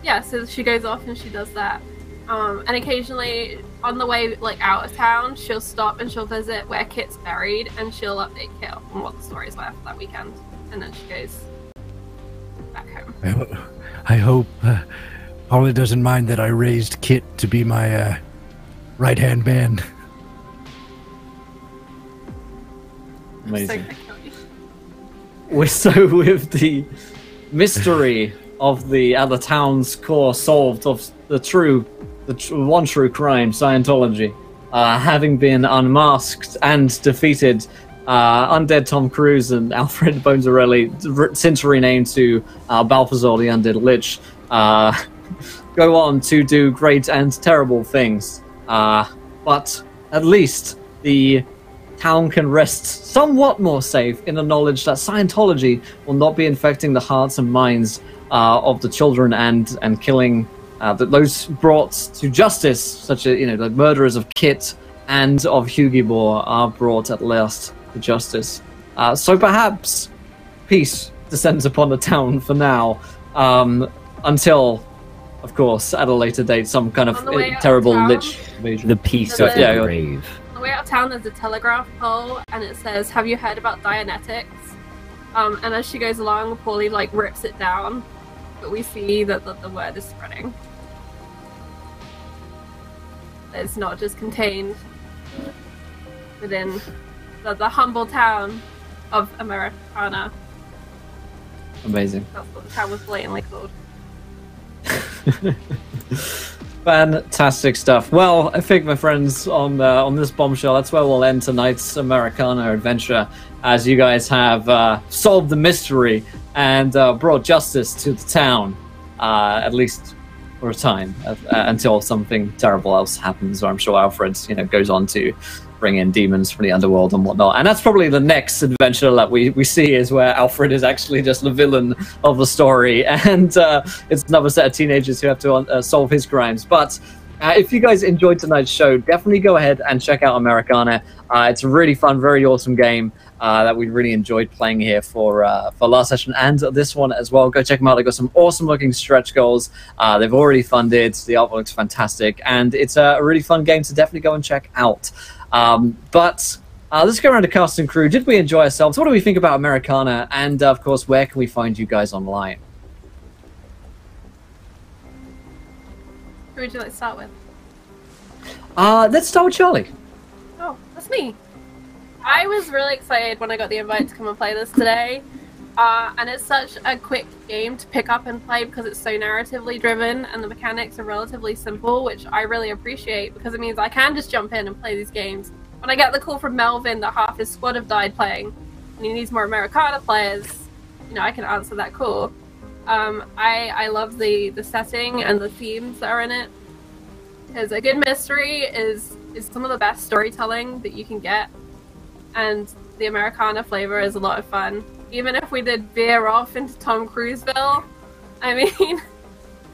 yeah, so she goes off and she does that. And occasionally, on the way out of town, she'll stop and she'll visit where Kit's buried, and she'll update Kit on what the stories were for that weekend. And then she goes back home. I hope Paula doesn't mind that I raised Kit to be my right-hand man. Amazing. So with the mystery of the town's core solved, of the one true crime, Scientology, having been unmasked and defeated, undead Tom Cruise and Alfred Bonzarelli, since renamed to Balthazar the Undead Lich, go on to do great and terrible things. But at least the town can rest somewhat more safe in the knowledge that Scientology will not be infecting the hearts and minds of the children and killing those brought to justice, such as the murderers of Kit and of Hugibor are brought at last to justice. So perhaps peace descends upon the town for now, until, of course, at a later date, some kind of terrible lich invasion. The peace of the grave. On the way out of town, there's a telegraph pole, and it says, "Have you heard about Dianetics?" And as she goes along, Paulie rips it down, but we see that the word is spreading. It's not just contained within the humble town of Americana. Amazing. That's what the town was blatantly called. Fantastic stuff. Well, I think, my friends, on this bombshell, that's where we'll end tonight's Americana adventure, as you guys have solved the mystery and brought justice to the town, at least for a time, until something terrible else happens. Or I'm sure Alfred, goes on to bring in demons from the underworld and whatnot. And that's probably the next adventure that we see, is where Alfred is actually just the villain of the story, and it's another set of teenagers who have to solve his crimes. But if you guys enjoyed tonight's show, definitely go ahead and check out Americana. It's a really fun, very awesome game that we really enjoyed playing here for last session and this one as well. Go check them out. They've got some awesome looking stretch goals. They've already funded. The artwork looks fantastic, and it's a really fun game to definitely go and check out. But let's go around to cast and crew. Did we enjoy ourselves? What do we think about Americana? And of course, where can we find you guys online? Who would you like to start with? Let's start with Charlie. Oh, that's me. I was really excited when I got the invite to come and play this today. And it's such a quick game to pick up and play because it's so narratively driven and the mechanics are relatively simple, which I really appreciate because it means I can just jump in and play these games. When I get the call from Melvin that half his squad have died playing and he needs more Americana players, I can answer that call. I love the setting and the themes that are in it. Because a good mystery is some of the best storytelling that you can get, and the Americana flavor is a lot of fun. Even if we did veer off into Tom Cruiseville, I mean,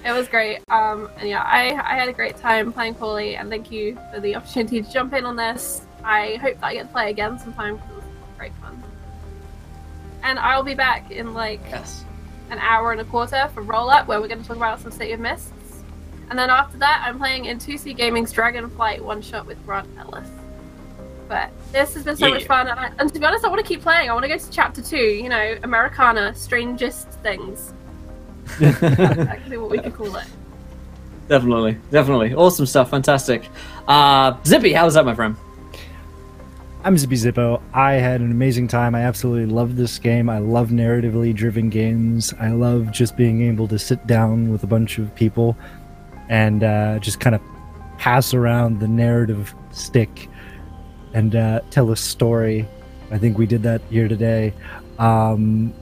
it was great. And yeah, I had a great time playing Paulie, and thank you for the opportunity to jump in on this. I hope that I get to play again sometime because it was great fun. And I'll be back in an hour and a quarter for Roll Up, where we're going to talk about some City of Mists. And then after that, I'm playing in 2C Gaming's Dragonflight one-shot with Grant Ellis. But this has been so much fun, and to be honest, I want to keep playing. I want to go to Chapter 2, Americana, Strangest Things. That's exactly what we could call it. Definitely. Awesome stuff, fantastic. Zippy, how was that, my friend? I'm Zippy Zippo. I had an amazing time. I absolutely love this game. I love narratively driven games. I love just being able to sit down with a bunch of people and just kind of pass around the narrative stick and tell a story. I think we did that here today. I'm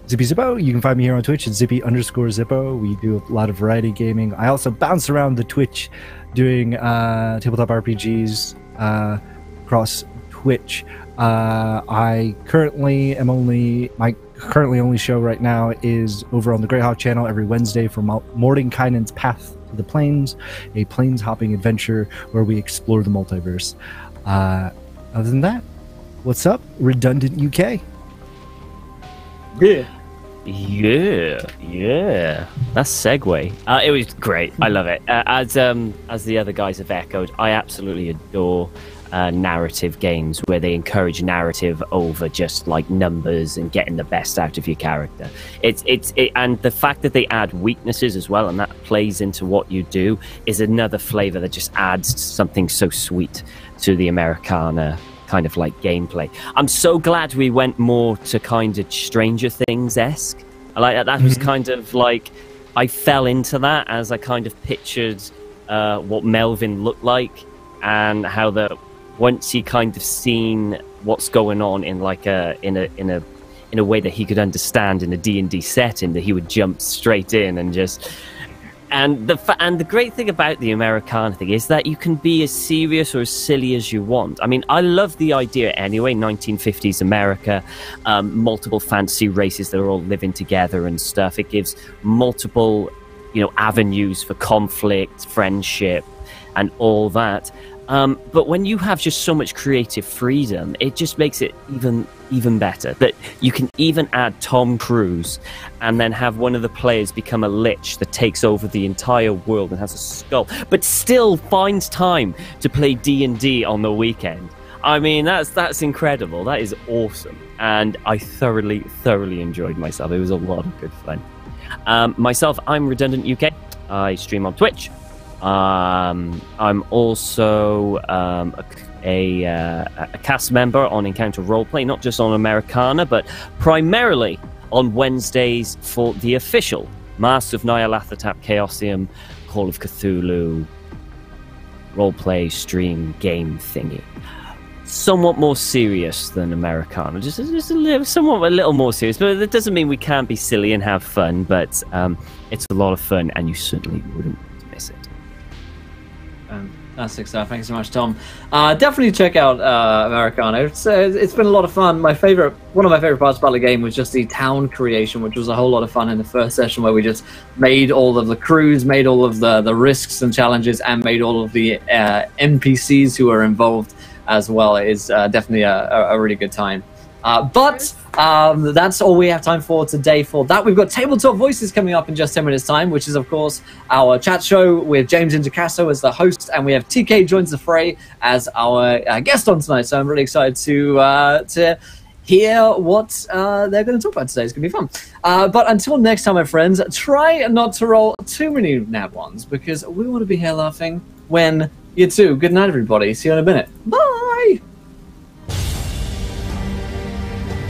Zippy Zippo. You can find me here on Twitch at Zippy_Zippo. We do a lot of variety gaming. I also bounce around the Twitch doing tabletop RPGs across Twitch. I currently my currently only show right now is over on the Greyhawk channel every Wednesday for Mordenkainen's Path to the Plains, a plains hopping adventure where we explore the multiverse. Other than that, what's up, Redundant UK? Yeah. Yeah. That's segue. It was great. I love it. As the other guys have echoed, I absolutely adore narrative games where they encourage narrative over just like numbers and getting the best out of your character. And the fact that they add weaknesses as well, and that plays into what you do, is another flavor that just adds something so sweet to the Americana kind of like gameplay. I'm so glad we went more to kind of Stranger Things-esque. I like that. That was kind of like, I fell into that as I kind of pictured what Melvin looked like, and how once he kind of seen what's going on in like in a way that he could understand in a D&D setting, that he would jump straight in and just. And the great thing about the Americana thing is that you can be as serious or as silly as you want. I mean, I love the idea anyway, 1950s America, multiple fantasy races that are all living together and stuff. It gives multiple, avenues for conflict, friendship, and all that. But when you have just so much creative freedom, it just makes it even better. That you can even add Tom Cruise and then have one of the players become a lich that takes over the entire world and has a skull, but still finds time to play D&D on the weekend. I mean, that's incredible. That is awesome. And I thoroughly enjoyed myself. It was a lot of good fun. Myself, I'm Redundant UK. I stream on Twitch. I'm also a cast member on Encounter Roleplay, not just on Americana, but primarily on Wednesdays for the official Master of Nyarlathotep Chaosium Call of Cthulhu roleplay stream game thingy. Somewhat more serious than Americana, just a little more serious, but that doesn't mean we can't be silly and have fun, but it's a lot of fun, and you certainly wouldn't want to miss it. Fantastic stuff. Thanks so much, Tom. Definitely check out Americana. It's been a lot of fun. One of my favorite parts about the game was just the town creation, which was a whole lot of fun in the first session, where we just made all of the crews, made all of the risks and challenges, and made all of the NPCs who are involved as well. It is definitely a really good time. But that's all we have time for today for that. We've got Tabletop Voices coming up in just 10 minutes' time, which is, of course, our chat show with James Intocasso as the host, and we have TK joins the fray as our guest on tonight. So I'm really excited to hear what they're going to talk about today. It's going to be fun. But until next time, my friends, try not to roll too many nat ones, because we want to be here laughing when you do. Good night, everybody. See you in a minute. Bye!